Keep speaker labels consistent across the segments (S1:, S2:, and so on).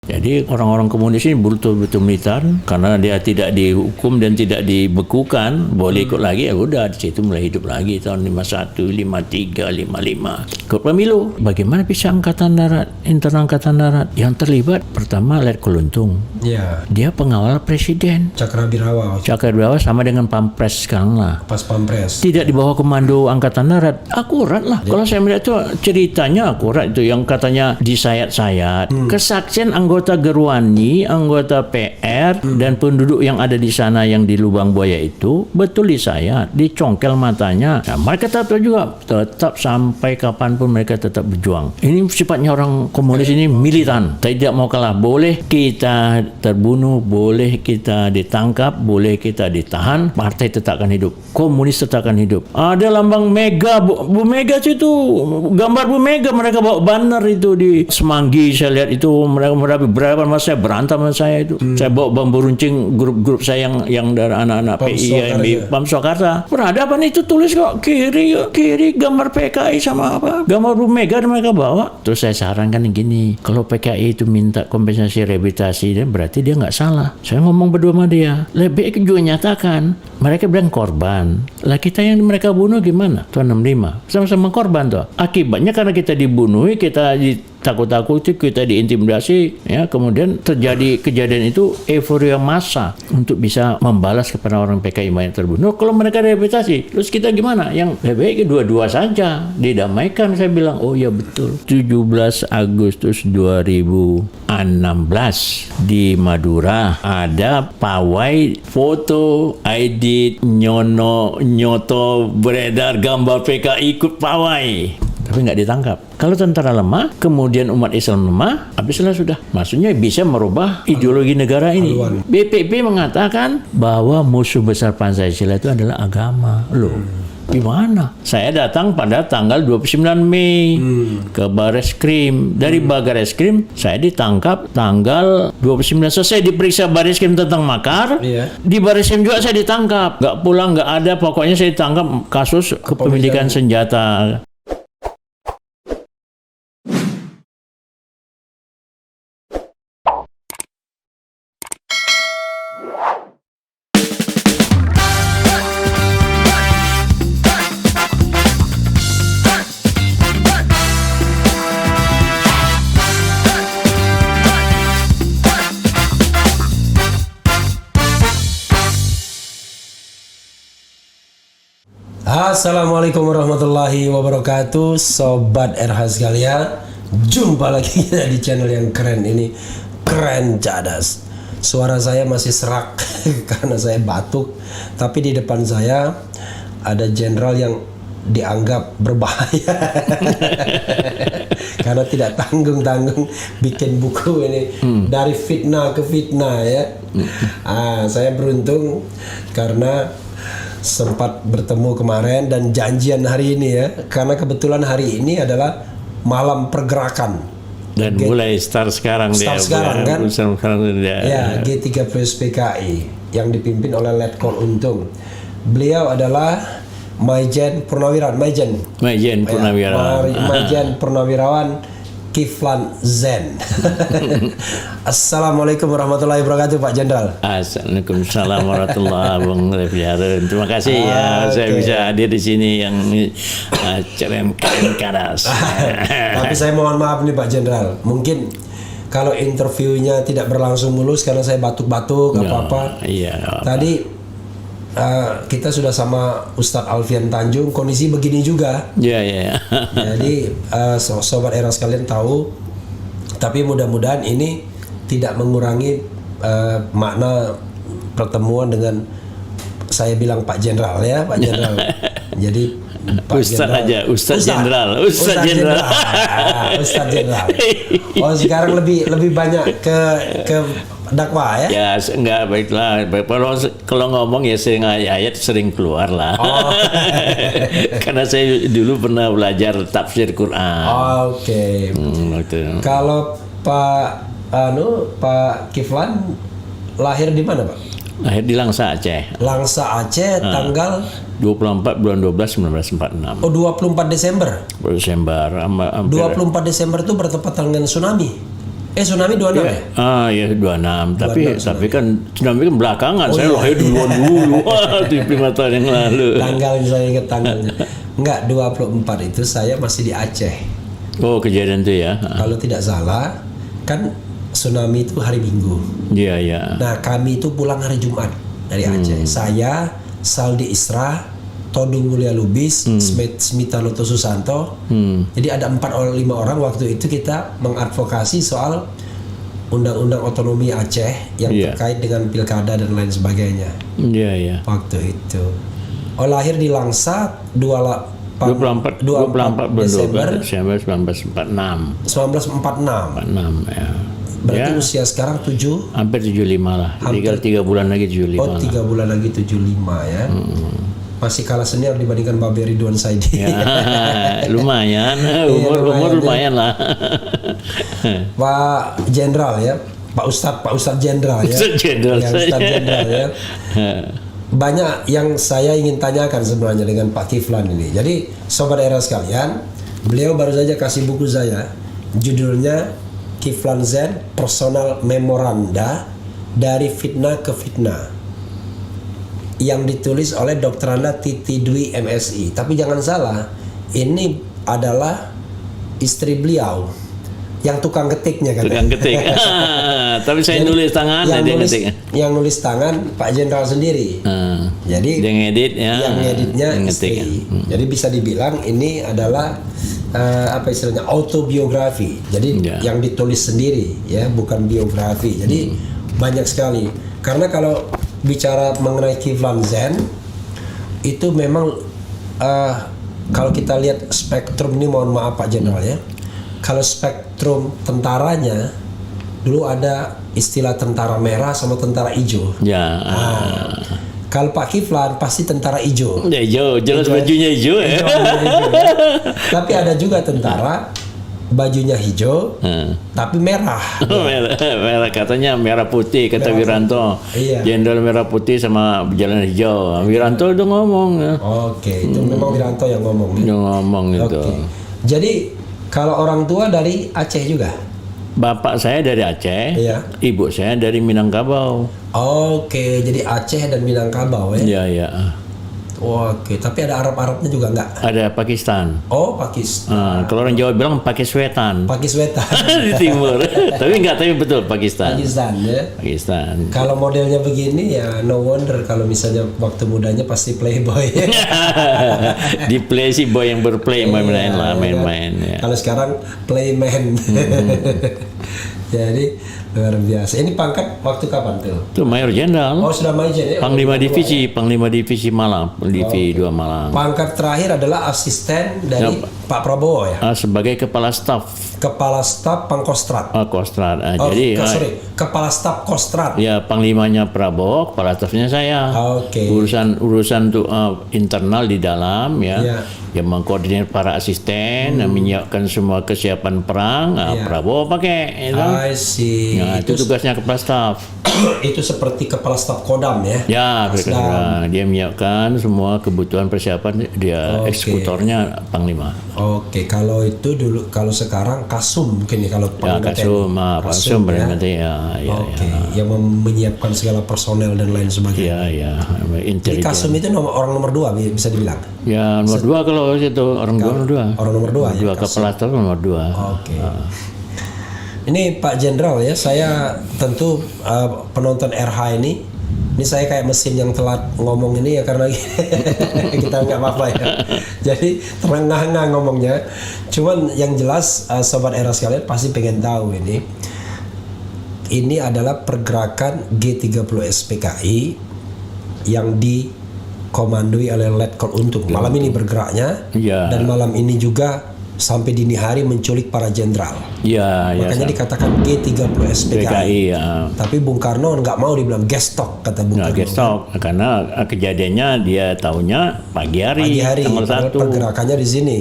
S1: Jadi orang-orang komunis ini betul-betul militan karena dia tidak dihukum dan tidak dibekukan, boleh ikut lagi, ya udah di situ mulai hidup lagi tahun 51, 53, 55. Ikut pemilu. Bagaimana bisa Angkatan Darat, internal Angkatan Darat yang terlibat? Pertama Letkol Untung.
S2: Ya.
S1: Dia pengawal presiden.
S2: Cakrabirawa.
S1: Cakrabirawa sama dengan Pampres sekarang lah.
S2: Pas Pampres.
S1: Tidak di bawah komando Angkatan Darat. Akurat lah. Kalau saya melihat itu ceritanya akurat itu yang katanya disayat-sayat. Kesaksian anggota Gerwani, anggota PR dan penduduk yang ada di sana yang di lubang buaya itu betul disayat, dicongkel matanya. Nah, mereka tetap juga tetap sampai kapanpun mereka tetap berjuang. Ini sifatnya orang komunis ini militan. Tidak mau kalah. Boleh kita terbunuh, boleh kita ditangkap, boleh kita ditahan, partai tetap akan hidup. Komunis tetap akan hidup. Ada lambang Mega, Bu Mega situ, gambar Bu Mega, mereka bawa banner itu di Semanggi. Saya lihat itu mereka berapa masa saya berantem sama saya itu. Saya bawa bambu runcing grup-grup saya yang dari anak-anak PI, Pam Swakarsa. Peradaban itu tulis kok kiri gambar PKI sama apa? Gambar Bu Mega mereka bawa. Terus saya sarankan gini, kalau PKI itu minta kompensasi rehabilitasi, berarti dia nggak salah. Saya ngomong berdua sama dia. Lebih juga nyatakan, mereka bilang korban. Lah kita yang mereka bunuh gimana? Tahun 65. Sama-sama korban tuh. Akibatnya karena kita dibunuh, kita takut-takuti, kita diintimidasi, ya, kemudian terjadi kejadian itu euforia massa untuk bisa membalas kepada orang PKI yang terbunuh. Kalau mereka rehabilitasi, terus kita gimana? Yang lebih baik dua-dua saja, didamaikan. Saya bilang, oh ya betul. 17 Agustus 2016 di Madura ada pawai foto edit nyoto beredar gambar PKI ikut pawai. Tapi nggak ditangkap. Kalau tentara lemah, kemudian umat Islam lemah, habislah sudah. Maksudnya bisa merubah ideologi negara ini. BPP mengatakan bahwa musuh besar Pancasila itu adalah agama. Loh, gimana? Saya datang pada tanggal 29 Mei ke Bareskrim. Dari Bareskrim, saya ditangkap tanggal 29. Selesai diperiksa Bareskrim tentang makar. Di Bareskrim juga saya ditangkap. Nggak pulang, nggak ada. Pokoknya saya ditangkap kasus kepemilikan senjata.
S2: Assalamualaikum warahmatullahi wabarakatuh, Sobat RH sekalian. Jumpa lagi kita di channel yang keren ini, Keren Cadas. Suara saya masih serak karena saya batuk. Tapi di depan saya ada jenderal yang dianggap berbahaya karena tidak tanggung-tanggung bikin buku ini dari fitnah ke fitnah, ya. Saya beruntung karena sempat bertemu kemarin dan janjian hari ini, ya, karena kebetulan hari ini adalah malam pergerakan
S1: dan mulai start sekarang
S2: kan
S1: dia.
S2: G30 PKI yang dipimpin oleh Letkol Untung. Beliau adalah Maijen Purnawirawan Kiflan Zen. Assalamualaikum warahmatullahi wabarakatuh, Pak Jenderal.
S1: Assalamualaikum warahmatullahi wabarakatuh. Terima kasih ya, saya bisa hadir di sini yang keren kadas.
S2: Tapi saya mohon maaf nih Pak Jenderal, mungkin kalau interviewnya tidak berlangsung mulus karena saya batuk-batuk apa-apa.
S1: Iya.
S2: Tadi kita sudah sama Ustadz Alfian Tanjung, kondisi begini juga.
S1: Iya.
S2: Jadi sobat era sekalian tahu, tapi mudah-mudahan ini tidak mengurangi makna pertemuan dengan saya bilang Pak Jenderal, ya, Pak Jenderal. Jadi Pak
S1: Ustadz Jenderal.
S2: Oh, sekarang lebih banyak ke dakwah, ya?
S1: Ya, enggak, baiklah. Kalau ngomong ya sering ayat sering keluar lah.
S2: Oh.
S1: Karena saya dulu pernah belajar tafsir Quran.
S2: Oke. Kalau Pak Kiflan lahir di mana, Pak?
S1: Lahir di Langsa, Aceh.
S2: Langsa, Aceh, tanggal
S1: 24 bulan 12 1946.
S2: Oh, 24 Desember.
S1: 24
S2: Desember itu bertepatan dengan tsunami. Tsunami 26 ya?
S1: Ya 26. Tapi
S2: 26
S1: kan tsunami kan belakangan. Saya lahir duluan dulu. Wah, 5 tahun yang lalu.
S2: Tanggalnya saya ingat tanggalnya. Enggak, 24 itu saya masih di Aceh.
S1: Oh, kejadian itu ya.
S2: Kalau tidak salah, kan tsunami itu hari Minggu.
S1: Iya, iya.
S2: Nah, kami itu pulang hari Jumat dari Aceh. Saya, Saldi Isra, Todung Mulia Lubis, Smita Loto Susanto. Jadi ada 5 orang waktu itu kita mengadvokasi soal undang-undang otonomi Aceh yang terkait dengan pilkada dan lain sebagainya.
S1: Iya, iya.
S2: Waktu itu. Oh, lahir di Langsa
S1: 24
S2: Desember
S1: 1946.
S2: 1946.
S1: Ya.
S2: Berarti usia sekarang
S1: hampir 75 lah. Tinggal 3 bulan lagi 75.
S2: Oh, 3 bulan lagi 75 ya. Masih kalah senior dibandingkan Babe Ridwan Saidi.
S1: Ya, lumayan. Umur lumayan lah.
S2: Pak Jenderal ya. Pak Ustadz Jenderal ya.
S1: Ustadz Jenderal.
S2: Ya, Ustadz Jenderal ya. Banyak yang saya ingin tanyakan sebenarnya dengan Pak Kiflan ini. Jadi sobat era sekalian, beliau baru saja kasih buku saya. Judulnya Kiflan Zen Personal Memoranda dari Fitnah ke Fitnah, yang ditulis oleh Dr. Anda Titi Dwi MSI. Tapi jangan salah, ini adalah istri beliau yang tukang ketiknya kan.
S1: Tukang ketik. Tapi saya nulis tangan,
S2: yang nulis tangan Pak Jenderal sendiri. Jadi
S1: dia ngedit ya.
S2: Yang ngeditnya istri. Jadi bisa dibilang ini adalah apa istilahnya, autobiografi. Jadi yang ditulis sendiri ya, bukan biografi. Jadi banyak sekali. Karena kalau bicara mengenai Kiflan Zen itu memang kalau kita lihat spektrum ini, mohon maaf Pak Jenderal ya, kalau spektrum tentaranya dulu ada istilah tentara merah sama tentara hijau ya. Kalau Pak Kiflan pasti tentara hijau
S1: ya, hijau jelas hijau, bajunya hijau ya.
S2: Tapi ada juga tentara bajunya hijau tapi merah.
S1: Merah katanya merah putih kata merah Wiranto. Jenderal merah putih sama jalan hijau. Wiranto udah ngomong ya.
S2: Oke, itu memang Wiranto yang ngomong.
S1: Yang ngomong itu.
S2: Jadi kalau orang tua dari Aceh juga?
S1: Bapak saya dari Aceh, ibu saya dari Minangkabau.
S2: Oke, jadi Aceh dan Minangkabau ya?
S1: Iya, iya.
S2: Oke, tapi ada Arab-Arabnya juga enggak?
S1: Ada Pakistan.
S2: Oh, Pakistan.
S1: Kalau orang Jawa bilang Pakiswetan.
S2: Pakiswetan.
S1: Di timur. tapi betul Pakistan.
S2: Pakistan ya.
S1: Pakistan.
S2: Kalau modelnya begini ya no wonder kalau misalnya waktu mudanya pasti playboy.
S1: Di play si boy yang berplay main-main lah, main-main. Ya.
S2: Kalau sekarang playman. Jadi luar biasa. Ini pangkat waktu kapan tuh?
S1: Itu Mayor Jenderal.
S2: Oh, sudah Mayor ya?
S1: Panglima Divisi Malang, Divisi 2 Malang.
S2: Pangkat terakhir adalah asisten dari Pak Prabowo ya?
S1: Sebagai Kepala Staf.
S2: Kepala Staf Pangkostrat.
S1: Kostrat.
S2: Jadi Kepala Staf Kostrat.
S1: Ya, Panglimanya Prabowo, Kepala Stafnya saya.
S2: Oke.
S1: Urusan tuh internal di dalam ya. Yang mengkoordinir para asisten, menyiapkan semua kesiapan perang, Prabowo pakai.
S2: I see.
S1: Nah, itu tugasnya Kepala Staf.
S2: Itu seperti Kepala Staf Kodam ya?
S1: Ya, dia menyiapkan semua kebutuhan persiapan, dia eksekutornya Panglima.
S2: Oke, kalau itu dulu, kalau sekarang Kasum mungkin ya, kalau
S1: Kasum ya.
S2: Oke, yang menyiapkan segala personel dan lain sebagainya.
S1: Ya.
S2: Jadi Kasum itu orang nomor 2 bisa dibilang?
S1: Ya, nomor 2 kalau itu orang nomor 2.
S2: Orang nomor 2 ya.
S1: Kepala Staf nomor 2.
S2: Oke. Ini Pak Jenderal ya, saya tentu penonton RH ini saya kayak mesin yang telat ngomong ini ya, karena kita nggak apa-apa ya. Jadi terengah-engah ngomongnya. Cuman yang jelas sobat era sekalian pasti pengen tahu ini adalah pergerakan G30 SPKI yang dikomandoi oleh Letkol Untung. Malam ini bergeraknya dan malam ini juga sampai dini hari menculik para jenderal. Makanya dikatakan G30 SPKI. Tapi Bung Karno nggak mau dibilang gestok, kata Bung Karno.
S1: Gestok, karena kejadiannya dia tahunya pagi hari tanggal 1.
S2: Pergerakannya di sini.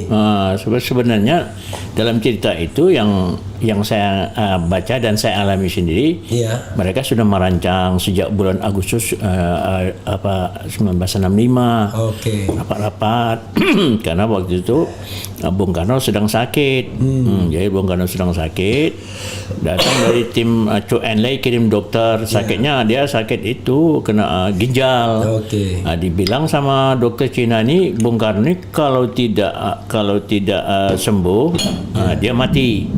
S1: Sebenarnya dalam cerita itu yang yang saya baca dan saya alami sendiri,
S2: Iya.
S1: mereka sudah merancang sejak bulan Agustus 1965.
S2: Oke.
S1: Rapat-rapat karena waktu itu Bung Karno sedang sakit. Jadi Bung Karno sedang sakit, datang dari tim Chu Enlai kirim dokter, sakitnya dia sakit itu kena ginjal.
S2: Oke.
S1: Dibilang sama dokter Cina ini, Bung Karno ini kalau tidak sembuh, dia mati.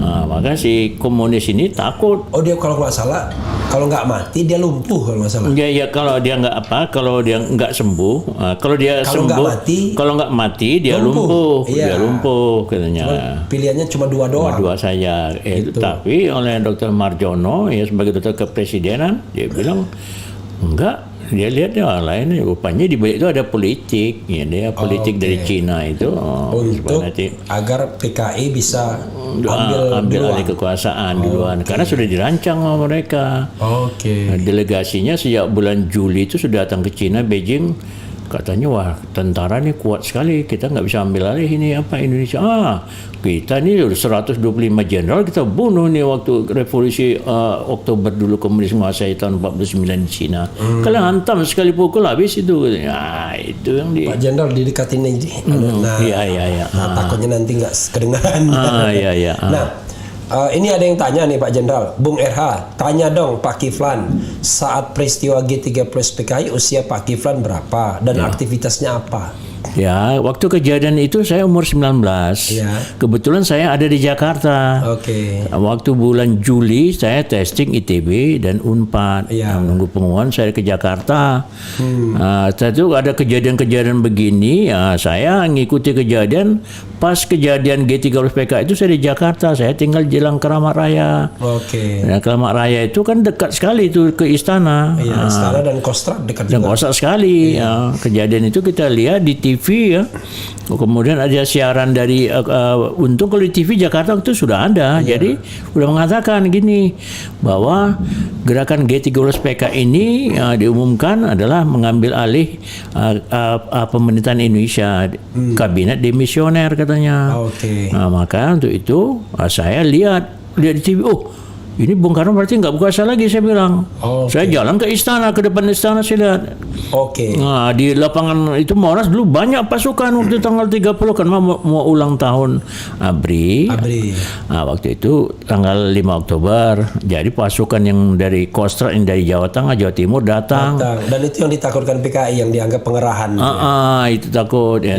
S1: Maka si komunis ini takut.
S2: Oh, dia kalau nggak salah, kalau nggak mati dia lumpuh kalau nggak salah.
S1: Ya kalau dia nggak sembuh, kalau dia
S2: Kalau
S1: sembuh,
S2: nggak
S1: kalau nggak mati dia
S2: lumpuh.
S1: lumpuh,
S2: Iya.
S1: dia lumpuh katanya.
S2: Pilihannya cuma dua doang.
S1: Dua saja. Tapi oleh Dr. Marjono ya sebagai dokter kepresidenan, dia bilang enggak. Dia lihat yang lain, rupanya di balik itu ada politik, ya dia politik dari Cina itu
S2: Untuk agar PKI bisa
S1: ambil alih kekuasaan duluan, karena sudah dirancang sama mereka.
S2: Oke.
S1: Delegasinya sejak bulan Juli itu sudah datang ke Cina, Beijing, katanya wah tentara ini kuat sekali, kita nggak bisa ambil alih ini Indonesia. Kita ini 125 jenderal kita bunuh nih waktu revolusi Oktober dulu komunis menguasai tahun 49 di Cina. Kalian hantam sekali pukul habis itu. Itu yang
S2: Pak Jenderal didekatin aja.
S1: Iya.
S2: Takutnya nanti nggak kedengaran.
S1: Iya.
S2: Nah, ini ada yang tanya nih Pak Jenderal, Bung RH, tanya dong Pak Kiflan, saat peristiwa G30 PKI usia Pak Kiflan berapa dan aktivitasnya apa?
S1: Ya, waktu kejadian itu saya umur 19.
S2: Ya.
S1: Kebetulan saya ada di Jakarta.
S2: Oke.
S1: Waktu bulan Juli saya testing ITB dan Unpad.
S2: Ya.
S1: Menunggu pengumuman saya ke Jakarta. Setelah itu ada kejadian-kejadian begini, saya ngikuti kejadian. Pas kejadian G30 PKI itu saya di Jakarta. Saya tinggal di Jalan Keramat Raya.
S2: Oke.
S1: Nah, Keramat Raya itu kan dekat sekali itu ke istana.
S2: Iya, Istana dan Kostrad dekat
S1: Dan
S2: juga.
S1: kosak sekali. Kejadian itu kita lihat di TV ya. Kemudian ada siaran dari untung kalau di TV Jakarta itu sudah ada. Jadi sudah mengatakan gini bahwa gerakan G30 PKI ini diumumkan adalah mengambil alih pemerintahan Indonesia, kabinet demisioner katanya.
S2: Oke.
S1: Nah, maka untuk itu saya lihat di TV, ini Bung Karno berarti nggak berkuasa lagi, saya bilang. Saya jalan ke istana, ke depan istana saya lihat.
S2: Oke.
S1: Nah, di lapangan itu Monas dulu banyak pasukan waktu tanggal 30 kan mau ulang tahun ABRI. Nah, waktu itu tanggal 5 Oktober. Jadi pasukan yang dari Kostrad, yang dari Jawa Tengah, Jawa Timur datang.
S2: Dan itu yang ditakutkan PKI yang dianggap pengerahan.
S1: Itu takut ya.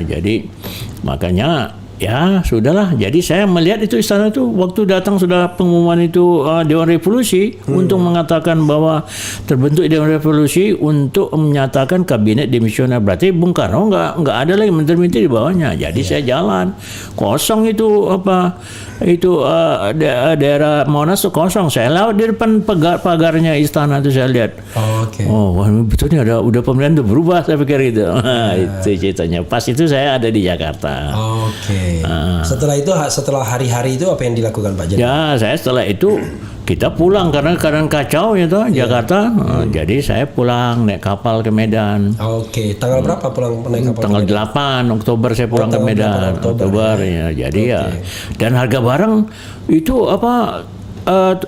S1: Jadi makanya ya sudahlah. Jadi saya melihat itu istana itu waktu datang sudah pengumuman itu Dewan Revolusi untuk mengatakan bahwa terbentuk Dewan Revolusi untuk menyatakan kabinet demisioner. Berarti Bung Karno nggak ada lagi menteri-menteri di bawahnya. Jadi saya jalan kosong itu daerah Monas itu kosong. Saya lewat di depan pagarnya istana itu saya lihat. Wah, betul nih udah pemerintahan udah berubah, saya pikir gitu. Itu ceritanya. Pas itu saya ada di Jakarta.
S2: Setelah hari-hari itu apa yang dilakukan Pak Jenderal?
S1: Ya, saya setelah itu kita pulang karena keadaan kacau ya toh Jakarta. Jadi saya pulang naik kapal ke Medan.
S2: Oke, tanggal berapa pulang naik kapal?
S1: Tanggal 8 Oktober saya pulang ke Medan. Oktober ya. Jadi ya. Dan harga barang itu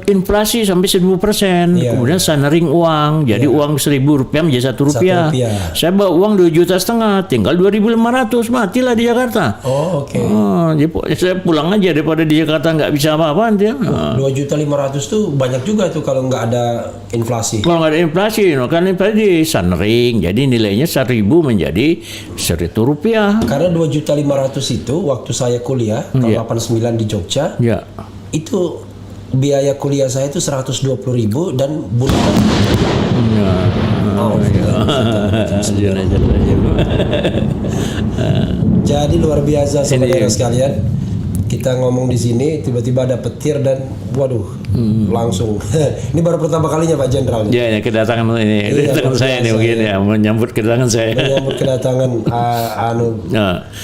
S1: inflasi sampai 1000%. Kemudian sanering uang, jadi uang Rp1.000 menjadi Rp1. Saya bawa uang 2,5 juta, tinggal 2.500, matilah di Jakarta. Jadi saya pulang aja daripada di Jakarta nggak bisa apa-apa nanti.
S2: 2.500.000 tuh banyak juga tuh kalau nggak ada inflasi.
S1: Kalau nggak ada inflasi, kan inflasi di sanering, jadi nilainya 1.000 menjadi Rp1.000.
S2: Karena 2.500.000 itu waktu saya kuliah tahun 89 di Jogja, itu biaya kuliah saya itu 120.000 dan bulanan. Jadi luar biasa saudara sekalian. Kita ngomong di sini tiba-tiba ada petir dan waduh, langsung. Ini baru pertama kalinya Pak Jenderal.
S1: Ya, kedatangan ini. Kedatangan saya ini mungkin ya, menyambut kedatangan saya.
S2: Menyambut kedatangan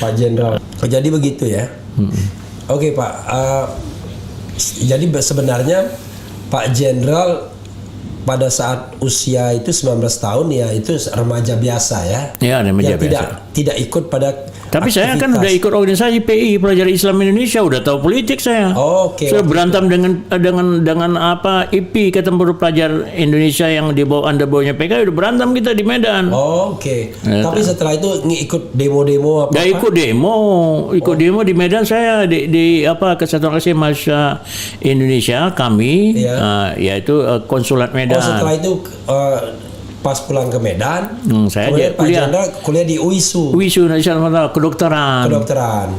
S2: Pak Jenderal. Jadi begitu ya. Oke Pak. Jadi sebenarnya Pak Jenderal pada saat usia itu 19 tahun ya itu remaja biasa ya.
S1: Ya, remaja
S2: yang
S1: biasa.
S2: Tidak ikut pada
S1: Tapi saya kan udah ikut organisasi PI, Pelajar Islam Indonesia, udah tahu politik saya.
S2: Oke.
S1: Saya berantem dengan apa IPI, Ketempur Pelajar Indonesia yang di bawah under bawahnya PKI, udah berantem kita di Medan.
S2: Oke. Tapi setelah itu ikut demo-demo apa?
S1: Udah ikut demo di Medan saya di apa Kesatuan Kasih Mahasiswa Indonesia kami, yaitu konsulat Medan.
S2: Setelah itu pas pulang ke Medan,
S1: saya
S2: kemudian Pak
S1: kuliah.
S2: Janda kuliah di UISU.
S1: Nasional kedokteran.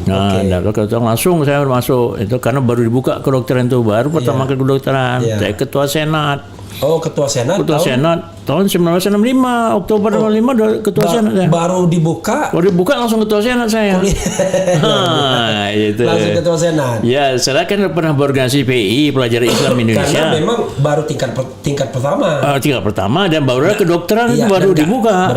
S2: Nah,
S1: Kedokteran langsung saya masuk itu karena baru dibuka kedokteran itu baru pertama kali kedokteran. Saya ketua senat.
S2: Ketua senat.
S1: Senat tahun 1965 Oktober 65 udah ketua senat saya.
S2: Baru dibuka
S1: langsung ketua senat saya. Itu.
S2: Langsung ketua senat.
S1: Ya, saya kan pernah berorganisasi PI Pelajar Islam Indonesia.
S2: Karena memang baru tingkat pertama.
S1: Tingkat pertama dan baru kedokteran itu baru dibuka.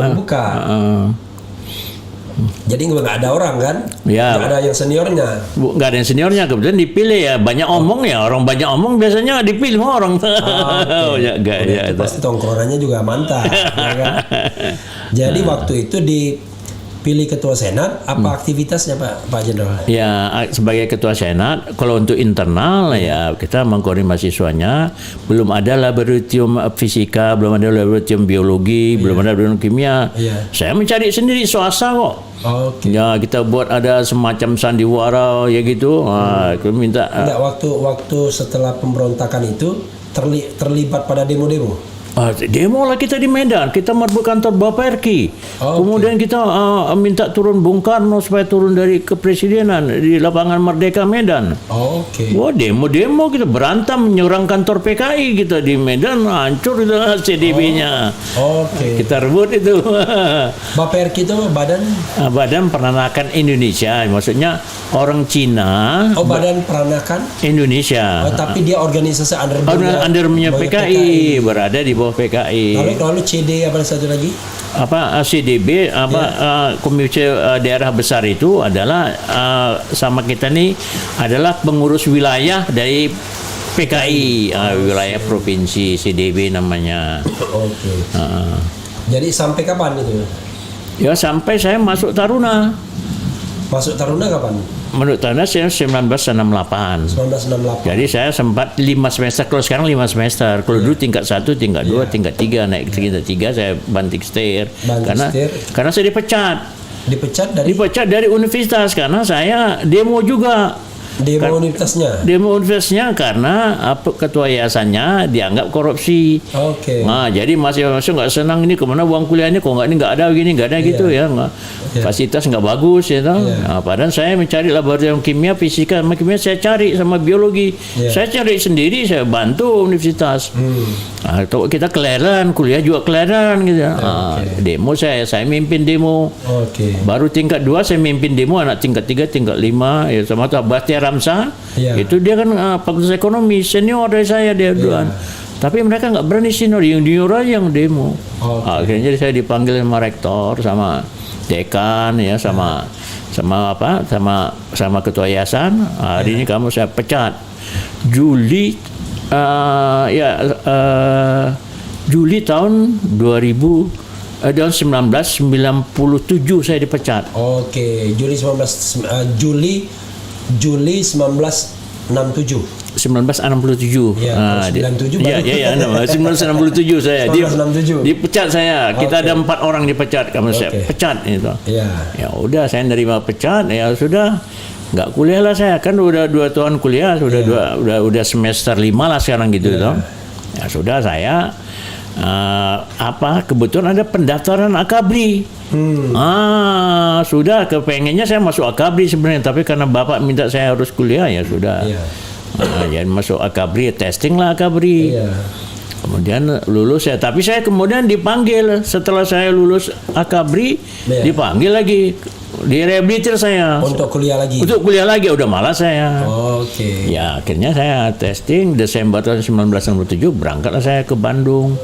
S2: Jadi nggak ada orang kan?
S1: Ya.
S2: Nggak ada yang seniornya.
S1: Nggak ada yang seniornya, kebetulan dipilih ya. Banyak omong ya, orang banyak omong biasanya dipilih sama orang.
S2: Itu pasti tongkrongannya juga mantap. Ya kan? Jadi waktu itu dipilih ketua senat, apa aktivitasnya Pak Jenderal?
S1: Ya, sebagai ketua senat, kalau untuk internal ya kita mengkoordinasi mahasiswanya, belum ada laboratorium fisika, belum ada laboratorium biologi, belum ada laboratorium kimia. Saya mencari sendiri swasta kok. Ya, kita buat ada semacam sandiwara ya gitu. Kita minta.
S2: Waktu setelah pemberontakan itu terlibat pada demo-demo.
S1: Demo lah kita di Medan, kita merebut kantor Bapak Erki. Kemudian kita minta turun Bung Karno supaya turun dari kepresidenan di lapangan Merdeka Medan. Wah, demo kita berantem menyerang kantor PKI kita di Medan, hancur itu CDB-nya. Kita rebut itu.
S2: Bapak Erki itu
S1: Badan Peranakan Indonesia, maksudnya orang Cina.
S2: Badan Peranakan
S1: Indonesia.
S2: Tapi dia organisasi
S1: undernya PKI, berada di bawah PKI.
S2: Lalu CD apa satu lagi?
S1: CDB Komisi Daerah Besar itu adalah sama kita nih adalah pengurus wilayah dari PKI, wilayah provinsi CDB namanya.
S2: Jadi sampai kapan itu?
S1: Ya sampai saya masuk Taruna.
S2: Masuk Taruna kapan?
S1: Menurut Taruna 1968.
S2: 1968.
S1: Jadi saya sempat 5 semester, kalau sekarang 5 semester. Kalau dulu tingkat 1, tingkat 2, tingkat 3, naik tingkat 3 saya banting setir. Karena saya dipecat dari universitas karena saya demo juga. Demo universitasnya karena ketua yayasannya dianggap korupsi. Jadi masih nggak senang ini kemana uang kuliahnya kok nggak ada gitu ya. Fasilitas nggak bagus ya. Padahal saya mencari laboratorium kimia, fisika sama kimia saya cari sama biologi. Saya cari sendiri, saya bantu universitas. Kita keleran, kuliah juga keleran gitu. Demo saya mimpin demo. Baru tingkat 2 saya mimpin demo, anak tingkat 3, tingkat 5 ya sama tuh Bastian Ramsa. Itu dia kan fakultas ekonomi senior dari saya dia duluan. Tapi mereka nggak berani senior, yang junior aja yang demo. Akhirnya saya dipanggil sama rektor, sama dekan ya, sama ketua yayasan. Hari ini kamu saya pecat. Juli tahun 2000 tahun 1997 saya dipecat.
S2: Juli 1967.
S1: 1967.
S2: 97
S1: 1967 saya.
S2: 1967.
S1: Dipecat saya. Kita ada 4 orang dipecat, kamu saya pecat itu. Ya udah saya nerima pecat, ya sudah. Nggak kuliah lah saya, kan udah 2 tahun kuliah, udah semester 5 lah sekarang gitu toh. Ya sudah saya kebetulan ada pendaftaran Akabri. Sudah kepengennya saya masuk Akabri sebenarnya, tapi karena bapak minta saya harus kuliah ya sudah. Jadi masuk Akabri, testing lah Akabri. Kemudian lulus saya, tapi saya kemudian dipanggil setelah saya lulus Akabri, dipanggil lagi, direhabilitir saya
S2: untuk kuliah lagi.
S1: Udah malas saya. Ya akhirnya saya testing Desember tahun 1967 berangkatlah saya ke Bandung.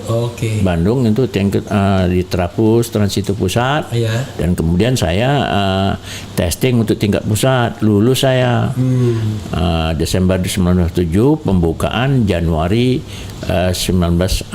S1: Bandung itu di Trapus Transitu Pusat. Dan kemudian saya testing untuk tingkat pusat, lulus saya. Desember 1997, pembukaan Januari 1968.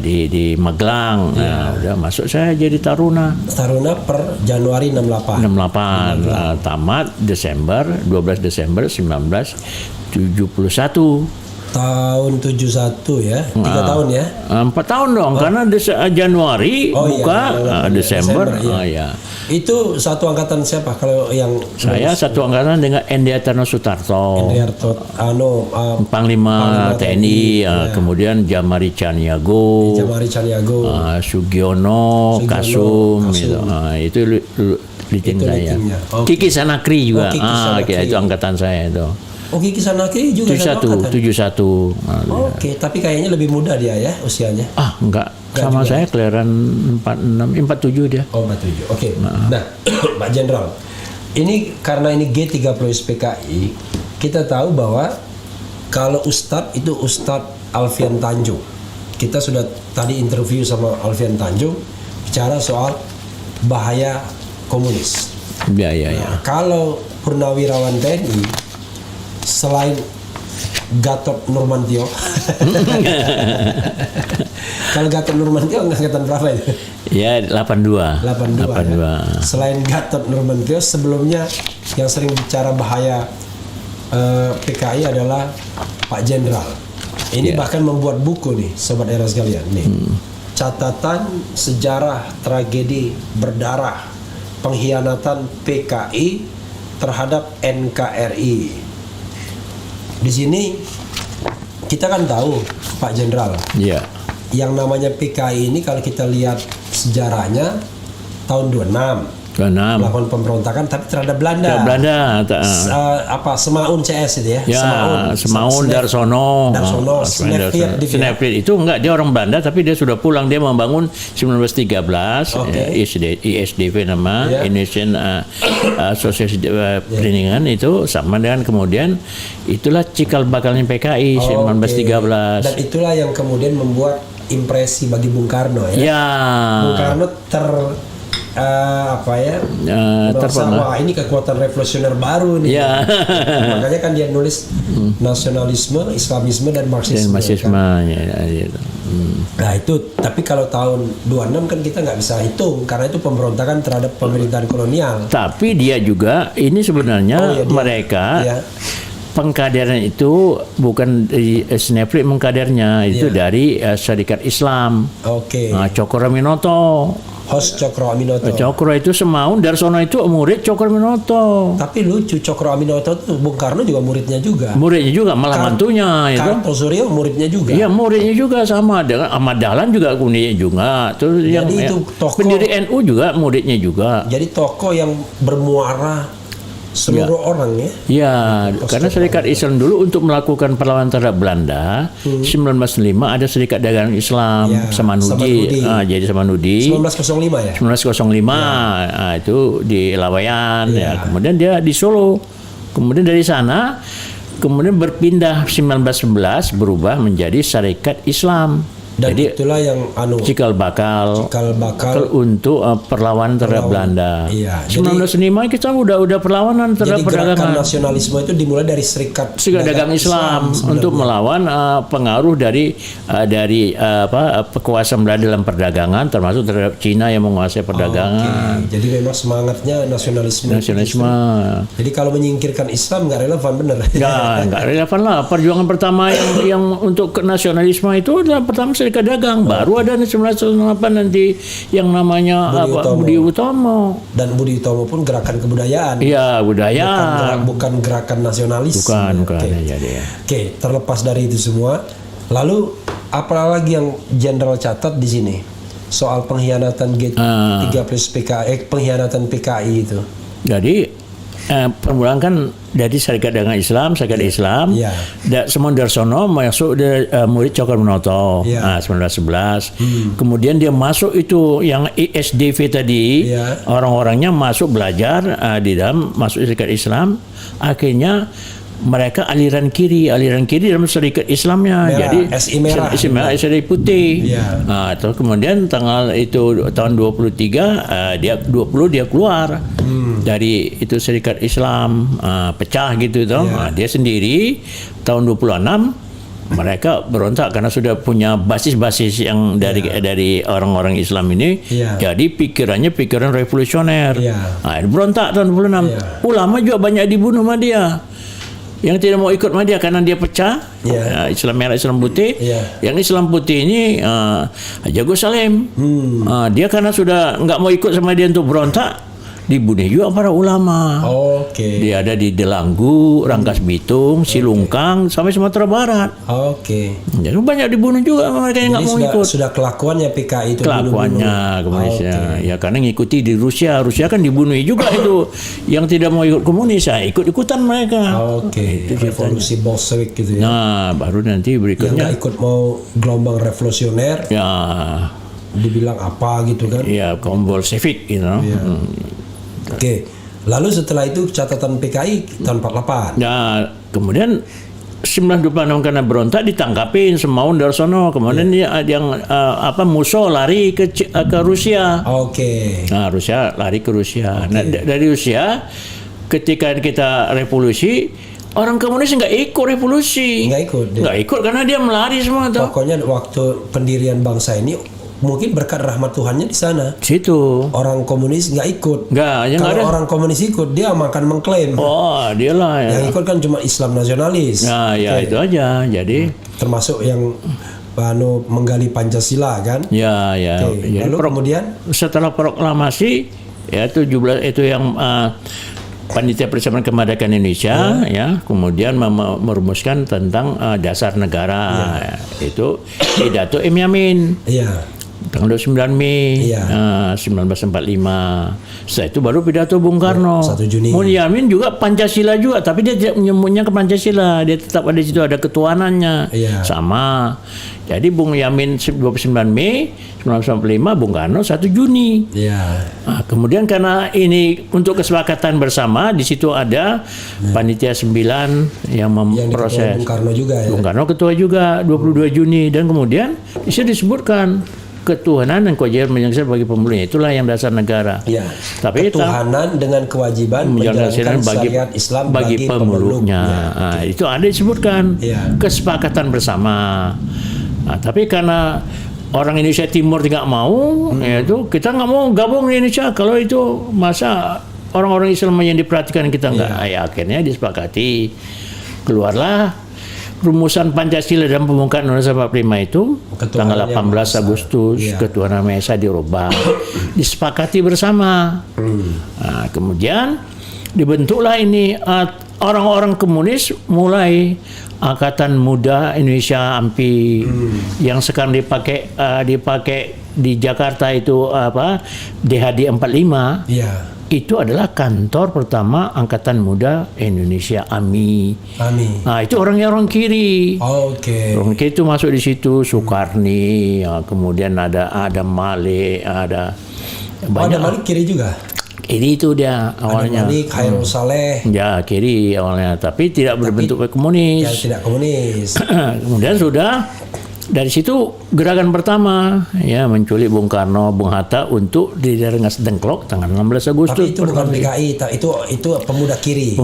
S1: di Magelang. Nah, udah masuk saya jadi Taruna.
S2: Taruna per Januari 68.
S1: 68 tamat Desember 12 Desember 1971.
S2: Tahun 71 ya, 3 tahun ya.
S1: 4 tahun dong, karena Januari Desember.
S2: Iya. Itu satu angkatan siapa kalau yang
S1: Saya satu angkatan dengan Endi Atarno Sutarto, Panglima TNI, kemudian Jamari Caniago, Sugiono, Kasum. Gitu. Itu leading saya. Kiki Sanakri juga, itu angkatan saya itu.
S2: Kiki Sanakri juga
S1: 71.
S2: Oke, tapi kayaknya lebih muda dia ya usianya.
S1: Enggak sama juga. Saya kelahiran 47 dia.
S2: 47. Oke. Nah, Pak Jenderal, ini karena ini G30 SPKI, kita tahu bahwa kalau Ustadz itu Ustadz Alfian Tanjung. Kita sudah tadi interview sama Alfian Tanjung bicara soal bahaya komunis.
S1: Ya.
S2: Nah, kalau Purnawirawan TNI selain Gatot Nurmantio, kalau Gatot Nurmantio angkatan berapa itu?
S1: Ya 82.
S2: Ya. Selain Gatot Nurmantio, sebelumnya yang sering bicara bahaya PKI adalah Pak Jenderal. Ini bahkan membuat buku nih, Sobat Era sekalian nih. Catatan sejarah tragedi berdarah pengkhianatan PKI terhadap NKRI. Di sini kita kan tahu Pak Jenderal, yang namanya PKI ini kalau kita lihat sejarahnya tahun 26 melakukan pemberontakan tapi terhadap Belanda. Semaun CS itu ya?
S1: Semaun Darsono, Snevit itu enggak, dia orang Belanda tapi dia sudah pulang, dia membangun 1913 ISDV nama, Indonesian Association Perlindungan itu, sama dengan kemudian itulah cikal bakalnya PKI 1913.
S2: Dan itulah yang kemudian membuat impresi bagi Bung Karno ya. Bung Karno wah ini kekuatan revolusioner baru nih. Makanya kan dia nulis nasionalisme, Islamisme dan Marxisme.
S1: Kan?
S2: Nah itu, tapi kalau tahun 26 kan kita nggak bisa hitung karena itu pemberontakan terhadap pemerintahan kolonial.
S1: Tapi dia juga ini sebenarnya mereka pengkaderan itu bukan dari Snevit mengkadernya, itu dari Syarikat Islam. Cokro Aminoto.
S2: Host Cokro Aminoto.
S1: Cokro itu Semaun, Darsono itu murid Cokro Aminoto.
S2: Tapi lucu, Cokro Aminoto itu Bung Karno juga muridnya juga.
S1: Malah mantunya itu.
S2: Kartosuryo muridnya juga.
S1: Iya, muridnya juga sama dengan Ahmad Dahlan juga muridnya juga. Terus
S2: jadi itu tokoh
S1: pendiri NU juga muridnya juga.
S2: Jadi tokoh yang bermuara seluruh orang ya.
S1: Iya, karena Serikat Islam dulu untuk melakukan perlawanan terhadap Belanda 1905 ada Serikat Dagang Islam Samanhudi. Jadi Samanhudi
S2: 1905 ya.
S1: 1905 itu di Lawayan kemudian dia di Solo. Kemudian dari sana kemudian berpindah 1911 berubah menjadi Serikat Islam.
S2: Dan jadi itulah yang
S1: cikal bakal untuk perlawanan terhadap Belanda. 1905 kita udah perlawanan terhadap perdagangan.
S2: Gerakan nasionalisme itu dimulai dari Serikat
S1: Dagang Islam untuk melawan pengaruh dari kekuasaan Belanda dalam perdagangan, termasuk terhadap Cina yang menguasai perdagangan.
S2: Jadi memang semangatnya nasionalisme. Jadi kalau menyingkirkan Islam nggak relevan, bener?
S1: Nggak relevan lah. Perjuangan pertama yang untuk nasionalisme itu adalah pertama Serikat Dagang, baru ada 1908 nanti yang namanya Budi Utomo. Dan Budi Utomo pun gerakan kebudayaan. Iya, budaya. Bukan gerakan nasionalis. Bukan. Oke, terlepas dari itu semua, lalu apa lagi yang Jenderal catat di sini soal pengkhianatan G30 PKI, pengkhianatan PKI itu? Jadi permulaan kan dari Serikat Dagang Islam, Semaun Darsono masuk murid Cokro Aminoto 1911. Kemudian dia masuk itu yang ISDV tadi, orang-orangnya masuk belajar di dalam masuk Serikat Islam. Akhirnya mereka aliran kiri dalam Serikat Islamnya, jadi SI merah, SI putih. Terus kemudian tahun 23 dia keluar dari itu Serikat Islam, pecah gitu toh. Dia sendiri tahun 26 mereka berontak karena sudah punya basis-basis yang dari orang-orang Islam ini. Jadi pikirannya pikiran revolusioner. Berontak tahun 26. Ulama juga banyak dibunuh sama dia. Yang tidak mau ikut sama dia karena dia pecah. Islam merah, Islam putih. Yang Islam putih ini Haji Agus Salim. Dia karena sudah nggak mau ikut sama dia untuk berontak, dibunuh juga para ulama. Dia ada di Delanggu, Rangkas Bitung, Silungkang, sampai Sumatera Barat. Jadi banyak dibunuh juga mereka yang nggak mau ikut.
S2: Sudah kelakuannya PKI itu.
S1: Kelakuannya komunisnya. Ya karena ngikuti di Rusia. Rusia kan dibunuh juga itu. Yang tidak mau ikut komunis, ikut-ikutan mereka.
S2: Itu revolusi Bolshevik gitu ya.
S1: Nah, baru nanti berikutnya.
S2: Yang nggak ikut mau gelombang revolusioner. Dibilang apa gitu kan?
S1: Kaum Bolshevik gitu.
S2: Lalu setelah itu catatan PKI tahun 48.
S1: Nah, kemudian 1926 karena berontak ditangkapin Semaun Darsono. Kemudian yang Musso lari ke Rusia. Nah, Rusia lari ke Rusia. Nah, dari Rusia ketika kita revolusi, orang komunis nggak ikut revolusi. Nggak ikut karena dia melari semua tuh.
S2: Pokoknya waktu pendirian bangsa ini mungkin berkat rahmat Tuhannya di sana.
S1: Situ.
S2: Orang komunis nggak ikut. Kalau orang komunis ikut, dia akan mengklaim.
S1: Dialah.
S2: Yang ikut kan cuma Islam nasionalis.
S1: Itu aja. Jadi
S2: termasuk yang menggali Pancasila kan.
S1: Lalu
S2: kemudian
S1: setelah proklamasi 17 itu yang Panitia Persiapan Kemerdekaan Indonesia kemudian merumuskan tentang dasar negara. Itu pidato M. Yamin. Tanggal 29 Mei 1945. Setelah itu baru pidato Bung Karno.
S2: 1 Juni.
S1: Bung Yamin juga Pancasila juga, tapi dia tidak menyebutnya ke Pancasila. Dia tetap ada di situ, ada ketuhanannya. Sama. Jadi Bung Yamin 29 Mei 1945, Bung Karno 1 Juni. Nah, kemudian karena ini untuk kesepakatan bersama, di situ ada panitia 9 yang memproses.
S2: Bung Karno juga ya.
S1: Bung Karno ketua juga 22 Juni, dan kemudian di situ disebutkan ketuhanan dan kewajiban menjalankan bagi pemeluknya, itulah yang dasar negara. Tapi
S2: ketuhanan dengan kewajiban menjalankan syariat Islam bagi pemeluknya.
S1: Nah, itu ada disebutkan kesepakatan bersama. Nah, tapi karena orang Indonesia Timur tidak mau, itu kita nggak mau gabung di Indonesia. Kalau itu masa orang-orang Islam yang diperhatikan kita nggak. Akhirnya disepakati, keluarlah rumusan Pancasila dan pembukaan Undang-Undang 45 itu tanggal 18 Agustus Ketuhanan Maha Esa dirubah, disepakati bersama. Nah, kemudian dibentuklah ini orang-orang komunis, mulai Angkatan Muda Indonesia AMPI yang sekarang dipakai di Jakarta itu DHD 45. Itu adalah kantor pertama Angkatan Muda Indonesia AMI. Nah, itu orang kiri. Orang kiri itu masuk di situ, Soekarni, kemudian ada Malik, ada banyak.
S2: Ada Malik kiri juga.
S1: Kiri itu dia awalnya.
S2: Ada Malik, Khairul Saleh.
S1: Kiri awalnya, tapi tidak berbentuk komunis.
S2: Tidak komunis.
S1: Kemudian sudah dari situ gerakan pertama menculik Bung Karno, Bung Hatta untuk di daerah Rengas Dengklok tanggal 16 Agustus.
S2: Tapi itu bukan PKI, itu pemuda kiri.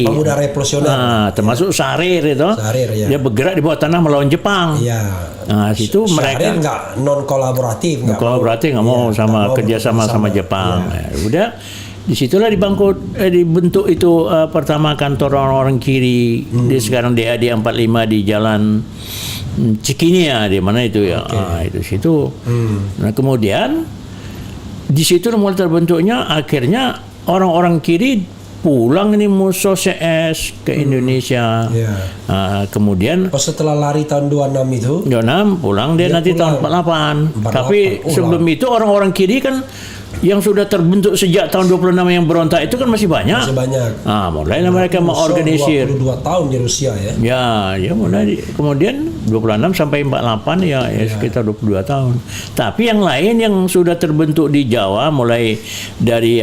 S2: Pemuda revolusioner.
S1: Nah, termasuk Sahrir itu. Dia bergerak di bawah tanah melawan Jepang. Nah, situ mereka
S2: nggak non kolaboratif,
S1: nggak mau kerjasama sama Jepang. Udah disitulah dibentuk itu pertama kantor orang-orang kiri. Di sekarang DAD 45 di Jalan Cikinia, di mana itu itu situ. Nah, kemudian di situ mulai terbentuknya, akhirnya orang-orang kiri pulang ini Musso CS ke Indonesia. Kemudian
S2: setelah lari tahun 26 itu,
S1: pulang dia nanti tahun 48. Tapi sebelum itu orang-orang kiri kan yang sudah terbentuk sejak tahun 26 yang berontak itu kan masih banyak. Mulailah mereka mengorganisir.
S2: 22 tahun di Rusia ya.
S1: Mulai kemudian 26 sampai 48 sekitar 22 tahun. Tapi yang lain yang sudah terbentuk di Jawa, mulai dari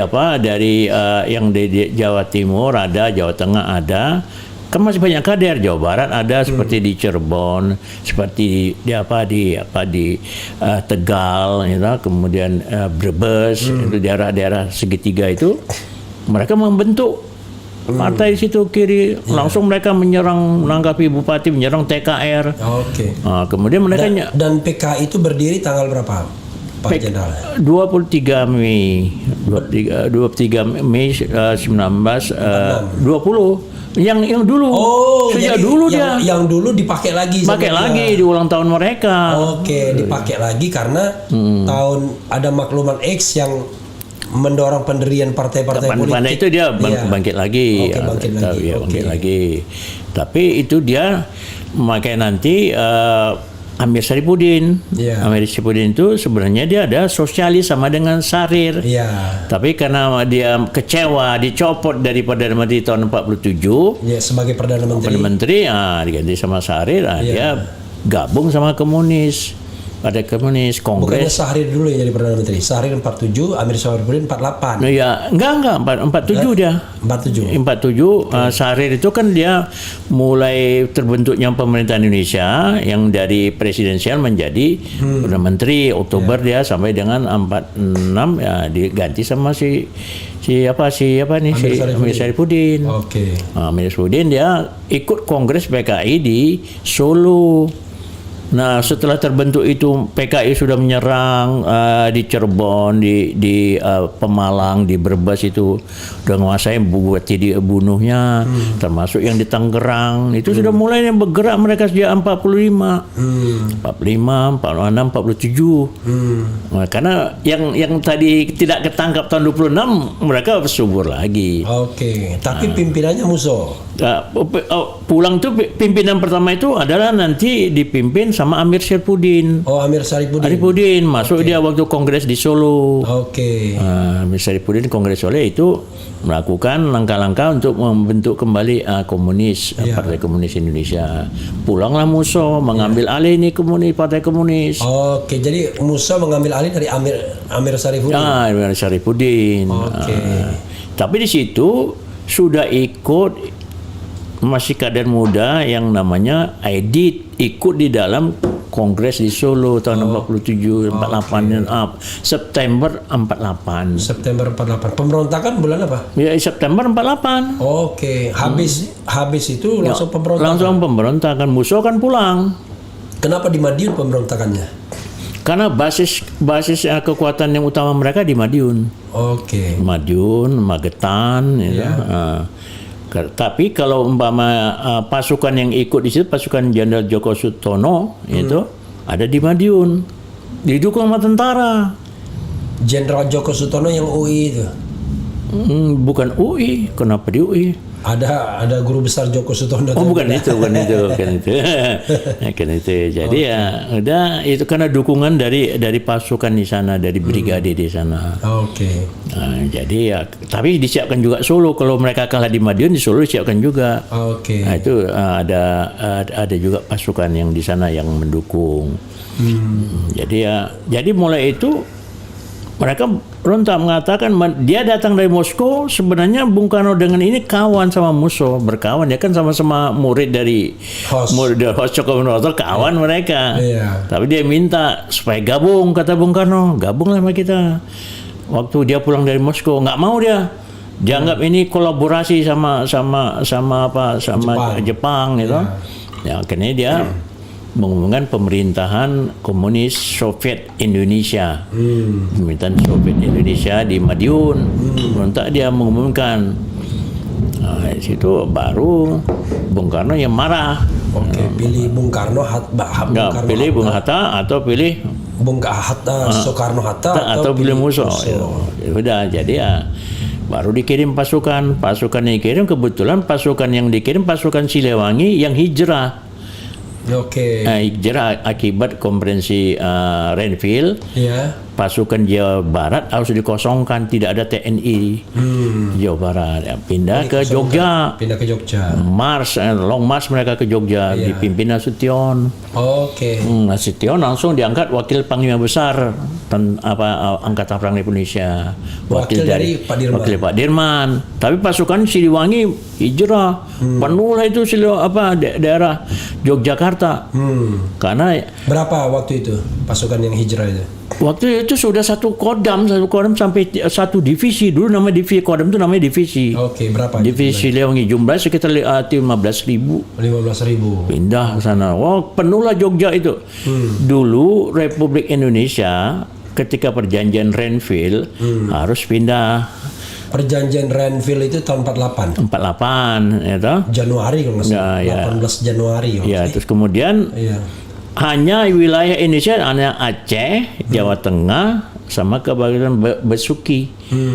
S1: yang di Jawa Timur ada, Jawa Tengah ada. Kan masih banyak kader. Jawa Barat ada seperti di Cirebon, seperti di Tegal, kemudian Brebes, itu daerah-daerah segitiga itu mereka membentuk partai di situ kiri, langsung mereka menyerang, menanggapi bupati, menyerang TKR.
S2: Oke.
S1: Nah, kemudian mereka
S2: Dan PKI itu berdiri tanggal berapa, Pak Jenderal?
S1: 23 Mei 1920 yang dulu sejak
S2: jadi
S1: dulu dia
S2: yang dulu dipakai lagi
S1: di ulang tahun mereka.
S2: Oke, dipakai lagi karena tahun ada maklumat X yang mendorong pendirian partai-partai politik.
S1: Pada itu dia bangkit lagi.
S2: Oke, bangkit lagi.
S1: Bangkit lagi. Tapi itu dia memakai nanti Amir Saripudin. Amir Saripudin itu sebenarnya dia ada sosialis sama dengan Sarir. Tapi karena dia kecewa dicopot dari Perdana Menteri tahun 47
S2: sebagai Perdana
S1: Menteri diganti sama Sarir, dia gabung sama komunis. Ada komunis Kongres.
S2: Bukannya Sahrir dulu yang jadi Perdana Menteri. Sahrir 47, Amir Saripudin 48.
S1: Enggak 47 dia. 47 Sahrir itu kan dia mulai terbentuknya pemerintahan Indonesia yang dari presidensial menjadi Perdana Menteri. Oktober dia sampai dengan 46 diganti sama si Amir Saripudin. Amir Saripudin dia ikut Kongres PKI di Solo. Nah, setelah terbentuk itu PKI sudah menyerang di Cirebon, di Pemalang, di Brebes itu udah menguasai, buat dibunuhnya, termasuk yang di Tangerang itu sudah mulai bergerak mereka sejak 45, 46, 47. Nah, karena yang tadi tidak ketangkap tahun 26 mereka subur lagi.
S2: Tapi pimpinannya musuh.
S1: Pulang tuh pimpinan pertama itu adalah nanti dipimpin sama Amir Saripudin.
S2: Amir Saripudin.
S1: Masuk dia waktu kongres di Solo. Amir Saripudin kongres Solo itu melakukan langkah-langkah untuk membentuk kembali komunis, Partai Komunis Indonesia. Pulanglah Musso mengambil alih ini Partai Komunis.
S2: Jadi Musso mengambil alih dari Amir Saripudin.
S1: Amir Saripudin. Tapi di situ sudah ikut masih kader muda yang namanya Aidit, ikut di dalam kongres di Solo tahun 47, 48 September 48.
S2: Pemberontakan bulan apa?
S1: September 48.
S2: Habis itu langsung pemberontakan.
S1: Langsung pemberontakan. Musso kan pulang.
S2: Kenapa di Madiun pemberontakannya?
S1: Karena basis kekuatan yang utama mereka di Madiun. Madiun, Magetan, tapi kalau umpama pasukan yang ikut di situ, pasukan Jenderal Djoko Sutono itu ada di Madiun, didukung sama tentara.
S2: Jenderal Djoko Sutono yang UI itu?
S1: Bukan UI, kenapa di UI?
S2: Ada guru besar Djoko Sutono.
S1: Bukan itu. Jadi udah itu karena dukungan dari pasukan di sana, dari brigade di sana. Jadi tapi disiapkan juga Solo. Kalau mereka kalah di Madiun, di Solo disiapkan juga. Nah, itu ada juga pasukan yang di sana yang mendukung. Jadi mulai itu mereka berontak, mengatakan dia datang dari Moskow. Sebenarnya Bung Karno dengan ini kawan sama Musso, berkawan. Dia kan sama-sama murid dari Host Cokominoto, kawan mereka. Tapi dia minta supaya gabung, kata Bung Karno, gabunglah sama kita. Waktu dia pulang dari Moskow, nggak mau dia. Dianggap ini kolaborasi sama Jepang gitu. Akhirnya dia mengumumkan pemerintahan komunis Soviet Indonesia. Pemerintahan Soviet Indonesia di Madiun. Berontak dia mengumumkan. Di situ baru Bung Karno yang marah.
S2: Pilih Bung Karno,
S1: pilih Bung Hatta atau pilih
S2: Bung Hatta, Soekarno-Hatta
S1: atau pilih Musso. Udah, jadi baru dikirim pasukan yang dikirim, kebetulan pasukan yang dikirim pasukan Siliwangi yang hijrah. Hijrah akibat konferensi Renville. Pasukan Jawa Barat harus dikosongkan, tidak ada TNI Jawa Barat. Pindah ke Jogja. Long march mereka ke Jogja, dipimpin Nasution. Nasution langsung diangkat wakil Panglima Besar Angkatan Perang Indonesia. Wakil dari Pak Dirman. Tapi pasukan Siliwangi hijrah. Penuh lah itu daerah Yogyakarta.
S2: Karena berapa waktu itu pasukan yang hijrah itu?
S1: Waktu itu sudah satu kodam sampai satu divisi. Dulu nama divisi kodam itu namanya divisi.
S2: Oke, berapa?
S1: Divisi Lewangi jumlah sekitar 15.000.
S2: 15.000.
S1: Pindah ke sana. Wah, penuhlah Jogja itu. Dulu Republik Indonesia ketika perjanjian Renville harus pindah.
S2: Perjanjian Renville itu tahun 48.
S1: 48 ya toh?
S2: Januari kalau nggak salah.
S1: Ya.
S2: 18 Januari.
S1: Ya, terus kemudian
S2: Iya.
S1: hanya wilayah Indonesia hanya Aceh, Jawa Tengah, sama kebagian Basuki,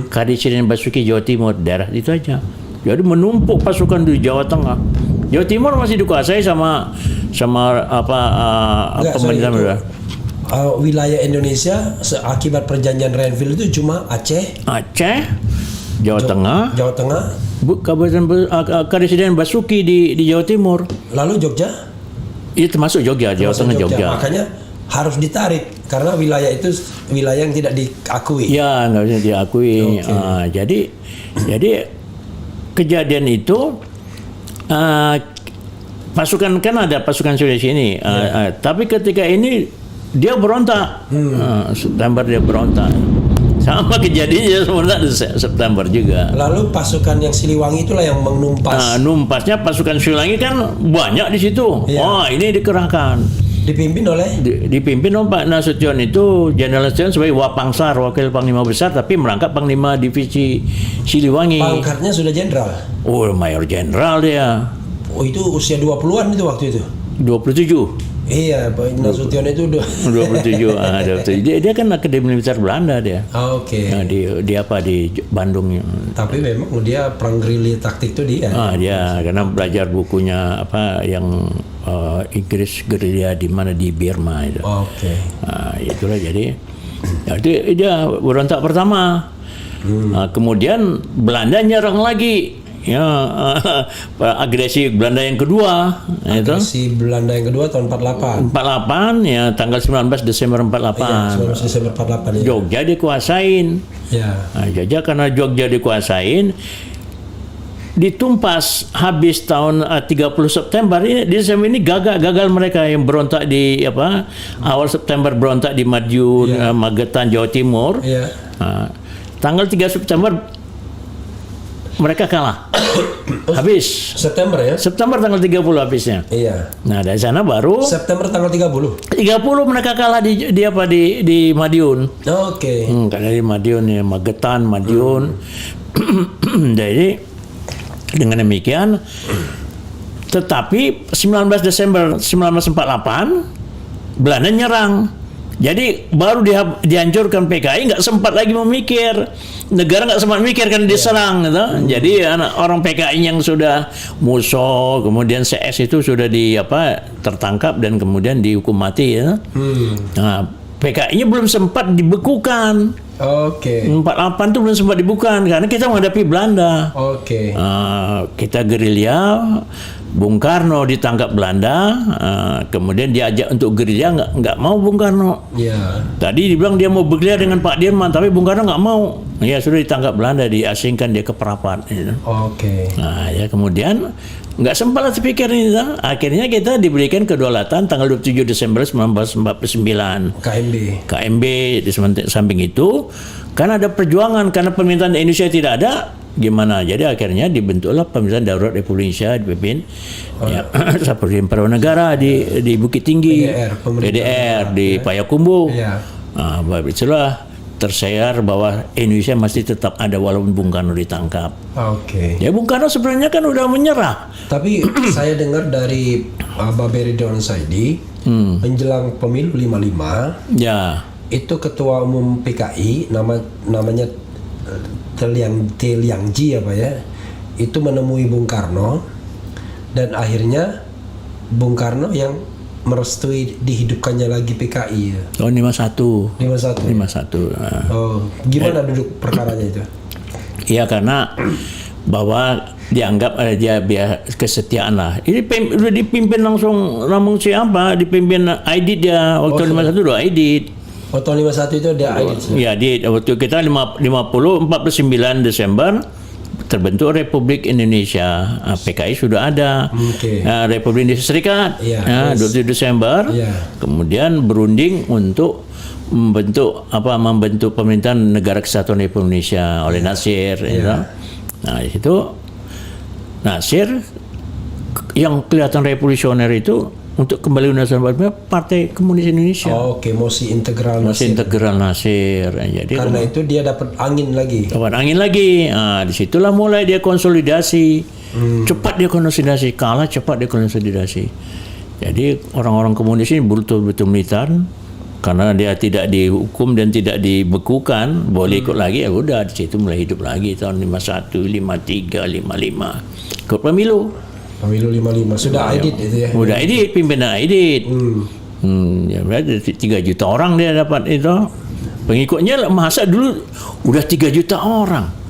S1: Kadisdin Basuki Jawa Timur, daerah itu aja. Jadi menumpuk pasukan di Jawa Tengah. Jawa Timur masih dikuasai sama
S2: Enggak,
S1: pemerintah.
S2: Wilayah Indonesia akibat perjanjian Renville itu cuma Aceh,
S1: Jawa Tengah, Kabupaten Kadisdin Basuki di Jawa Timur.
S2: lalu Jogja.
S1: Itu termasuk Jogja, Jawa Tengah, Jogja.
S2: Makanya harus ditarik karena wilayah itu wilayah yang tidak diakui.
S1: Ya, nggak bisa diakui. Jadi kejadian itu pasukan kan ada pasukan Sulawesi ini, tapi ketika ini dia berontak. September dia berontak. Sama kejadiannya sebenarnya September juga.
S2: Lalu pasukan yang Siliwangi itulah yang menumpas.
S1: Numpasnya pasukan Siliwangi kan banyak di situ.
S2: Iya.
S1: Oh, ini dikerahkan.
S2: Dipimpin oleh
S1: Dipimpin oleh Pak Nasution itu, Jenderal Nasution sebagai Wapangsar, wakil Panglima Besar, tapi merangkap Panglima Divisi Siliwangi.
S2: pangkatnya sudah jenderal.
S1: Oh, Mayor Jenderal dia.
S2: Oh, itu usia 20-an itu waktu itu.
S1: 27.
S2: Iya, Pak Nasution itu udah.
S1: 27. 27. Dia kan Akademi Militer Belanda dia.
S2: Oke.
S1: Nah, di Bandung.
S2: Tapi memang dia perang gerilya taktik itu dia.
S1: Dia karena belajar bukunya yang Inggris gerilya di mana di Burma itu.
S2: Oke.
S1: Itulah jadi dia berontak pertama. Kemudian Belanda nyerang lagi. Ya, agresi Belanda yang kedua, itu.
S2: Si Belanda yang kedua tahun 48.
S1: 48 ya, tanggal 19 Desember 48.
S2: Iya, 19 Desember 48 ya.
S1: Jogja dikuasain.
S2: Ya.
S1: Nah, Jogja karena Jogja dikuasain, ditumpas habis tahun 30 September ini. Di Desember ini gagal mereka yang berontak di awal September berontak di Madiun, Magetan, Jawa Timur.
S2: Iya.
S1: Nah, tanggal 3 September mereka kalah. Habis.
S2: September ya?
S1: September tanggal 30 habisnya.
S2: Iya.
S1: Nah, dari sana baru
S2: September tanggal 30.
S1: 30 mereka kalah di Madiun.
S2: Oke.
S1: Karena di Madiun ya, Magetan, Madiun. Jadi dengan demikian, tetapi 19 Desember 1948 Belanda nyerang. Jadi baru dihancurkan PKI, nggak sempat lagi memikir. Negara nggak sempat mikir kan diserang, gitu. Jadi orang PKI yang sudah musuh, kemudian CS itu sudah tertangkap dan kemudian dihukum mati, ya. Nah, PKI-nya belum sempat dibekukan.
S2: Oke.
S1: 48 itu belum sempat dibekukan karena kita menghadapi Belanda.
S2: Oke.
S1: Kita gerilya, Bung Karno ditangkap Belanda, kemudian diajak untuk gerilya, nggak mau Bung Karno.
S2: Ya.
S1: Tadi dibilang dia mau bergerilya dengan Pak Dirman, tapi Bung Karno nggak mau. Ya sudah ditangkap Belanda, diasingkan dia ke Perapat. Gitu.
S2: Oke.
S1: Nah, ya kemudian nggak sempat lah terpikir ini. Akhirnya kita diberikan kedaulatan tanggal 27 Desember 1949. KMB di samping itu, karena ada perjuangan, karena permintaan Indonesia tidak ada, gimana? Jadi akhirnya dibentuklah pemerintahan darurat Republik Indonesia dipimpin Presiden Negara di Bukit Tinggi, PDR di Payakumbuh.
S2: Ya.
S1: Nah, itulah tersiar bahwa Indonesia masih tetap ada walaupun Bung Karno ditangkap.
S2: Oke.
S1: Ya Bung Karno sebenarnya kan udah menyerah.
S2: Tapi saya dengar dari Baberi Don Saidi menjelang pemilu 55,
S1: Ya.
S2: itu ketua umum PKI namanya Teliangji itu menemui Bung Karno dan akhirnya Bung Karno yang merestui dihidupkannya lagi PKI.
S1: Tahun 51.
S2: 51.
S1: 51. Nah.
S2: Oh, gimana duduk perkaranya itu?
S1: Iya, karena bahwa dianggap dia kesetiaan lah. Ini udah dipimpin langsung siapa? Dipimpin Aidit dia waktu 51 udah Aidit.
S2: Oh, tahun 51 itu ada Aidit.
S1: Iya, waktu kita 49 Desember terbentuk Republik Indonesia. PKI sudah ada. Republik Indonesia Serikat. 27 Desember.
S2: Iya.
S1: Kemudian berunding untuk membentuk pemerintahan Negara Kesatuan Republik Indonesia oleh Nasir. Nah, di situ Nasir yang kelihatan revolusioner itu untuk kembali Uni Soviet Partai Komunis Indonesia.
S2: Oke, masih integral
S1: Masih
S2: Nasir.
S1: integral Nasir. Jadi
S2: Karena itu dia dapat angin lagi.
S1: dapat angin lagi. Nah, disitulah mulai dia konsolidasi. Cepat dia konsolidasi, kalah cepat dia konsolidasi. Jadi orang-orang komunis ini betul-betul militan. Karena dia tidak dihukum dan tidak dibekukan, boleh ikut lagi, ya udah di situ mulai hidup lagi tahun 51, 53, 55. Ikut pemilu.
S2: Pemilu 55 sudah Aidit itu ya.
S1: Udah Aidit, pimpinan Aidit. Ya berarti 3 juta orang dia dapat itu. Pengikutnya masa dulu udah 3 juta orang.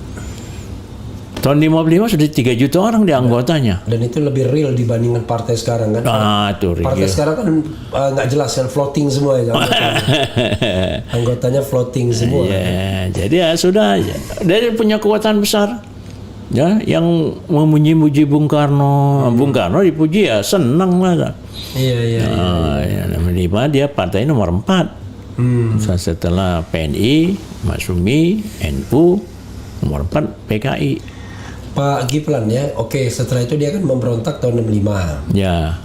S1: Tahun 55 sudah 3 juta orang di anggotanya.
S2: Dan itu lebih real dibandingkan partai sekarang kan.
S1: Itu
S2: Partai sekarang kan nggak jelas kan, floating semua ya. Anggotanya floating semua.
S1: Ya, jadi ya sudah, dia punya kekuatan besar. Ya, yang memuji-muji Bung Karno, Bung Karno dipuji ya senang lah.
S2: Iya.
S1: Nomor 5 dia partai nomor 4. Setelah PNI, Masyumi, NU, nomor 4 PKI.
S2: Pak Kiflan ya, oke, setelah itu dia kan memberontak tahun 65.
S1: Ya.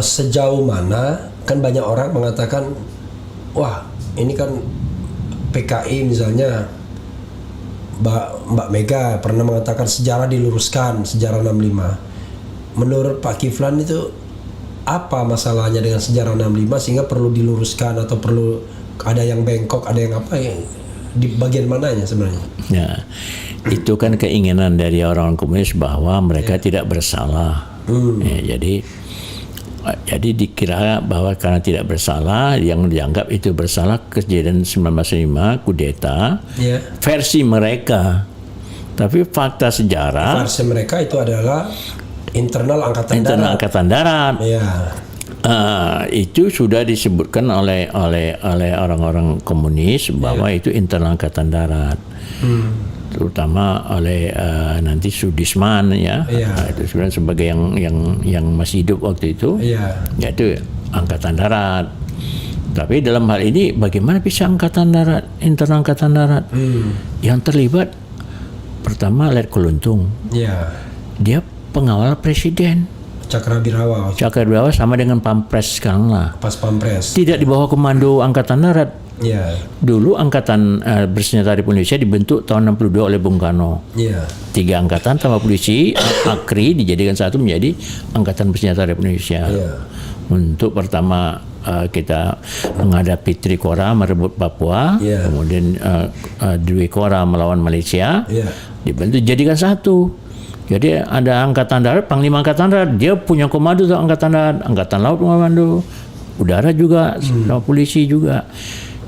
S2: Sejauh mana kan banyak orang mengatakan, wah ini kan PKI misalnya Mbak Mega pernah mengatakan sejarah diluruskan, sejarah 65. Menurut Pak Kiflan itu apa masalahnya dengan sejarah 65 sehingga perlu diluruskan atau perlu ada yang bengkok, ada yang apa ya, di bagian mananya sebenarnya?
S1: Ya. Itu kan keinginan dari orang komunis bahwa mereka tidak bersalah. Ya, jadi dikira bahwa karena tidak bersalah, yang dianggap itu bersalah kejadian 1905 kudeta versi mereka. Tapi fakta sejarah
S2: versi mereka itu adalah internal angkatan
S1: darat.
S2: Ya.
S1: Itu sudah disebutkan oleh orang-orang komunis bahwa itu internal angkatan darat. Terutama oleh nanti Sudisman ya. Itu sebenarnya sebagai yang masih hidup waktu itu, yaitu angkatan darat. Tapi dalam hal ini bagaimana bisa angkatan darat, internal angkatan darat yang terlibat? Pertama Letkol Untung, dia pengawal presiden. Cakrabirawa sama dengan Pampres sekarang lah.
S2: Pas Pampres.
S1: Tidak di bawah komando angkatan darat. Dulu angkatan bersenjata Republik Indonesia dibentuk tahun 62 oleh Bung Karno. 3 angkatan tambah polisi, AKRI dijadikan satu menjadi Angkatan Bersenjata Republik Indonesia. Untuk pertama kita menghadapi Trikora merebut Papua, kemudian Dwi Kora melawan Malaysia, dibentuk jadikan satu. Jadi ada angkatan darat, panglima angkatan darat, dia punya komando tuh angkatan darat, angkatan laut komando, udara juga, sama polisi juga.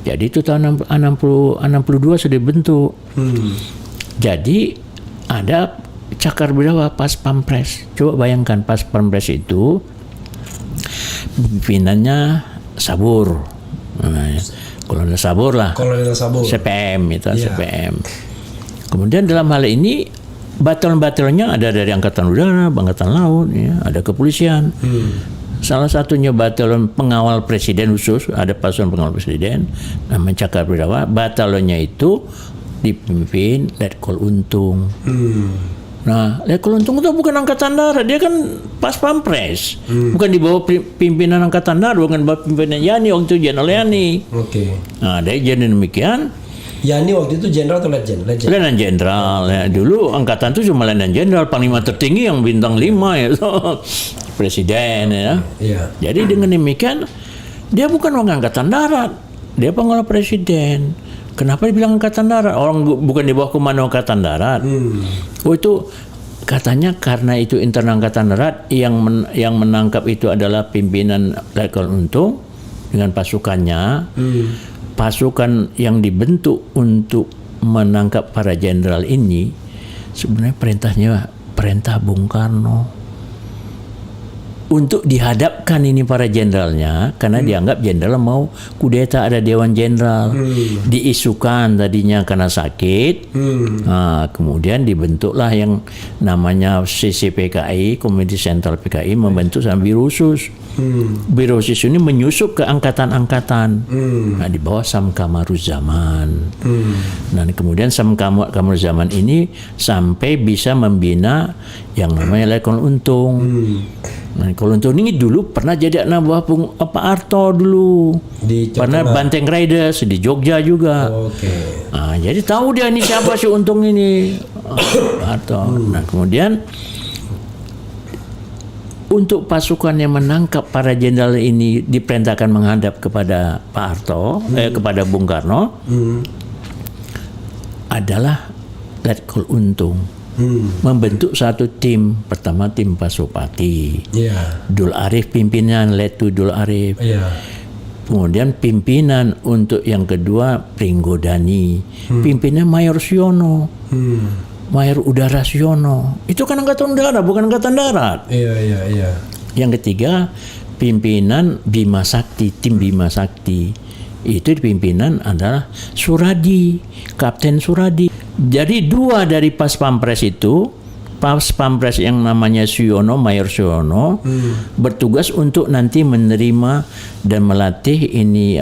S1: Jadi itu tahun 62 sudah dibentuk. Jadi ada Cakrabirawa pas Pampres. Coba bayangkan pas Pampres itu pimpinannya Sabur. Kolonel Sabur lah. CPM itu CPM. Kemudian dalam hal ini batalon-batalonnya ada dari angkatan udara, angkatan laut, ya, ada kepolisian. Salah satunya batalon pengawal presiden khusus, ada pasukan pengawal presiden namanya Cakrabirawa. Batalonnya itu dipimpin Letkol Untung. Nah, Letkol Untung itu bukan angkatan darat, dia kan pas Pampres. Bukan di bawah pimpinan angkatan darat, bukan di bawah pimpinan Yani waktu itu, Jenderal Yani. Nah, dari jadi demikian.
S2: Yani waktu itu jenderal atau letjen?
S1: Letnan jenderal. Ya. Dulu angkatan itu cuma letnan jenderal, panglima tertinggi yang bintang 5 ya. Presiden ya. Jadi dengan demikian dia bukan orang angkatan darat, dia pengawal presiden. Kenapa dibilang angkatan darat? Orang bukan di bawah komando angkatan darat. Itu katanya karena itu internal angkatan darat yang menangkap itu adalah pimpinan Letkol Untung dengan pasukannya. Pasukan yang dibentuk untuk menangkap para jenderal ini sebenarnya perintah Bung Karno untuk dihadapkan ini para jenderalnya karena dianggap jenderal mau kudeta, ada Dewan Jenderal. Diisukan tadinya karena sakit. Nah, kemudian dibentuklah yang namanya CCPKI, Komite Sentral PKI, membentuk sama biro khusus. Birokrasi ini menyusup ke angkatan-angkatan. Nah, di bawah Sam Kamaruzaman. Dan kemudian Sam Kamaruzaman ini sampai bisa membina yang namanya Lekon Untung. Nah, Lekon Untung ini dulu pernah jadi anak buah Pak Harto dulu. Pernah Banteng Riders di Jogja juga. Nah, jadi tahu dia ini siapa si Untung ini. Pak Harto. Nah, kemudian untuk pasukan yang menangkap para jenderal ini diperintahkan menghadap kepada Pak Harto, kepada Bung Karno, adalah Letkol Untung. Membentuk satu tim. Pertama tim Pasopati. Dul Arif pimpinan, Letu Dul Arif. Kemudian pimpinan untuk yang kedua Pringgodani. Pimpinan Mayor Siono. Mayor Udara Siono. Itu kan angkatan udara, bukan angkatan darat. Yang ketiga pimpinan Bima Sakti, tim Bima Sakti. Itu pimpinan adalah Suradi, Kapten Suradi. Jadi dua dari Pas Pampres itu, Pas Pampres yang namanya Siono, Mayor Siono, bertugas untuk nanti menerima dan melatih ini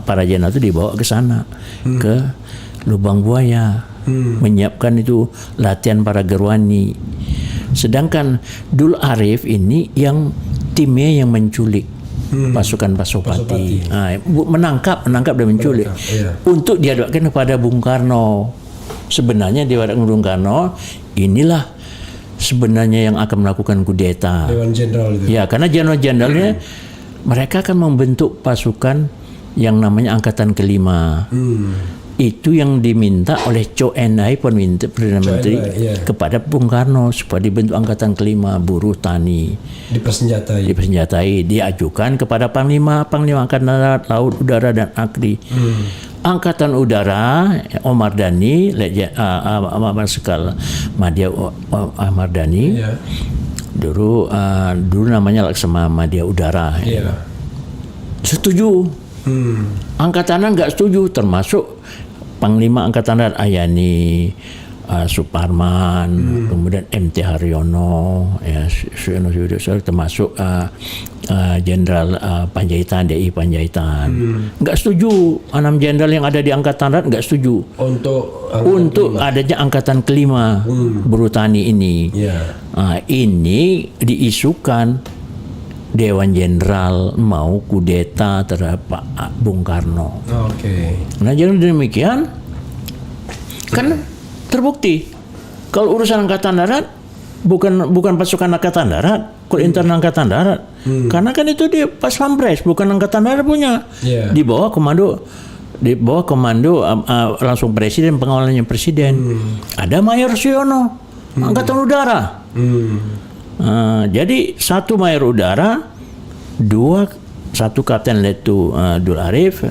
S1: para jenderal itu dibawa ke sana, ke Lubang Buaya. Menyiapkan itu latihan para gerwani. Sedangkan Dul Arif ini yang timnya yang menculik pasukan Pasopati. Nah, menangkap dan menculik untuk dihadapkan kepada Bung Karno. Sebenarnya dihadapkan Bung Karno, inilah sebenarnya yang akan melakukan kudeta.
S2: Dewan Jenderal itu.
S1: Ya, karena jenderal-jenderalnya mereka akan membentuk pasukan yang namanya Angkatan Kelima. Itu yang diminta oleh Chou Enlai, Perdana Menteri, kepada Bung Karno supaya dibentuk Angkatan Kelima, buruh tani. Dipersenjatai. Diajukan kepada Panglima Angkatan Darat, Laut, Udara, dan Agri. Angkatan Udara, Omar Dhani, Marsikal Madya Omar Dhani. Dulu namanya Laksma Madya Udara. Setuju. Angkatan Darat nggak setuju, termasuk Panglima Angkatan Darat Ayani, Suparman, kemudian MT Haryono, termasuk Jenderal Panjaitan, DI Panjaitan. Nggak setuju, 6 jenderal yang ada di Angkatan Darat nggak setuju untuk adanya Angkatan Kelima, buruh tani ini. Ini diisukan Dewan Jenderal mau kudeta terhadap Pak Bung Karno. Nah, jadi demikian kan terbukti kalau urusan Angkatan Darat bukan pasukan Angkatan Darat, kalau internal Angkatan Darat. Karena kan itu di Pas Pampres, bukan Angkatan Darat punya. Di bawah komando langsung presiden, pengawalannya presiden. Ada Mayor Siono, Angkatan Udara. Jadi satu Mayor Udara, satu Kapten Letu Dul Arif,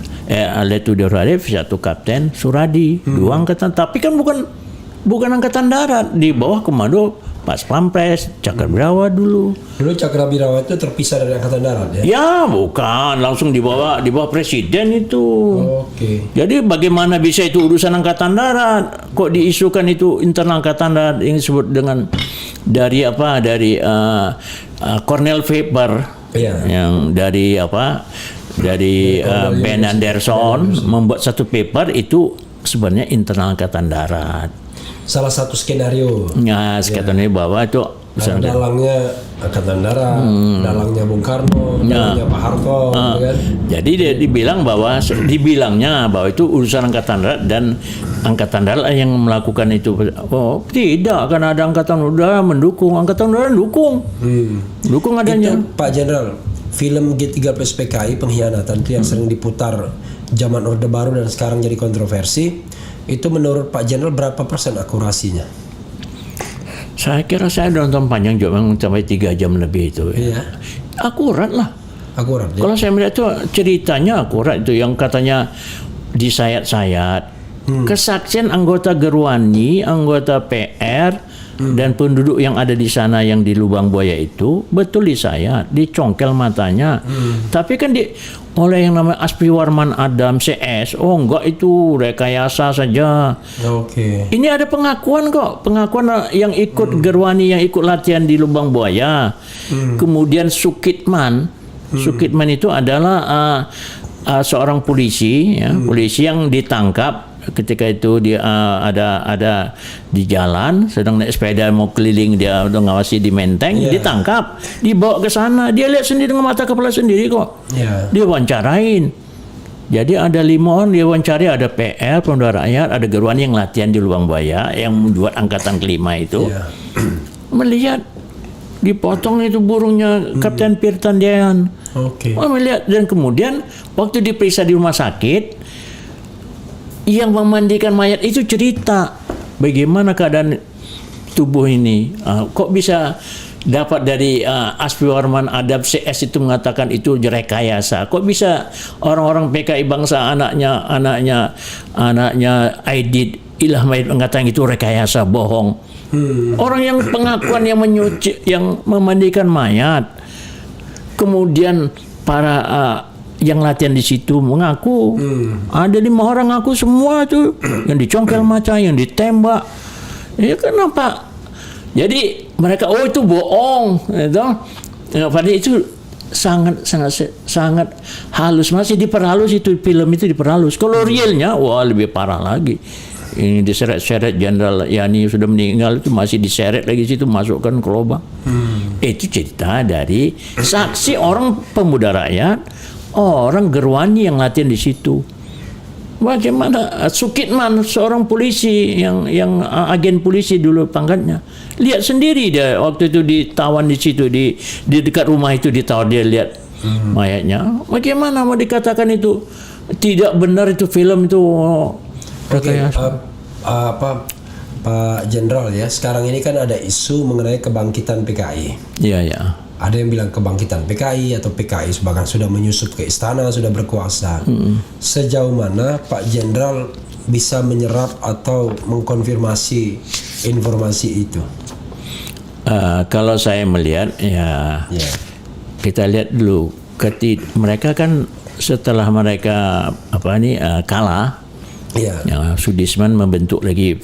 S1: satu Kapten Suradi, 2 angkatan. Tapi kan bukan Angkatan Darat, di bawah komando Pas Pampres, Cakrawirawa dulu.
S2: Dulu Cakrawirawa itu terpisah dari Angkatan Darat ya?
S1: Ya, bukan, langsung di bawah presiden itu. Jadi bagaimana bisa itu urusan Angkatan Darat? Kok diisukan itu internal Angkatan Darat yang disebut dengan dari Cornel Weber, yang dari Ben Anderson membuat satu paper itu sebenarnya internal Angkatan Darat.
S2: Salah satu skenario.
S1: Skenario bahwa itu
S2: dalangnya Angkatan Darat, dalangnya Bung Karno, dalangnya Pak Harto. Kan?
S1: Jadi dia dibilangnya bahwa itu urusan Angkatan Darat dan Angkatan Darat yang melakukan itu. Oh, tidak, karena ada Angkatan Udara mendukung, Angkatan Udara dukung adanya.
S2: Itu, Pak Jenderal, film G30 PKI pengkhianatan itu yang sering diputar zaman Orde Baru dan sekarang jadi kontroversi. Itu menurut Pak Jenderal berapa persen akurasinya?
S1: Saya kira saya nonton panjang juga sampai 3 jam lebih itu. Akurat lah.
S2: Akurat.
S1: Kalau saya melihat itu ceritanya akurat itu, yang katanya disayat-sayat. Kesaksian anggota Gerwani, anggota PR, dan penduduk yang ada di sana yang di Lubang Buaya itu betul disayat, dicongkel matanya. Tapi kan oleh yang namanya Aspi Warman Adam CS, oh enggak, itu rekayasa saja.
S2: Oke.
S1: Ini ada pengakuan kok, pengakuan yang ikut Gerwani yang ikut latihan di Lubang Buaya. Kemudian Sukitman itu adalah seorang polisi, ya, polisi yang ditangkap ketika itu dia ada di jalan sedang naik sepeda mau keliling, dia udah ngawasi di Menteng, ditangkap, dibawa ke sana, dia lihat sendiri dengan mata kepala sendiri kok. Dia wawancarain. Jadi ada 5 orang dia wawancari, ada PR, Pemuda Rakyat, ada Gerwani yang latihan di Lubang Buaya yang membuat angkatan kelima itu. Melihat dipotong itu burungnya Kapten Pirtandian. Melihat, dan kemudian waktu diperiksa di rumah sakit, yang memandikan mayat itu cerita bagaimana keadaan tubuh ini. Kok bisa dapat dari Aspi Warman Adab CS itu mengatakan itu rekayasa? Kok bisa orang-orang PKI Bangsa anaknya Aidit Ilah Mayit mengatakan itu rekayasa, bohong? Orang yang pengakuan yang menyuci, yang memandikan mayat, kemudian para yang latihan di situ mengaku, ada 5 orang ngaku semua tuh, yang dicongkel mata, yang ditembak. Ya kenapa? Jadi mereka itu bohong, gitu. Ya, padahal itu sangat halus, masih diperhalus, itu film itu diperhalus. Kalau realnya wah lebih parah lagi. Ini diseret-seret, Jenderal Yani sudah meninggal itu masih diseret lagi situ, masukkan ke lubang. Itu cerita dari saksi orang Pemuda Rakyat, orang Gerwani yang latihan di situ. Bagaimana Sukitman, seorang polisi yang agen polisi dulu pangkatnya, lihat sendiri dia waktu itu ditawan di situ, di dekat rumah itu ditawan, dia lihat mayatnya. Bagaimana mau dikatakan itu tidak benar, itu film itu
S2: Pak Jenderal, ya, sekarang ini kan ada isu mengenai kebangkitan PKI.
S1: Iya.
S2: Ada yang bilang kebangkitan PKI atau PKI bahkan sudah menyusup ke istana, sudah berkuasa. Sejauh mana Pak Jenderal bisa menyerap atau mengkonfirmasi informasi itu?
S1: Kalau saya melihat, kita lihat dulu, mereka kan setelah mereka kalah, Sudisman membentuk lagi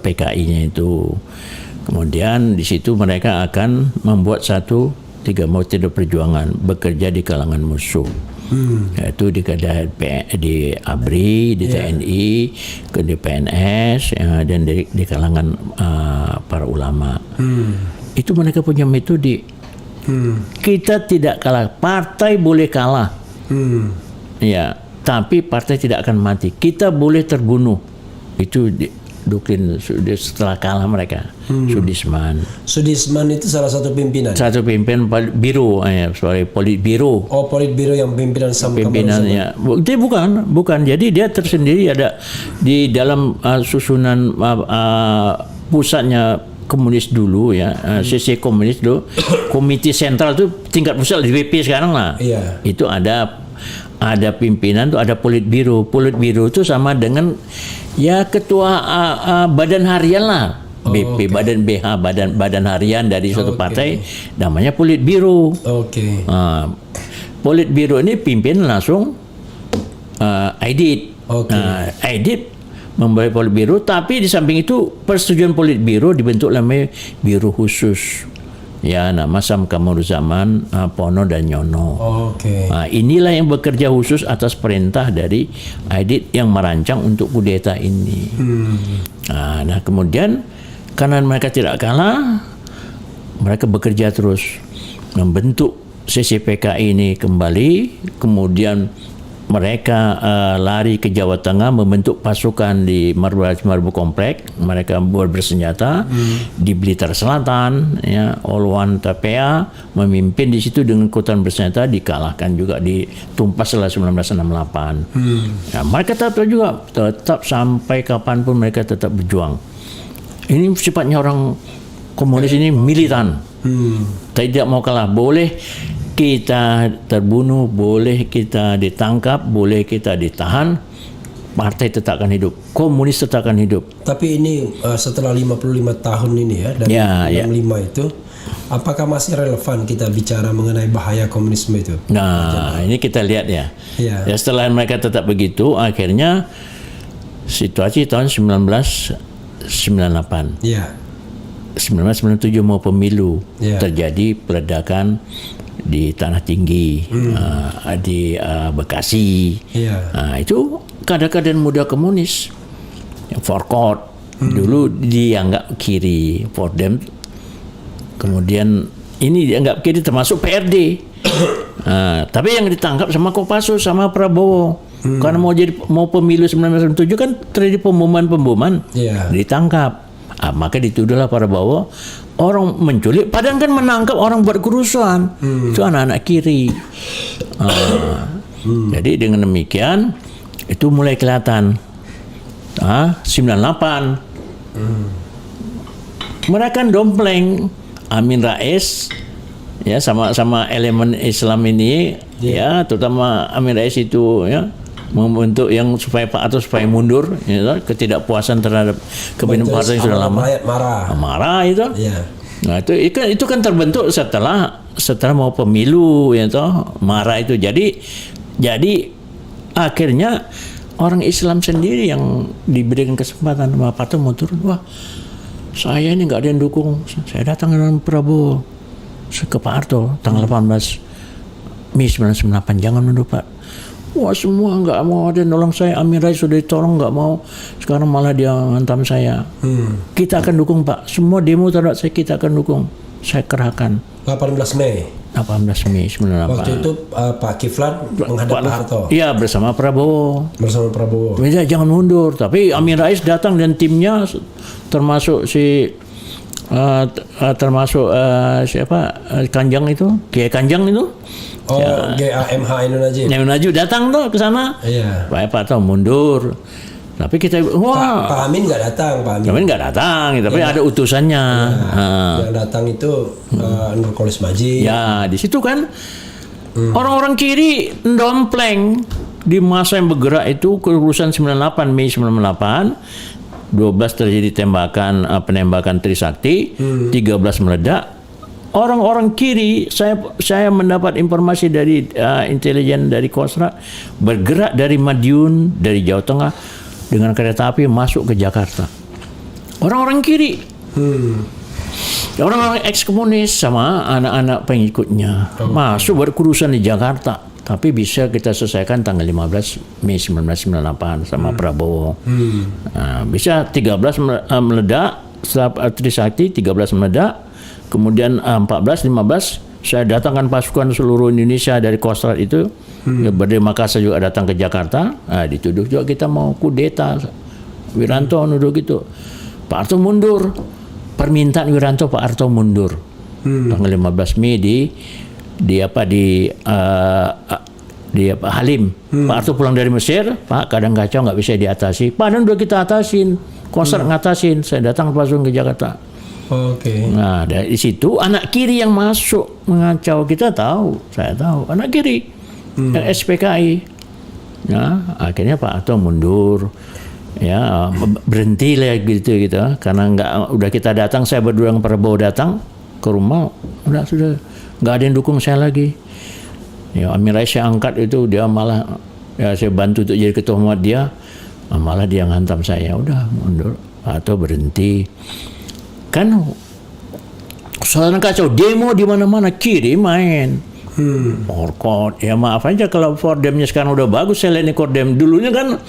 S1: PKI-nya itu. Kemudian di situ mereka akan membuat satu 3 metode perjuangan, bekerja di kalangan musuh. Yaitu di ABRI, di TNI, di PNS, dan di kalangan para ulama. Itu mereka punya metode. Kita tidak kalah, partai boleh kalah. Tapi partai tidak akan mati. Kita boleh terbunuh. Itu doktrin setelah kalah mereka. Sudisman itu salah satu pimpinan. Satu pimpinan biro, politbiro.
S2: Oh, politbiro yang pimpinan
S1: pimpinannya. Itu bukan. Jadi dia tersendiri ada di dalam susunan pusatnya komunis dulu, ya, sisi komunis dulu. Komite sentral itu tingkat pusat di BP sekarang lah. Itu ada pimpinan tuh, ada politbiro. Politbiro itu sama dengan ketua badan harian lah. BP, badan BH, badan harian dari suatu partai, namanya politbiro. Politbiro ini pimpin langsung Aidit. Aidit membawa politbiro, tapi di samping itu persetujuan politbiro dibentuk namanya biro khusus. Nama Sam Kamaruzzaman, Pono dan Nyono. Inilah yang bekerja khusus atas perintah dari Aidit yang merancang untuk kudeta ini. Nah, kemudian karena mereka tidak kalah, mereka bekerja terus membentuk CCPK ini kembali. Kemudian mereka lari ke Jawa Tengah, membentuk pasukan di Marbu Komplek. Mereka bersenjata di Blitar Selatan, Olwan Tapea memimpin di situ dengan kekuatan bersenjata, dikalahkan juga, ditumpas setelah 1968. Mereka tetap sampai kapanpun mereka tetap berjuang. Ini sifatnya orang komunis ini militan, tidak mau kalah. Boleh kita terbunuh, boleh kita ditangkap, boleh kita ditahan, partai tetap akan hidup, komunis tetap akan hidup.
S2: Tapi ini setelah 55 tahun ini ya, dari
S1: Ya,
S2: 65 itu, apakah masih relevan kita bicara mengenai bahaya komunisme itu?
S1: Nah, ini kita lihat ya.
S2: Ya.
S1: Ya, setelah mereka tetap begitu, akhirnya situasi tahun 1998.
S2: Ya.
S1: 1997 mau pemilu,
S2: Ya.
S1: terjadi peledakan di Tanah Tinggi, di Bekasi.
S2: Ya.
S1: Nah, itu kader-kader muda komunis yang Forkot dulu dianggap kiri, Fordem, kemudian ini dianggap kiri termasuk PRD. Nah, tapi yang ditangkap sama Kopassus sama Prabowo karena mau pemilu 1997 kan terjadi pemboman,
S2: Ya.
S1: ditangkap. Maka dituduhlah Prabowo orang menculik, padahal kan menangkap orang buat kerusuhan. Itu anak-anak kiri. Jadi dengan demikian itu mulai kelihatan. 98 mereka dompleng Amin Rais ya, sama elemen Islam ini ya, terutama Amin Rais itu ya, membentuk yang supaya Pak Harto supaya mundur ya, ketidakpuasan terhadap kepemimpinan partai yang sudah lama, marah itu.
S2: Ya.
S1: Nah, itu kan terbentuk setelah mau pemilu ya toh, marah itu. Jadi akhirnya orang Islam sendiri yang diberikan kesempatan sama Pak Harto mau turun. Wah, saya ini nggak ada yang dukung. Saya datang dengan Prabowo ke Pak Harto tanggal 18 Mei 1998. Jangan mundur Pak. Wah, semua nggak mau ada nolong saya. Amin Rais sudah ditolong nggak mau. Sekarang malah dia hantam saya. Kita akan dukung Pak. Semua demo terhadap saya kita akan dukung. Saya kerahkan.
S2: 18 Mei.
S1: 18 Mei 98.
S2: Waktu itu Pak Kiflan menghadap Pak Harto.
S1: Iya, bersama Prabowo.
S2: Bersama Prabowo.
S1: Jangan mundur. Tapi Amin Rais datang dan timnya termasuk siapa Kanjang itu, Kiai Kanjang itu.
S2: Oh, GAMH Indonesia.
S1: Yang maju datang tuh ke sana.
S2: Iya.
S1: Pak Harto mundur. Tapi kita
S2: Pak Amin nggak datang, Pak Amin.
S1: Amin nggak datang, tapi ada utusannya.
S2: Yang datang itu Nurkolis Majid.
S1: Ya, di situ kan orang-orang kiri dompleng di masa yang bergerak itu kerusuhan 98 Mei 98. 12 terjadi penembakan Trisakti, 13 meledak. Orang-orang kiri, saya mendapat informasi dari intelijen dari Kostrad, bergerak dari Madiun, dari Jawa Tengah dengan kereta api masuk ke Jakarta. Orang-orang kiri, orang-orang eks-komunis sama anak-anak pengikutnya masuk buat kerusuhan di Jakarta. Tapi bisa kita selesaikan tanggal 15 Mei 1998 sama Prabowo. Bisa 13 meledak, setelah Trisakti 13 meledak. Kemudian 14, 15 saya datangkan pasukan seluruh Indonesia dari Kostrad itu. Dari Makassar juga datang ke Jakarta. Dituduh juga kita mau kudeta. Wiranto nuduh gitu. Pak Harto mundur. Permintaan Wiranto Pak Harto mundur. Tanggal 15 Mei di Halim. Pak Harto pulang dari Mesir. Pak, kadang kacau nggak bisa diatasi. Padahal udah kita atasin. Kostrad ngatasin. Saya datang pasukan ke Jakarta.
S2: Oke.
S1: Nah, dari situ anak kiri yang masuk mengacau, kita tahu, saya tahu, anak kiri yang SPKI. Nah, akhirnya Pak Harto mundur, ya berhenti lah gitu, karena udah kita datang, saya berdua dengan Prabowo datang ke rumah, sudah nggak ada yang dukung saya lagi. Ya, Amin Rais saya angkat itu, dia malah saya bantu untuk jadi ketua Muhammadiyah, malah dia ngantam saya, udah mundur, Pak Harto berhenti. Kan soalnya kacau, demo di mana-mana, kiri main. Forkot, ya maaf aja kalau Fordemnya sekarang udah bagus, saya lihat nih Fordem dulunya kan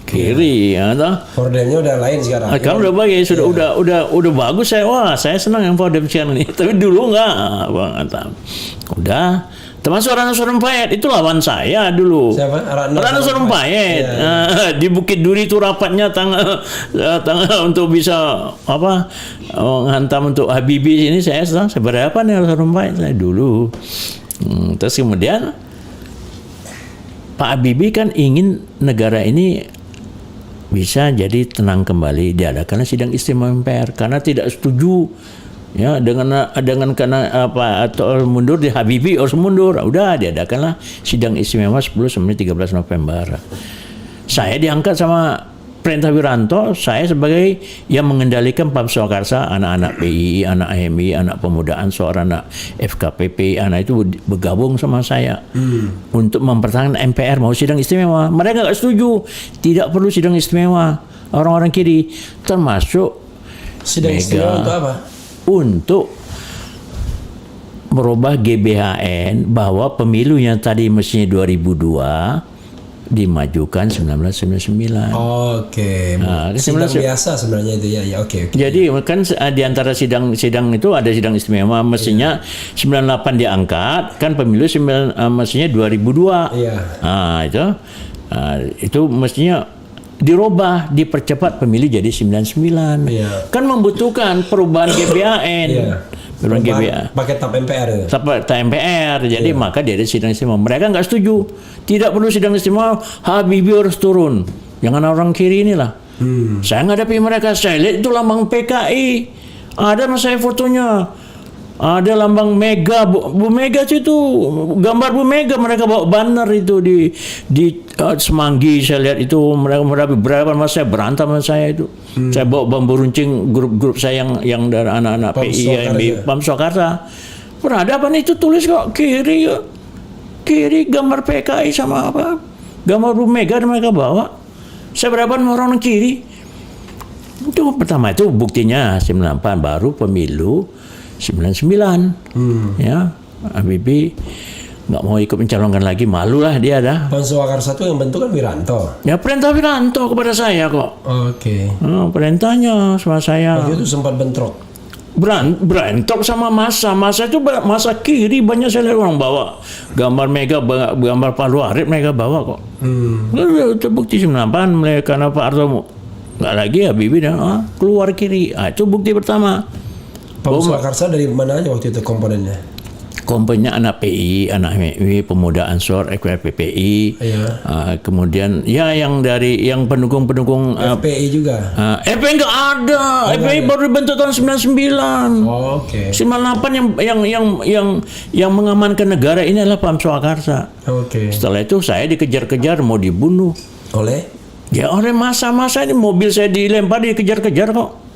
S1: kiri, ya toh.
S2: Fordemnya udah lain sekarang.
S1: Sekarang udah bagus, udah bagus, saya senang yang Fordem sekarang nih. Tapi dulu enggak, udah. Termasuk Rana Sarumpayat itu lawan saya dulu.
S2: Siapa?
S1: Rana Sarumpayat. Di Bukit Duri itu rapatnya tanggal untuk bisa menghantam untuk Habibie ini saya seberapa nih Rana Sarumpayat saya dulu. Terus kemudian Pak Habibie kan ingin negara ini bisa jadi tenang kembali, diadakanlah sidang istimewa MPR karena tidak setuju. Ya, dengan karena atau mundur di Habibie harus mundur. Udah diadakanlah sidang istimewa 10 sampai 13 November. Saya diangkat sama Perintah Wiranto, saya sebagai yang mengendalikan PAM Swakarsa, anak-anak PII, anak HMI, anak Pemuda Ansor, anak FKPP, anak itu bergabung sama saya untuk mempertahankan MPR mau sidang istimewa. Mereka nggak setuju, tidak perlu sidang istimewa. Orang-orang kiri, termasuk
S2: Sidang istimewa untuk apa?
S1: Untuk merubah GBHN bahwa pemilu yang tadi mestinya 2002 dimajukan 1999.
S2: Oke.
S1: Nah,
S2: Sidang biasa sebenarnya itu ya. Oke.
S1: Jadi kan di antara sidang itu ada sidang istimewa, mestinya 98 diangkat, kan pemilu mestinya 2002.
S2: Iya.
S1: Itu mestinya dirubah, dipercepat pemilu jadi 99.
S2: Iya.
S1: Kan membutuhkan perubahan GBHN.
S2: Iya.
S1: Perubahan GBHN.
S2: Pakai TAP MPR itu.
S1: TAP MPR, jadi maka dia ada sidang istimewa. Mereka nggak setuju, tidak perlu sidang istimewa, Habibie harus turun. Jangan orang kiri inilah. Saya ngadapi mereka, saya lihat itu lambang PKI, ada mas saya fotonya, ada lambang Mega, Bu Mega itu gambar Bu Mega, mereka bawa banner itu di Semanggi, saya lihat itu mereka berapa mas saya berantem sama saya itu. Saya bawa bambu runcing grup-grup saya yang dari anak-anak PI, PAM Swakarsa. Peradaban itu tulis kok kiri gambar PKI sama apa? Gambar Bu Mega mereka bawa. Saya berhadapan sama orang kiri. Itu pertama itu buktinya 98 baru pemilu 99. Ya, Habibie nggak mau ikut mencalonkan lagi, malulah dia dah.
S2: PAM Swakarsa itu yang bentuk kan Wiranto.
S1: Ya perintah Wiranto kepada saya kok.
S2: Oke.
S1: Perintahnya sama saya.
S2: Waktu itu sempat bentrok.
S1: Berantok sama masa itu masa kiri, banyak saya lihat orang bawa gambar Mega, gambar Pak Luarit mereka bawa kok. Itu bukti 98 mereka, karena Pak Harto nggak lagi Habibie dah keluar kiri. Itu bukti pertama.
S2: PAM Swakarsa dari mana aja waktu itu komponennya?
S1: Komponennya anak PI, anak HMI, Pemuda Ansor, FKPPI, kemudian ya yang pendukung
S2: FPI juga.
S1: FPI nggak ada, FPI baru dibentuk tahun 99.
S2: Oke.
S1: 98 yang mengamankan negara ini adalah PAM Swakarsa.
S2: Oke.
S1: Setelah itu saya dikejar-kejar mau dibunuh.
S2: Oleh
S1: masa-masa ini, mobil saya dilempar, dikejar-kejar kok.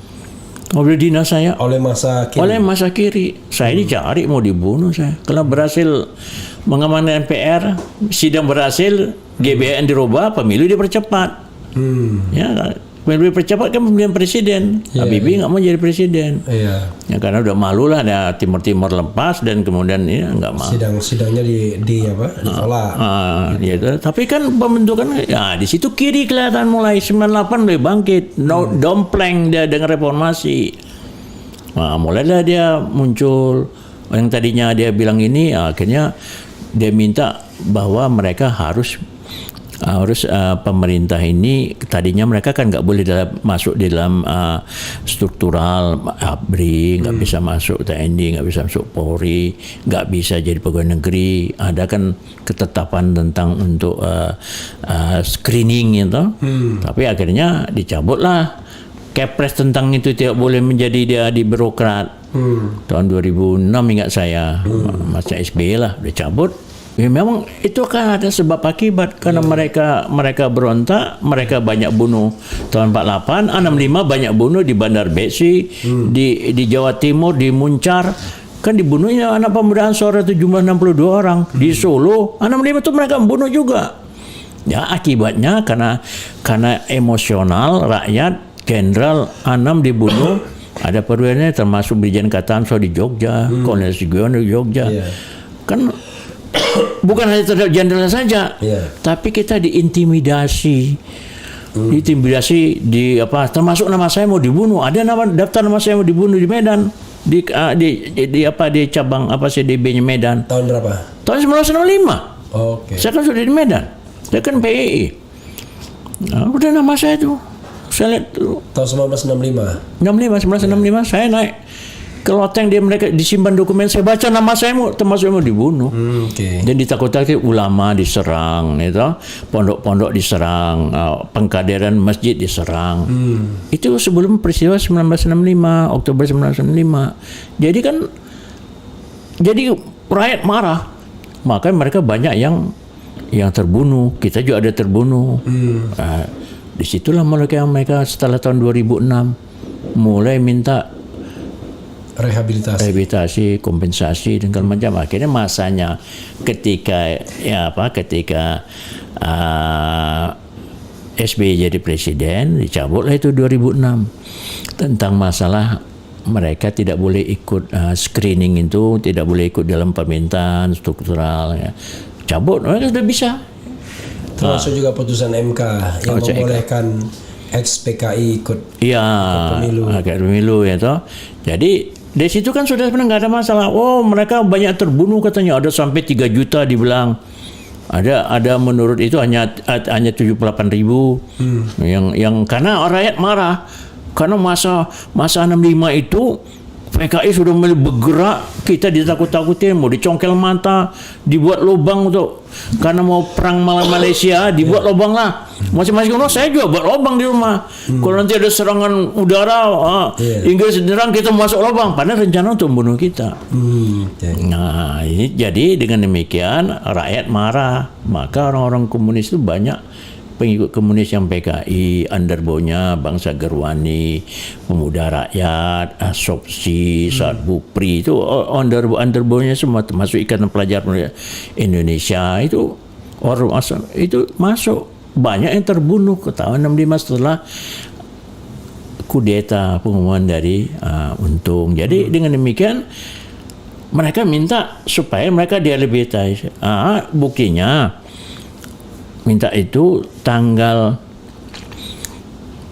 S1: Mobil dinas saya.
S2: Oleh masa kiri.
S1: Oleh masa kiri. Saya dicari mau dibunuh saya. Kalau berhasil mengamankan MPR, sidang berhasil, GBHN dirubah, pemilu dipercepat. Ya, pemilu dipercepat kan pemilihan presiden. Habibie nggak mau jadi presiden.
S2: Iya.
S1: Ya karena udah malu lah, ada Timur lepas dan kemudian ini nggak mau.
S2: Sidangnya ditolak.
S1: Gitu. Tapi kan pembentukan ya di situ kiri kelihatan mulai 98 mulai bangkit, dompleng dia dengan reformasi. Mulailah dia muncul yang tadinya dia bilang ini, akhirnya dia minta bahwa mereka harus pemerintah ini, tadinya mereka kan nggak boleh masuk di dalam struktural ABRI, nggak bisa masuk TNI, nggak bisa masuk Polri, nggak bisa jadi pegawai negeri. Ada kan ketetapan tentang untuk screening itu. Tapi akhirnya dicabutlah Kepres tentang itu, tidak boleh menjadi dia di birokrat. Tahun 2006 ingat saya, masa SBY lah dicabut. Ya memang itu kan ada sebab akibat, karena mereka berontak, mereka banyak bunuh tahun 48, 65 banyak bunuh di Bandar Besi, di Jawa Timur, di Muncar, kan dibunuhnya anak Pemuda Ansor itu jumlah 62 orang, di Solo 65 itu mereka membunuh juga. Ya akibatnya karena emosional rakyat, Jenderal Anam dibunuh, ada perwira termasuk Brigjen Katanso di Jogja, Kolonel Sugiono di Jogja, kan bukan hanya terhadap jenderal saja, tapi kita diintimidasi, termasuk nama saya mau dibunuh. Ada daftar nama saya mau dibunuh di Medan, di cabang DB-nya Medan.
S2: Tahun berapa?
S1: Tahun 1965.
S2: Oke.
S1: Saya kan sudah di Medan, saya kan PII. Udah nama saya tuh, saya lihat tuh.
S2: Tahun
S1: 1965 saya naik ke loteng, mereka disimpan dokumen, saya baca nama saya termasuk mau dibunuh. Dan ditakut-takuti, ulama diserang, pondok-pondok diserang, pengkaderan masjid diserang. Itu sebelum peristiwa 1965, Oktober 1965. Jadi rakyat marah, makanya mereka banyak yang yang terbunuh, kita juga ada terbunuh. Disitulah mereka setelah tahun 2006 mulai minta rehabilitasi, kompensasi dan segala macam. Akhirnya masanya ketika SBY jadi presiden, dicabutlah itu 2006 tentang masalah mereka tidak boleh ikut screening itu, tidak boleh ikut dalam pemerintahan struktural. Ya. Cabut, mereka sudah bisa.
S2: Termasuk juga putusan MK yang membolehkan ex-PKI ikut
S1: pemilu ya toh. Jadi dari situ kan sudah sebenarnya nggak ada masalah. Oh, mereka banyak terbunuh katanya, ada sampai 3 juta dibilang. Ada menurut itu hanya 78.000 yang karena rakyat marah karena masa 65 itu PKI sudah mulai bergerak, kita ditakut-takutin, mau dicongkel mata, dibuat lubang untuk karena mau perang Malaysia, dibuat lubang lah. Masing-masing rumah saya juga buat lubang di rumah. Kalau nanti ada serangan udara, Inggris menyerang, kita masuk lubang. Padahal rencana untuk membunuh kita. Nah, ini jadi dengan demikian rakyat marah, maka orang-orang komunis itu banyak pengikut komunis yang PKI, underbownya Bangsa Gerwani, Pemuda Rakyat, Sopsi, Saat Bupri, itu underbownya semua termasuk Ikatan Pelajar Indonesia itu orang itu masuk. Banyak yang terbunuh ke tahun 65 setelah kudeta pengumuman dari Untung. Jadi dengan demikian mereka minta supaya mereka direhabilitasi. Buktinya minta itu tanggal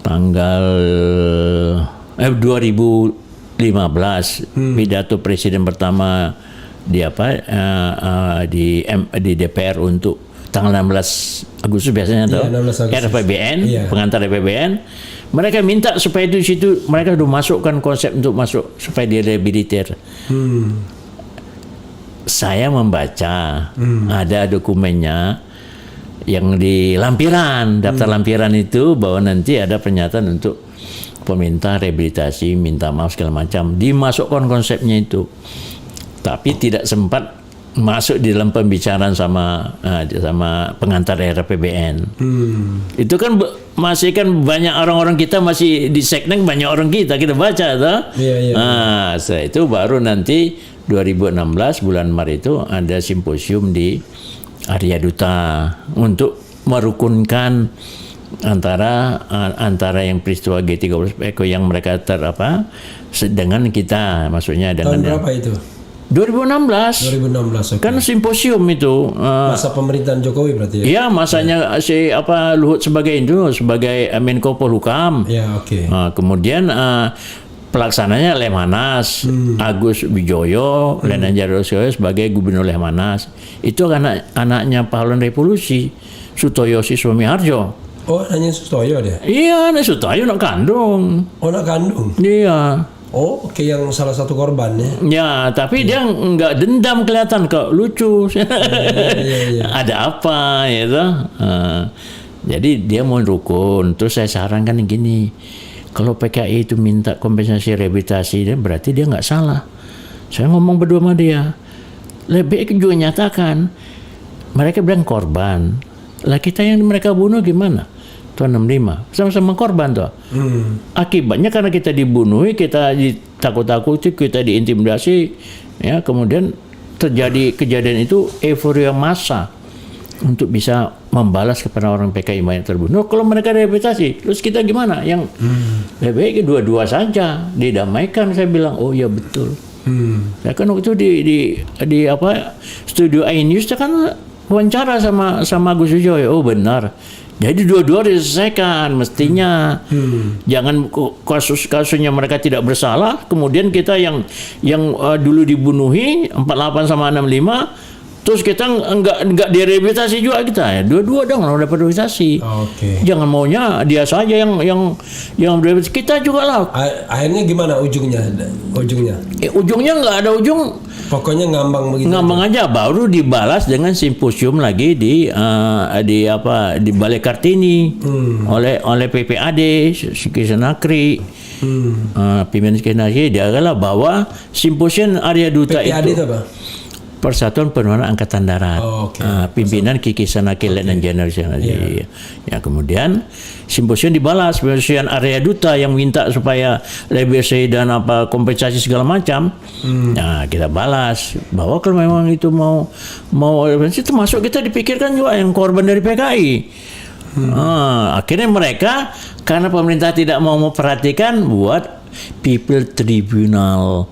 S1: 2015 pidato presiden pertama di DPR untuk tanggal 16 Agustus biasanya RPBN, pengantar RPBN. Mereka minta supaya di situ mereka sudah masukkan konsep untuk masuk supaya direhabilitir. Saya membaca ada dokumennya yang di lampiran, daftar lampiran itu bahwa nanti ada pernyataan untuk peminta rehabilitasi, minta maaf segala macam, dimasukkan konsepnya itu. Tapi tidak sempat masuk di dalam pembicaraan sama pengantar RPBN. Itu kan masih kan banyak orang-orang kita masih di seknek, banyak orang kita baca toh. Setelah itu baru nanti 2016 bulan Maret itu ada simposium di Arya Duta untuk merukunkan antara yang peristiwa G30 yang mereka dengan kita, maksudnya dengan
S2: tahun berapa itu?
S1: 2016 kan simposium itu
S2: masa pemerintahan Jokowi berarti ya?
S1: Iya, masanya Luhut sebagai Menko Polhukam. Kemudian pelaksananya Lemhanas, Agus Wijoyo, Lenan Jarosio sebagai Gubernur Lemhanas. Itu anaknya pahlawan revolusi, Sutoyosi Sumiharjo.
S2: Oh, anaknya Sutoyo dia?
S1: Iya, anak Sutoyo nak kandung.
S2: Oh, nak kandung?
S1: Iya.
S2: Oh, oke, yang salah satu korbannya.
S1: Ya, tapi dia nggak dendam, kelihatan kok lucu. Ada apa gitu. Jadi dia mau rukun. Terus saya sarankan gini. Kalau PKI itu minta kompensasi rehabilitasi, berarti dia nggak salah. Saya ngomong berdua sama dia. Lebih juga nyatakan, mereka bilang korban. Lah kita yang mereka bunuh gimana? Tahun 65, sama-sama korban toh. Akibatnya karena kita dibunuhi, kita ditakut-takuti, kita diintimidasi, ya kemudian terjadi kejadian itu euforia massa untuk bisa membalas kepada orang PKI banyak terbunuh. Kalau mereka rehabilitasi, terus kita gimana? Yang lebih baik dua-dua saja didamaikan. Saya bilang, oh ya betul. Saya kan waktu itu di studio iNews, saya kan wawancara sama Agus Wijoyo. Oh benar. Jadi dua-dua diselesaikan mestinya. Jangan kasusnya mereka tidak bersalah, kemudian kita yang dulu dibunuhi 48 sama 65. Terus kita enggak direhabilitasi juga kita ya. Dua-dua dong dapat rehabilitasi. Jangan maunya dia saja yang rehabilitasi, kita juga lah.
S2: Akhirnya gimana ujungnya?
S1: Ujungnya enggak ada ujung.
S2: Pokoknya ngambang begitu.
S1: Ngambang aja, baru dibalas dengan simposium lagi di Balai Kartini oleh PPAD Sikisnakri. Pimpinan Sikisnakri dia adalah bahwa simposium Arya Duta
S2: PPAD itu apa?
S1: Persatuan Penerangan Angkatan Darat.
S2: Oh, oke.
S1: Pimpinan Kiki Sanaki Letnan Jeneral Ya, kemudian simposium dibalas, simposium area duta yang minta supaya LBC dan kompensasi segala macam. Nah, kita balas bahwa kalau memang itu mau termasuk kita dipikirkan juga yang korban dari PKI. Akhirnya mereka karena pemerintah tidak mau memperhatikan buat People Tribunal.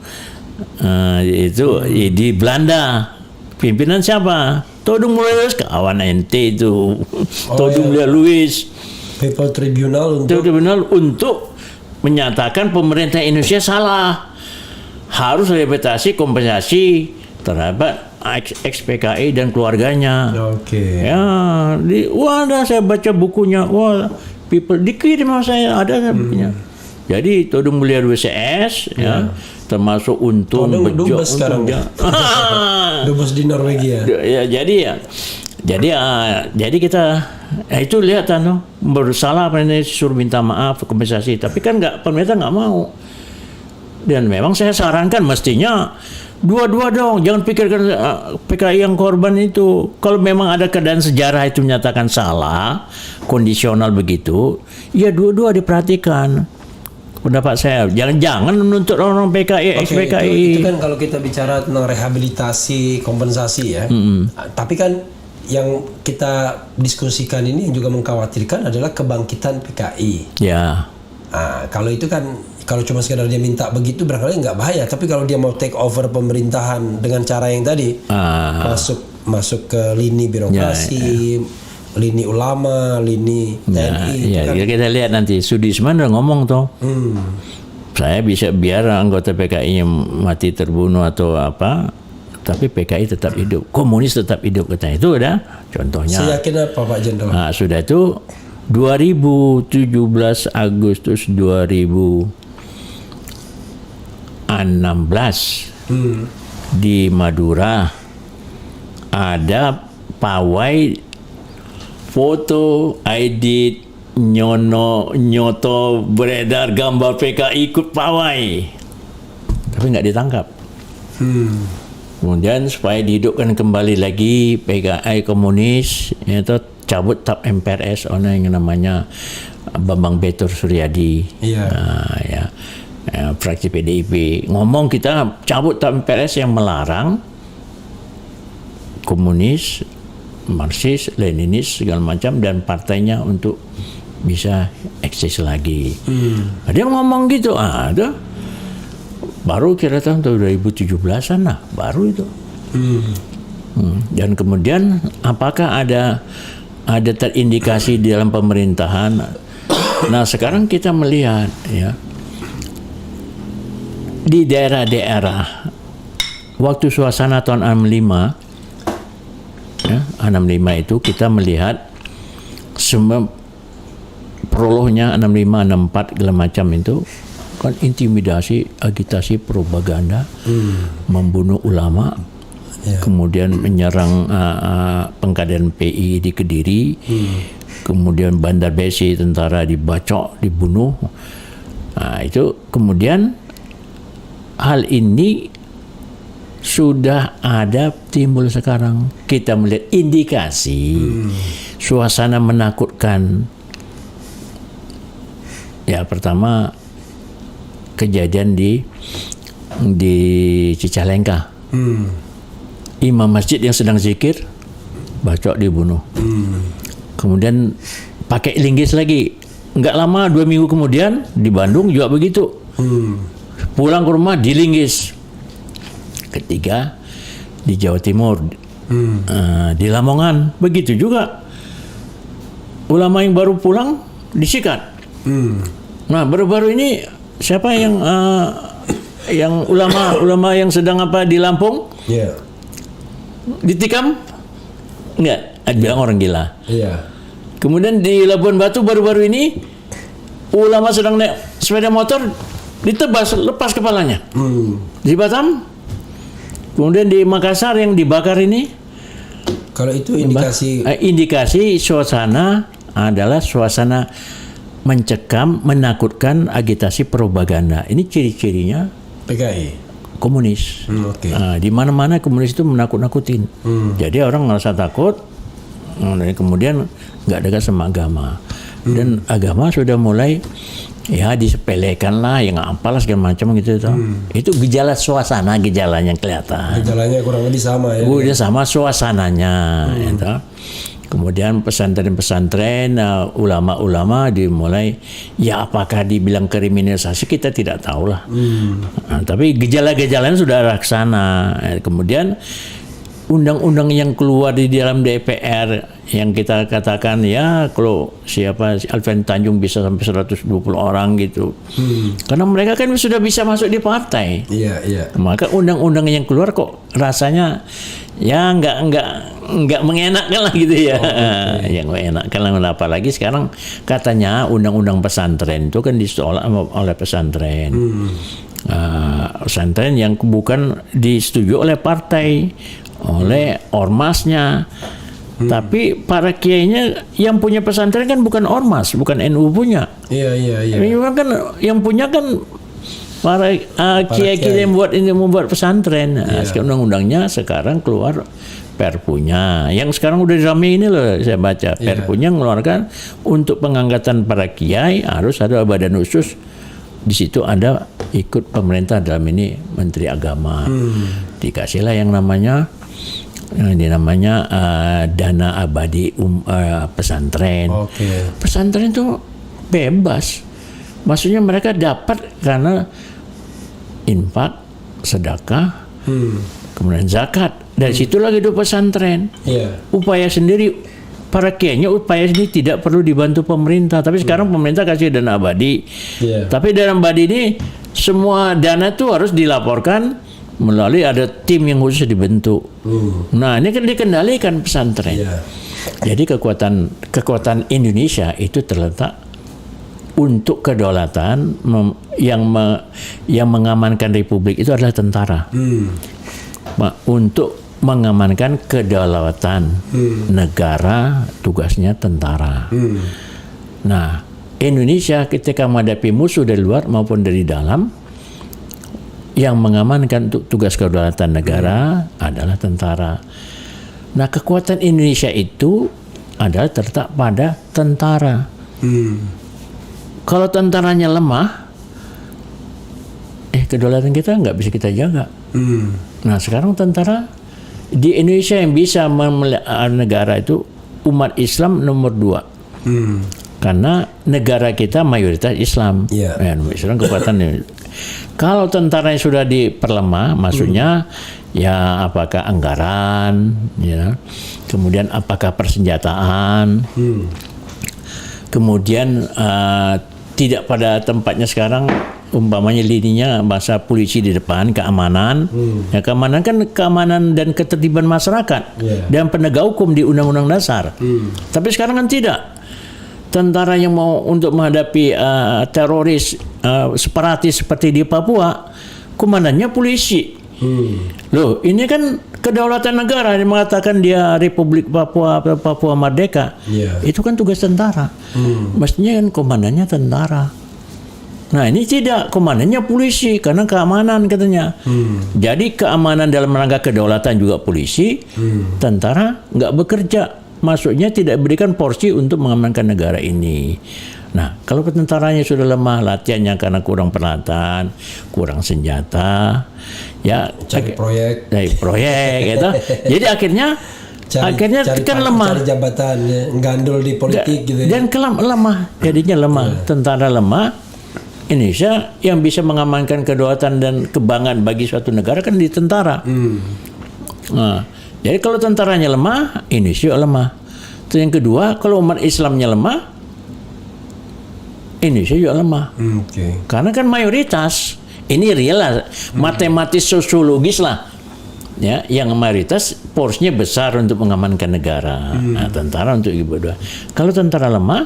S1: Itu di Belanda. Pimpinan siapa? Todung Mulya Lewis, kawan ente itu. Todung Mulya Lewis.
S2: People Tribunal
S1: untuk menyatakan pemerintah Indonesia salah. Harus rehabilitasi kompensasi terhadap ex-PKI dan keluarganya.
S2: Oke.
S1: Ya, saya baca bukunya. People dikirim sama saya, ada bukunya. Jadi Todung Mulya Lewis CS ya. Termasuk untung bejo
S2: sekarang dubes di Norwegia.
S1: Jadi kita itu lihat bersalah suruh minta maaf kompensasi, tapi kan pemerintah nggak mau. Dan memang saya sarankan mestinya dua-dua dong, jangan pikirkan PKI yang korban itu. Kalau memang ada keadaan sejarah itu menyatakan salah, kondisional begitu, ya dua-dua diperhatikan. Pendapat saya, jangan menuntut orang PKI, ex-PKI.
S2: Itu kan kalau kita bicara tentang rehabilitasi, kompensasi ya. Tapi kan yang kita diskusikan ini yang juga mengkhawatirkan adalah kebangkitan PKI.
S1: Ya.
S2: Kalau itu kan, kalau cuma sekedar dia minta begitu barangkali nggak bahaya. Tapi kalau dia mau take over pemerintahan dengan cara yang tadi, masuk ke lini birokrasi, lini ulama, lini TNI.
S1: Kan. Kita lihat nanti Sudisman udah ngomong toh. Saya bisa biar anggota PKI yang mati terbunuh atau apa, tapi PKI tetap hidup, komunis tetap hidup katanya. Itu udah contohnya.
S2: Saya yakin apa Pak Jenderal?
S1: Sudah itu 2017 Agustus 2016 di Madura ada pawai foto, edit, nyoto beredar gambar PKI ikut pawai, tapi nggak ditangkap. Kemudian supaya dihidupkan kembali lagi PKI komunis, itu cabut TAP MPRS orang yang namanya Bambang Betur Suryadi. Fraksi PDIP ngomong kita cabut TAP MPRS yang melarang komunis, Marxis, Leninis segala macam dan partainya untuk bisa eksis lagi. Dia ngomong gitu, baru kira tahun 2017-an lah, baru itu. Dan kemudian apakah ada terindikasi di dalam pemerintahan? Nah sekarang kita melihat ya di daerah-daerah waktu suasana tahun 65. 65 itu kita melihat semua prolognya 65, 64 segala macam itu kan intimidasi, agitasi, propaganda, membunuh ulama, kemudian menyerang pengkaderan PI di Kediri, kemudian Bandar Besi tentara dibacok, dibunuh. Itu kemudian hal ini sudah ada timbul sekarang. Kita melihat indikasi suasana menakutkan. Ya pertama kejadian di Cicalengka. Imam masjid yang sedang zikir bacok dibunuh. Kemudian pakai linggis lagi. Enggak lama 2 minggu kemudian di Bandung juga begitu. Pulang ke rumah dilinggis. Ketiga di Jawa Timur, di Lamongan begitu juga. Ulama yang baru pulang disikat. Nah baru-baru ini siapa yang ulama yang sedang di Lampung? Ditikam? Enggak, bilang orang gila. Kemudian di Labuan Batu baru-baru ini ulama sedang naik sepeda motor ditebas, lepas kepalanya. Di Batam. Kemudian di Makassar yang dibakar ini,
S2: kalau itu
S1: indikasi suasana adalah suasana mencekam, menakutkan, agitasi propaganda. Ini ciri-cirinya komunis.
S2: Oke.
S1: Di mana-mana komunis itu menakut-nakutin. Jadi orang ngerasa takut, kemudian nggak dekat sama agama. Dan agama sudah mulai ya disepelekan lah, yang apalah segala macam gitu. Itu gejala suasana, gejalanya kelihatan.
S2: Gejalanya kurang lebih sama ya.
S1: Udah sama suasananya. Gitu. Kemudian pesantren-pesantren, ulama-ulama dimulai, ya apakah dibilang kriminalisasi kita tidak tahu lah. Tapi gejala-gejalanya sudah laksana. Kemudian undang-undang yang keluar di dalam DPR yang kita katakan ya kalau siapa Alfian Tanjung bisa sampai 120 orang gitu. Karena mereka kan sudah bisa masuk di partai.
S2: Iya.
S1: Maka undang-undang yang keluar kok rasanya ya nggak mengenakkan lah gitu ya. Yang mengenakkan lah, apalagi sekarang katanya undang-undang pesantren itu kan ditolak oleh pesantren. Pesantren yang bukan disetujui oleh partai, oleh ormasnya. Tapi para kiainya yang punya pesantren kan bukan ormas, bukan NU punya.
S2: Iya.
S1: Memang kan yang punya kan para kiai-kiai yang membuat pesantren. Sekarang undang-undangnya sekarang keluar Perpunya. Yang sekarang udah rame ini loh saya baca. Perpunya mengeluarkan untuk pengangkatan para kiai harus ada badan khusus. Di situ ada ikut pemerintah, dalam ini Menteri Agama. Dikasihlah yang namanya dana abadi pesantren. Pesantren itu bebas. Maksudnya mereka dapat karena infak, sedekah, kemudian zakat. Dari situ lagi hidup pesantren. Upaya sendiri para kiainya, upaya ini tidak perlu dibantu pemerintah. Tapi sekarang pemerintah kasih dana abadi. Tapi dana abadi ini semua dana itu harus dilaporkan melalui ada tim yang khusus dibentuk. Nah, ini kan dikendalikan pesantren. Jadi kekuatan Indonesia itu terletak untuk kedaulatan yang mengamankan republik itu adalah tentara. Untuk mengamankan kedaulatan negara, tugasnya tentara. Nah, Indonesia ketika menghadapi musuh dari luar maupun dari dalam, yang mengamankan tugas kedaulatan negara adalah tentara. Nah, kekuatan Indonesia itu adalah terletak pada tentara. Kalau tentaranya lemah, kedaulatan kita nggak bisa kita jaga. Nah, sekarang tentara di Indonesia yang bisa memelihara negara itu umat Islam nomor 2. Karena negara kita mayoritas Islam. Islam kekuatan. Kalau tentaranya sudah diperlemah, maksudnya ya apakah anggaran, ya, kemudian apakah persenjataan, kemudian tidak pada tempatnya sekarang, umpamanya lininya masa polisi di depan, keamanan, ya keamanan kan keamanan dan ketertiban masyarakat dan penegak hukum di Undang-Undang Dasar. Tapi sekarang kan tidak. Tentara yang mau untuk menghadapi teroris separatis seperti di Papua, komandannya polisi. Loh, ini kan kedaulatan negara yang mengatakan dia Republik Papua Merdeka. Itu kan tugas tentara. Mestinya kan komandannya tentara. Nah, ini tidak, komandannya polisi karena keamanan katanya. Jadi keamanan dalam rangka kedaulatan juga polisi, tentara nggak bekerja. Maksudnya tidak berikan porsi untuk mengamankan negara ini. Nah, kalau tentaranya sudah lemah, latihannya karena kurang peralatan, kurang senjata, ya
S2: cari
S1: proyek, gitu. Jadi akhirnya kan lemah.
S2: Cari jabatan, gandul di politik gitu.
S1: Dan lemah, jadinya lemah. Tentara lemah. Indonesia yang bisa mengamankan kedaulatan dan kebanggaan bagi suatu negara kan di tentara. Nah, jadi kalau tentaranya lemah, Indonesia lemah. Terus yang kedua, kalau umat Islamnya lemah, Indonesia juga lemah. Karena kan mayoritas, ini real lah, matematis sosiologis lah, ya, yang mayoritas porsinya besar untuk mengamankan negara. Nah, tentara untuk ibu dua. Kalau tentara lemah,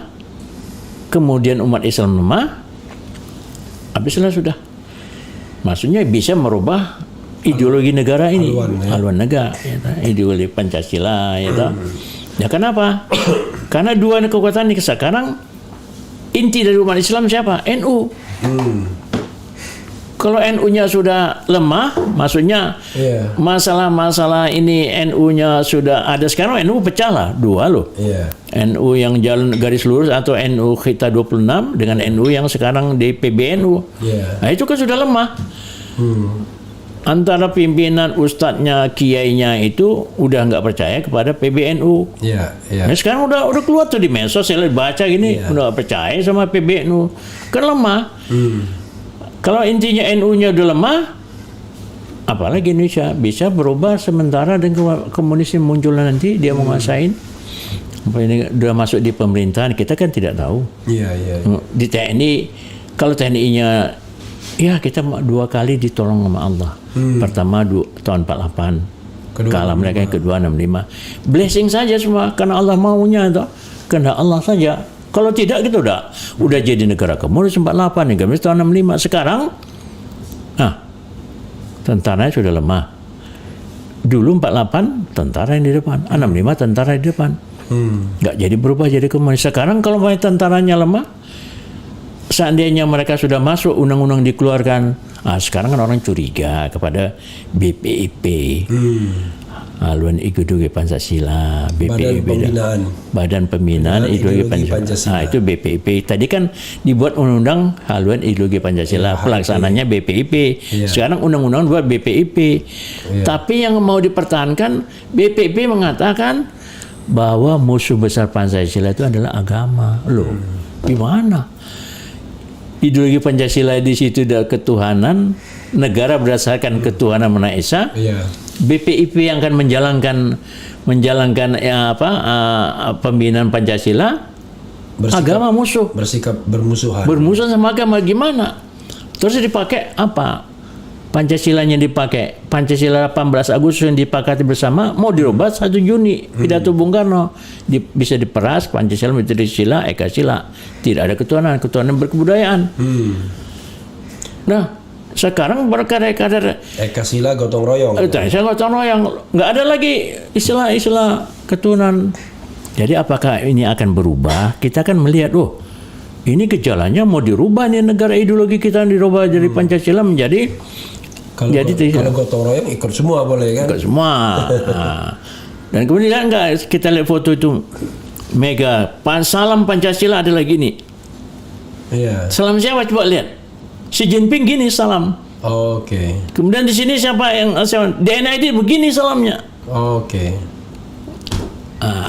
S1: kemudian umat Islam lemah, habislah sudah. Maksudnya bisa merubah ideologi negara ini, haluan negara, ya, ideologi Pancasila, ya, ya kenapa? Karena dua kekuatan ini sekarang inti dari umat Islam siapa? NU. Kalau NU-nya sudah lemah, maksudnya
S2: Iya.
S1: masalah-masalah ini NU-nya sudah ada. Sekarang NU pecah lah, dua loh.
S2: Iya.
S1: NU yang jalan garis lurus atau NU kita 26 dengan NU yang sekarang di PBNU.
S2: Iya.
S1: Nah itu kan sudah lemah. Antara pimpinan ustadznya, kiainya itu udah nggak percaya kepada PBNU.
S2: Iya, iya.
S1: Nah, sekarang udah keluar tuh di medsos, saya baca gini, udah nggak percaya sama PBNU. Kan lemah. Kalau intinya NU-nya udah lemah, apalagi Indonesia bisa berubah sementara dan komunis muncul nanti dia mau ngasain. Apa ini udah masuk di pemerintahan, kita kan tidak tahu.
S2: Iya, iya.
S1: Di TNI, kalau TNI-nya ya kita 2 kali ditolong sama Allah. Pertama tahun 48.
S2: Kedua,
S1: Kalah mereka, yang kedua 65. Blessing saja semua karena Allah maunya itu. Karena Allah saja. Kalau tidak kita udah jadi negara komunis 48, negara komunis tahun 65. Sekarang tentaranya sudah lemah. Dulu 48 tentara yang di depan, 65 tentara di depan. Nggak jadi berubah jadi komunis. Sekarang kalau tentaranya lemah, seandainya mereka sudah masuk, undang-undang dikeluarkan, sekarang kan orang curiga kepada BPIP, Haluan Ideologi Pancasila, BPIP, Badan Pembinaan Ideologi Pancasila. Itu BPIP. Tadi kan dibuat undang-undang Haluan Ideologi Pancasila, pelaksananya BPIP. Sekarang undang-undang buat BPIP. Tapi yang mau dipertahankan, BPIP mengatakan bahwa musuh besar Pancasila itu adalah agama. Loh, gimana? Ideologi Pancasila di situ ada ketuhanan, negara berdasarkan ketuhanan Maha Esa. BPIP yang akan menjalankan pembinaan Pancasila, agama musuh.
S2: Bersikap bermusuhan.
S1: Bermusuhan sama agama gimana? Terus dipakai apa? Pancasilanya dipakai. Pancasila 18 Agustus yang disepakati bersama mau dirubah 1 Juni. Pidato Bung Karno bisa diperas Pancasila menjadi sila, Eka sila. Tidak ada ketuhanan berkebudayaan. Nah, sekarang berkarya-karya
S2: Eka sila gotong royong.
S1: Saya gotong royong, nggak ada lagi istilah ketuhanan. Jadi apakah ini akan berubah? Kita akan melihat, ini gejalanya mau dirubah nih negara ideologi kita dirubah dari Pancasila menjadi
S2: kalau gotong royong ikut semua boleh kan?
S1: Ikut semua. Dan kemudian kita lihat foto itu mega salam Pancasila ada lagi nih.
S2: Iya.
S1: Salam siapa coba lihat? Xi Jinping gini salam.
S2: Oke.
S1: Kemudian di sini siapa yang DNID begini salamnya.
S2: Oke.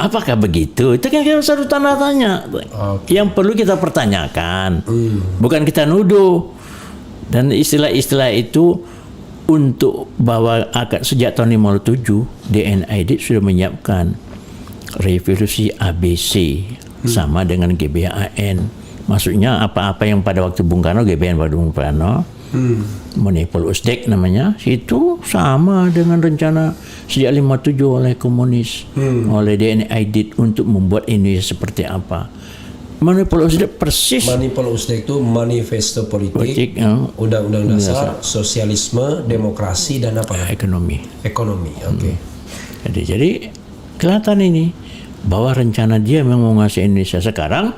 S1: Apakah begitu? Itu kan kita satu tanda tanya. Yang perlu kita pertanyakan. Bukan kita nuduh. Dan istilah-istilah itu untuk bahwa sejak tahun 57 DNID sudah menyiapkan revolusi ABC sama dengan GBHN. Maksudnya apa-apa yang pada waktu Bung Karno, GBHN pada Bung Karno, Monopol Uzbek namanya, itu sama dengan rencana sejak 57 oleh komunis, oleh DNID untuk membuat Indonesia seperti apa. Monopol Uzbek persis.
S2: Monopol Uzbek itu manifesto politik, undang-undang dasar, sosialisme, demokrasi dan apa?
S1: Ekonomi.
S2: Oke.
S1: Jadi kelihatan ini bahwa rencana dia memang mau ngasih Indonesia. Sekarang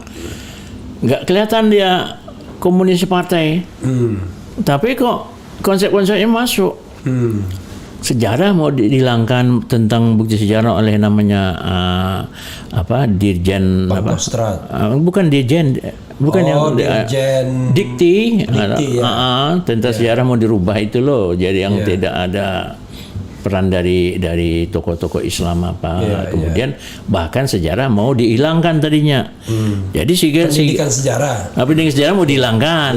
S1: nggak kelihatan dia komunis partai, tapi kok konsep-konsepnya masuk. Sejarah mau dihilangkan tentang bukti sejarah oleh namanya Dirjen bukan Dirjen, bukan
S2: Dirjen
S1: Dikti
S2: ya.
S1: Tentang sejarah mau dirubah itu loh, jadi yang tidak ada peran dari tokoh-tokoh Islam kemudian bahkan sejarah mau dihilangkan tadinya. Jadi pendidikan sejarah mau dihilangkan.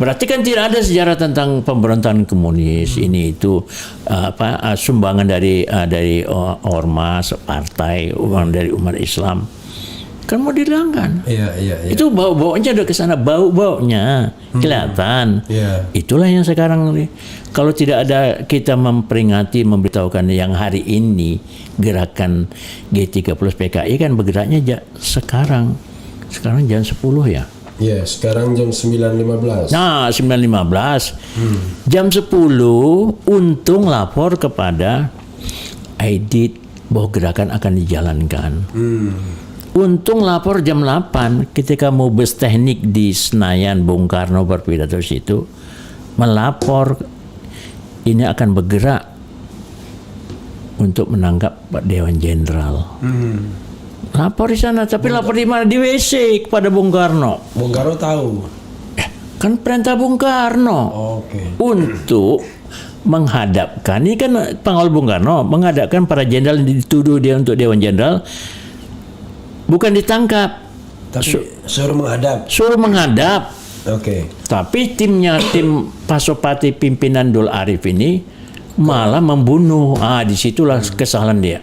S1: Berarti kan tidak ada sejarah tentang pemberontakan komunis ini itu sumbangan dari ormas partai dari umat Islam kan mau dihilangkan. Itu bau-baunya udah ke sana, bau-baunya kelihatan. Itulah yang sekarang kalau tidak ada kita memperingati, memberitahukan yang hari ini gerakan G30 PKI kan bergeraknya sekarang jam 10 ya.
S2: Ya, sekarang jam 9.15.
S1: Nah, 9.15. Jam 10 Untung lapor kepada Aidit bahwa gerakan akan dijalankan. Untung lapor jam 8 ketika mau bus teknik di Senayan Bung Karno berpidato situ melapor, ini akan bergerak untuk menangkap Pak Dewan Jenderal. Lapor di sana, tapi lapor di mana? Di WC kepada Bung Karno.
S2: Bung Karno tahu.
S1: Kan perintah Bung Karno untuk menghadapkan, ini kan pengawal Bung Karno menghadapkan para jenderal yang dituduh dia untuk Dewan Jenderal, bukan ditangkap,
S2: Tapi suruh menghadap.
S1: Tapi tim Pasopati pimpinan Dul Arif ini malah membunuh. Disitulah kesalahan dia.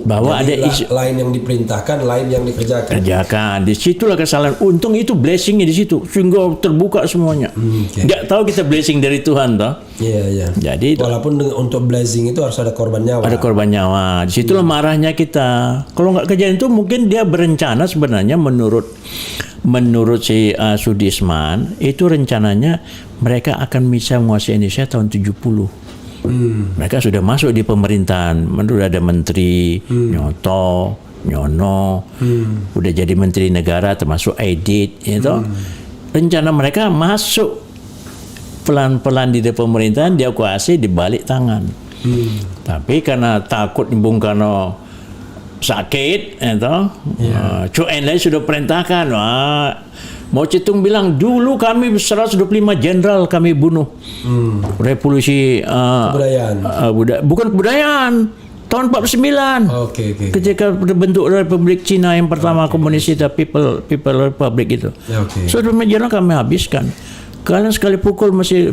S1: Bahwa
S2: Jadi
S1: ada isu
S2: lain yang diperintahkan, lain yang dikerjakan.
S1: Disitulah kesalahan. Untung itu blessingnya di situ, sehingga terbuka semuanya. Nggak tahu kita blessing dari Tuhan, toh.
S2: Iya.
S1: Jadi
S2: walaupun untuk blessing itu harus ada korban nyawa.
S1: Ada korban nyawa. Disitulah marahnya kita. Kalau nggak kejadian itu, mungkin dia berencana sebenarnya menurut si Sudisman itu rencananya mereka akan bisa menguasai Indonesia tahun 70. Mereka sudah masuk di pemerintahan, sudah ada menteri, Nyono, udah jadi menteri negara termasuk Aidit, itu. Rencana mereka masuk pelan-pelan di pemerintahan, dia kuasai di balik tangan. Tapi karena takut Bung Karno sakit, itu, Chu Enlai sudah perintahkan, Mao Zedong bilang dulu kami 125 jenderal kami bunuh. Revolusi bukan kebudayaan tahun 49. Ketika terbentuk Republik Cina yang pertama komunis itu, People Republic itu. 125 jenderal kami habiskan. Kalian sekali pukul masih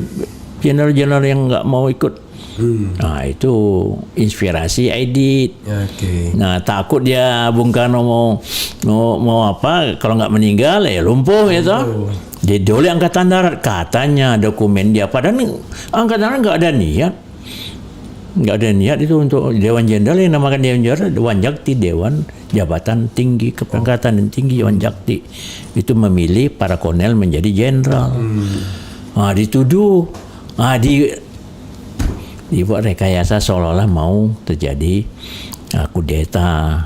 S1: jenderal-jenderal yang nggak mau ikut. Nah, itu inspirasi Aidit. Nah, takut dia Bung Karno mau apa, kalau nggak meninggal ya lumpuh gitu. Jadi oleh Angkatan Darat katanya dokumen dia, padahal Angkatan Darat nggak ada niat itu untuk Dewan Jenderal, yang namakan Dewan Jenderal Dewan Jakti, Dewan Jabatan Tinggi Kepangkatan dan Tinggi Dewan Jakti itu memilih para kolonel menjadi jenderal. Dituduh, dibuat rekayasa seolah-olah mau terjadi kudeta.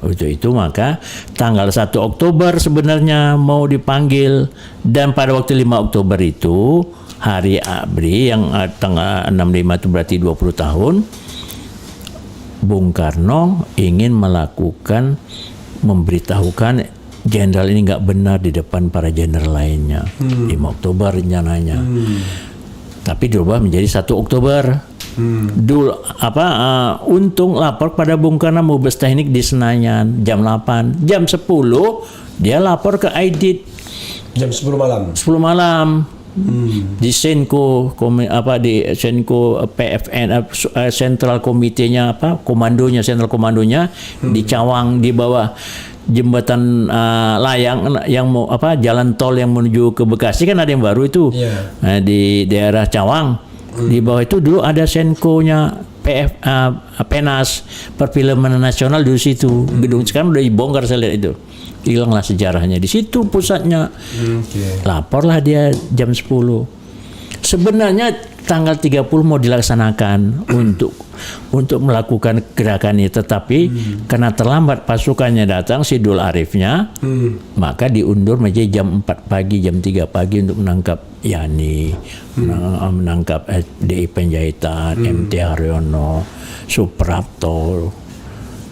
S1: Untuk itu maka tanggal 1 Oktober sebenarnya mau dipanggil, dan pada waktu 5 Oktober itu hari ABRI yang tanggal 65 itu berarti 20 tahun, Bung Karno ingin memberitahukan jenderal ini nggak benar di depan para jenderal lainnya. 5 Oktober rencananya. Tapi dirubah menjadi 1 Oktober. Untung lapor pada Bung Karno Mubes Teknik di Senayan jam 8. Jam 10 dia lapor ke Aidit.
S2: Jam 10 malam.
S1: 10 malam. Di Senko PFN Sentral Komitenya Sentral Komandonya di Cawang, di bawah jembatan layang yang mau jalan tol yang menuju ke Bekasi, kan ada yang baru itu. Di daerah Cawang. Di bawah itu dulu ada Senkonya Penas Perfilman Nasional di situ. Gedung sekarang udah dibongkar, saya lihat itu. Hilanglah sejarahnya. Di situ pusatnya. Laporlah dia jam 10. Sebenarnya tanggal 30 mau dilaksanakan untuk melakukan gerakan ini, tetapi karena terlambat pasukannya datang, si Dul Arifnya, maka diundur menjadi jam 4 pagi, jam 3 pagi untuk menangkap Yani, menangkap DI Penjahitan, MT Haryono, Suprapto,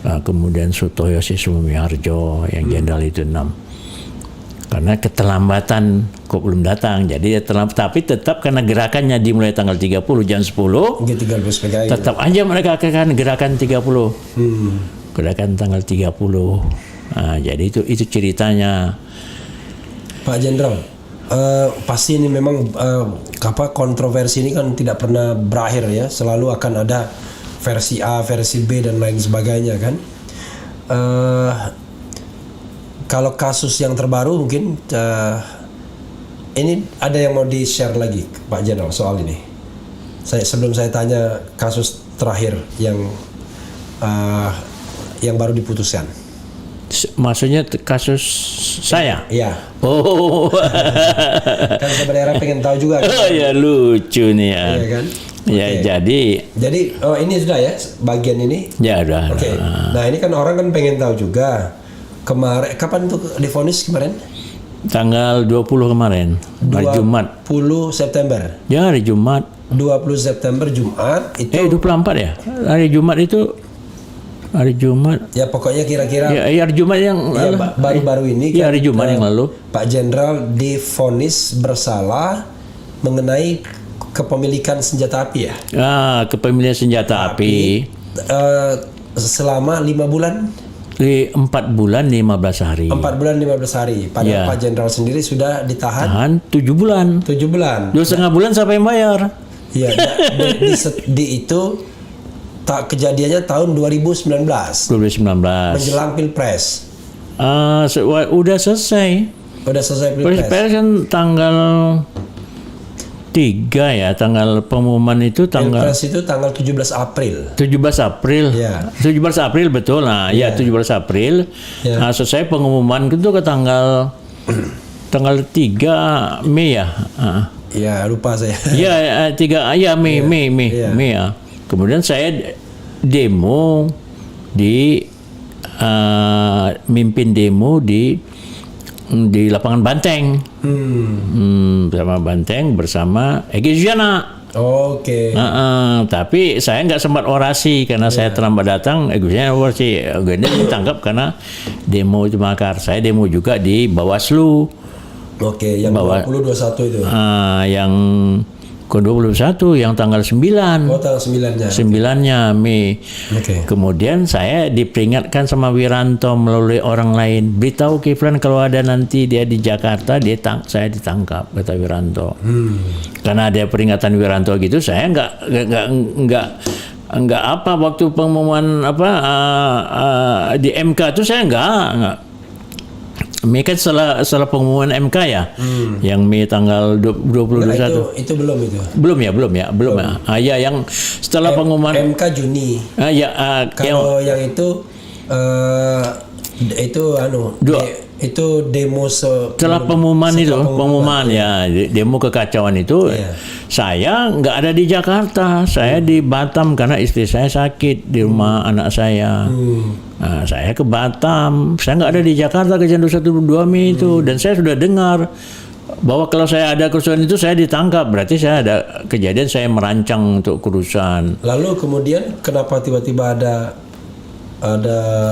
S1: kemudian Sutoyo Sumiharjo yang jenderal itu 6. Karena keterlambatan kok belum datang, jadi terlambat. Tapi tetap karena gerakannya dimulai tanggal 30 jam 10, tetap aja mereka akan gerakan 30. Gerakan tanggal 30. Jadi itu ceritanya.
S2: Pak Jenderal, pasti ini memang kontroversi ini kan tidak pernah berakhir ya, selalu akan ada versi A, versi B dan lain sebagainya kan. Kalau kasus yang terbaru mungkin ini ada yang mau di-share lagi Pak Jenderal soal ini. Sebelum saya tanya kasus terakhir yang baru diputuskan.
S1: Maksudnya kasus saya?
S2: Iya.
S1: Oh.
S2: Kan sebenarnya pengen tahu juga kan?
S1: Oh ya, lucu nih ya.
S2: Iya kan?
S1: Ya, jadi
S2: ini sudah ya bagian ini.
S1: Ya udah.
S2: Oke. Nah, ini kan orang kan pengen tahu juga. Kapan tuh divonis kemarin?
S1: Tanggal 20 kemarin, hari Jumat.
S2: 20 September.
S1: Ya, hari Jumat.
S2: 20 September Jumat itu
S1: 24 ya. Hari Jumat itu hari Jumat.
S2: ya pokoknya kira-kira
S1: Ya, hari Jumat yang
S2: ya, baru-baru ini
S1: ya, hari Jumat yang lalu.
S2: Pak Jenderal divonis bersalah mengenai kepemilikan senjata api ya.
S1: Kepemilikan senjata api.
S2: Selama 5 bulan.
S1: 4 bulan 15 hari.
S2: 4 bulan 15 hari. Padahal
S1: Ya.
S2: Pak Jenderal sendiri sudah ditahan
S1: Tahan 7 bulan.
S2: 7 bulan.
S1: 2,5 bulan siapa yang bayar?
S2: Iya, di itu kejadiannya tahun 2019
S1: 2019.
S2: menjelang Pilpres.
S1: Udah selesai.
S2: Udah selesai Pilpres.
S1: Pilpres kan tanggal 3 ya, tanggal pengumuman itu tanggal
S2: Pilpres itu tanggal 17 April.
S1: 17 April.
S2: Ya.
S1: 17 April betul. Nah, ya 17 April.
S2: Ya.
S1: Nah, selesai pengumuman itu ke tanggal 3 Mei ya.
S2: Ya, lupa saya.
S1: Ya, 3 ya Mei
S2: Iya.
S1: Mei ya. Kemudian saya demo di mimpin demo di lapangan Banteng. Bersama Banteng bersama Egy Sujana.
S2: Oke.
S1: Tapi saya nggak sempat orasi karena saya terlambat datang. Egy Sujana orasi. Ganda ditangkap karena demo itu makar. Saya demo juga di Bawaslu.
S2: Oke, yang 2021 itu.
S1: Yang ke-21 yang tanggal 9.
S2: Oh, tanggal 9-nya.
S1: 9-nya Mei.
S2: Oke.
S1: Kemudian saya diperingatkan sama Wiranto melalui orang lain, beritahu Kiflan kalau ada nanti dia di Jakarta, saya ditangkap, kata Wiranto. Karena ada peringatan Wiranto gitu, saya nggak apa waktu pengumuman di MK itu saya nggak. Mei kan setelah pengumuman MK ya, yang Mei tanggal 21.
S2: Nah, itu belum itu.
S1: Belum ya. Ya, yang setelah pengumuman
S2: MK Juni.
S1: yang
S2: Kalau yang itu itu demo
S1: setelah pengumuman ya, demo kekacauan itu, saya nggak ada di Jakarta, saya di Batam karena istri saya sakit di rumah anak saya. Nah, saya ke Batam, saya nggak ada di Jakarta kejadian 21-22 Mei itu, dan saya sudah dengar bahwa kalau saya ada kerusuhan itu saya ditangkap, berarti saya ada kejadian saya merancang untuk kerusuhan.
S2: Lalu kemudian kenapa tiba-tiba ada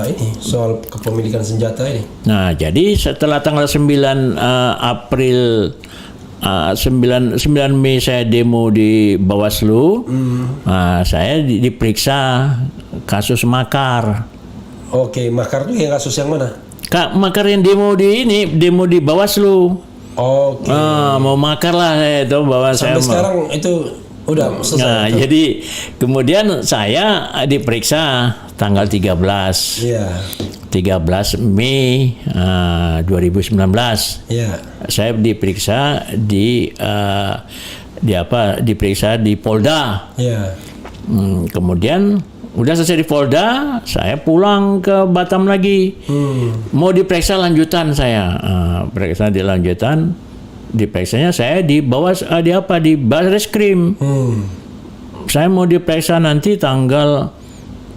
S2: ini soal kepemilikan senjata ini?
S1: Nah, jadi setelah tanggal 9 April 9 Mei saya demo di Bawaslu. Saya diperiksa kasus makar.
S2: Oke, makar itu yang kasus yang mana?
S1: Makar yang demo di Bawaslu.
S2: Oke.
S1: Mau makar lah saya itu bahwa
S2: Sampai
S1: saya
S2: sekarang itu udah selesai.
S1: Nah, jadi kemudian saya diperiksa tanggal 13 Mei 2019.
S2: Iya.
S1: Saya diperiksa diperiksa di Polda.
S2: Iya.
S1: Kemudian udah selesai di Polda, saya pulang ke Batam lagi. Mau diperiksa lanjutan saya. Periksa di lanjutan, diperiksanya saya di Barreskrim. Saya mau diperiksa nanti tanggal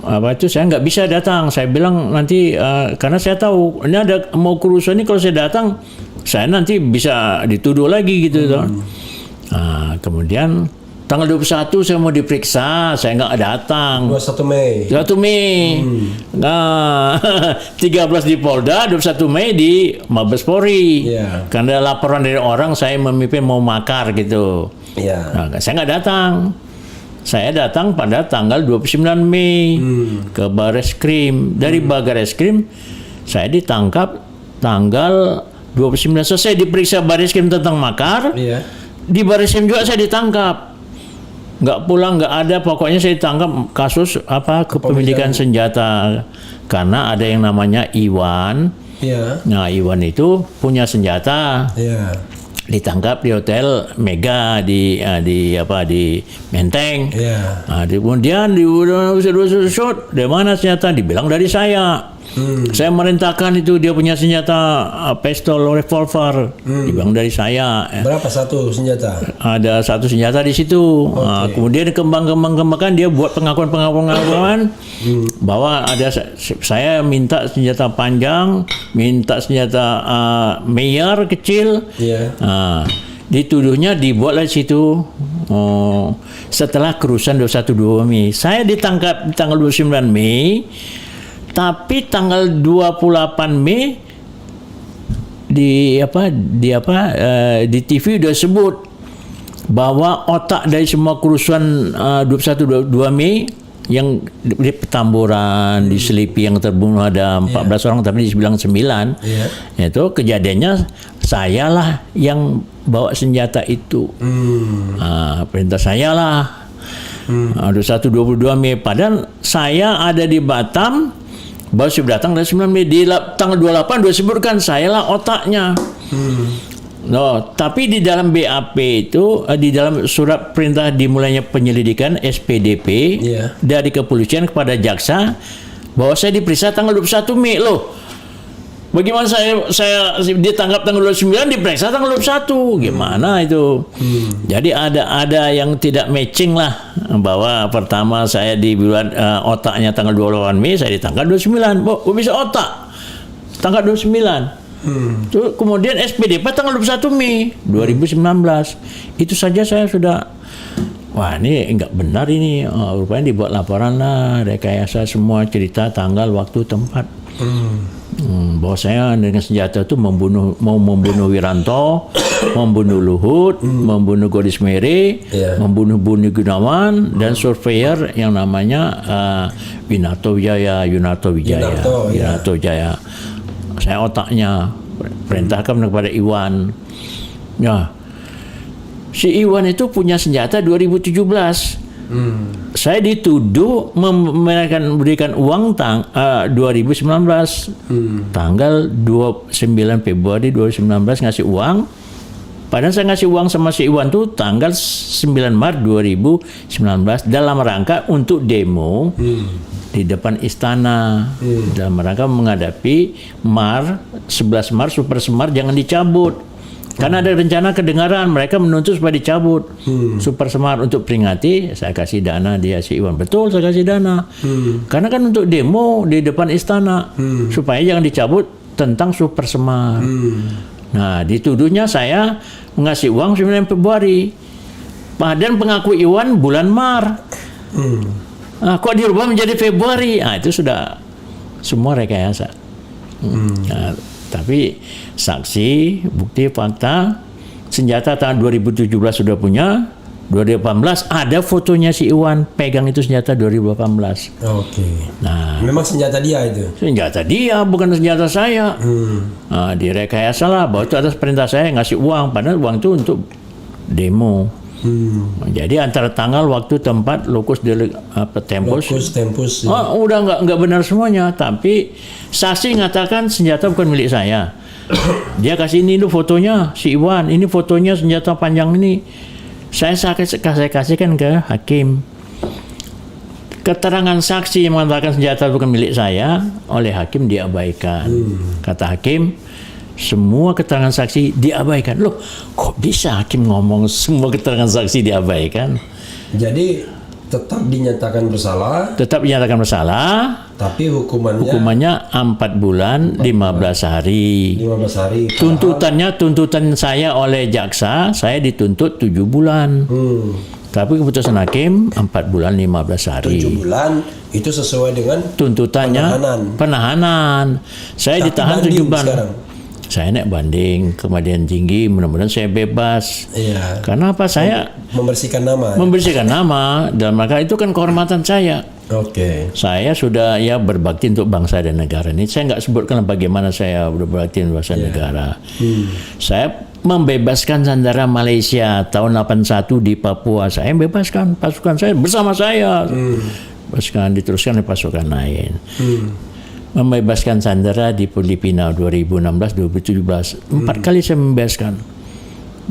S1: saya nggak bisa datang. Saya bilang nanti karena saya tahu ini ada mau kerusuhan ini, kalau saya datang saya nanti bisa dituduh lagi gitu toh. Kemudian tanggal 21 saya mau diperiksa, saya nggak datang.
S2: 21 Mei.
S1: 21 Mei. 13 di Polda, 21 Mei di Mabes Polri.
S2: Iya.
S1: Karena ada laporan dari orang saya memimpin mau makar gitu.
S2: Iya.
S1: Saya nggak datang. Saya datang pada tanggal 29 Mei ke Barreskrim. Dari Barreskrim saya ditangkap tanggal 29. Selesai diperiksa Barreskrim tentang makar.
S2: Iya.
S1: Di Barreskrim juga saya ditangkap. Nggak pulang, nggak ada, pokoknya saya ditangkap kasus kepemilikan senjata. Karena ada yang namanya Iwan.
S2: Iya.
S1: Nah, Iwan itu punya senjata.
S2: Iya.
S1: Ditangkap di Hotel Mega di Menteng.
S2: Iya.
S1: Kemudian di mana senjata? Dibilang dari saya. Saya merintahkan itu dia punya senjata pistol revolver, dibilang dari saya.
S2: Berapa satu senjata?
S1: Ada satu senjata di situ. Kemudian kembangkan dia buat pengakuan bahwa ada saya minta senjata panjang, minta senjata Meyer kecil.
S2: Iya.
S1: Dituduhnya dibuatlah di situ. Setelah kerusuhan 21 Mei, saya ditangkap di tanggal 29 Mei. Tapi tanggal 28 Mei di TV udah sebut bahwa otak dari semua kerusuhan 21-22 Mei yang di Petamburan, di Selipi yang terbunuh ada 14 orang tapi dibilang 9. Itu kejadiannya saya lah yang bawa senjata itu. Perintah saya lah. 21-22 Mei, padahal saya ada di Batam. Baru sudah datang dari 9 Mei, di tanggal 28 sudah sebutkan saya lah otaknya. Tapi di dalam BAP itu, di dalam surat perintah dimulainya penyelidikan SPDP dari kepolisian kepada jaksa bahwa saya diperiksa tanggal 21 Mei loh. Bagaimana saya ditangkap tanggal 29 diperiksa tanggal 21? Gimana itu? Jadi ada yang tidak matching lah, bahwa pertama saya dibuat otaknya tanggal 28 Mei, saya ditangkap 29. Oh, bisa otak tanggal 29. Kemudian SPDP tanggal 21 Mei 2019. Itu saja saya sudah, wah ini enggak benar ini. Rupanya dibuat laporan lah, rekayasa semua cerita, tanggal, waktu, tempat. Bahwa saya dengan senjata itu mau membunuh Wiranto, membunuh Luhut, membunuh Godis Mere, membunuh Buni Gunawan, dan surveyor yang namanya Yunarto Wijaya. Saya otaknya, perintahkan kepada Iwan. Ya, si Iwan itu punya senjata 2017. Saya dituduh memberikan uang 2019 tanggal 29 Februari 2019 ngasih uang. Padahal saya ngasih uang sama si Iwan tuh tanggal 9 Maret 2019 dalam rangka untuk demo di depan istana, dalam rangka menghadapi 11 Maret Super Semar jangan dicabut. Karena ada rencana kedengaran, mereka menuntut supaya dicabut Super Semar untuk peringati. Saya kasih dana dia, si Iwan. Betul, saya kasih dana. Karena kan untuk demo di depan istana supaya jangan dicabut tentang Super Semar. Nah, dituduhnya saya mengasih uang 9 Februari. Padahal pengaku Iwan bulan Maret. Kok dirubah menjadi Februari? Itu sudah semua rekayasa. Nah, tapi saksi, bukti, fakta, senjata tahun 2017 sudah punya, 2018 ada fotonya si Iwan pegang itu senjata 2018. Nah, memang senjata dia itu. Senjata dia, bukan senjata saya. Direkayasa lah bahwa itu atas perintah saya ngasih uang, padahal uang itu untuk demo. Jadi antara tanggal, waktu, tempat, locus tempus. Udah nggak benar semuanya. Tapi saksi mengatakan senjata bukan milik saya. Dia kasih ini fotonya si Iwan, ini fotonya senjata panjang ini. Saya kasihkan ke hakim. Keterangan saksi yang mengatakan senjata bukan milik saya oleh hakim diabaikan. Kata hakim, semua keterangan saksi diabaikan. Loh, kok bisa hakim ngomong semua keterangan saksi diabaikan? Jadi tetap dinyatakan bersalah. Tetap dinyatakan bersalah. Tapi hukumannya 4 bulan 15 hari. 15 hari. Tuntutan saya oleh jaksa, saya dituntut 7 bulan. Tapi keputusan hakim 4 bulan 15 hari. 7 bulan itu sesuai dengan tuntutannya penahanan. Saya ditahan 7 bulan. Sekarang saya naik banding ke Pengadilan Tinggi, mudah-mudahan saya bebas. Karena apa? Saya membersihkan nama dalam rangka itu kan kehormatan saya. Saya sudah berbakti untuk bangsa dan negara ini. Saya nggak sebutkan bagaimana saya berbakti untuk bangsa dan negara. Saya membebaskan sandera Malaysia tahun 81 di Papua. Saya membebaskan pasukan saya bersama saya. Diteruskan oleh pasukan lain. Membebaskan sandera di Filipina 2016-2017. 4 kali saya membebaskan.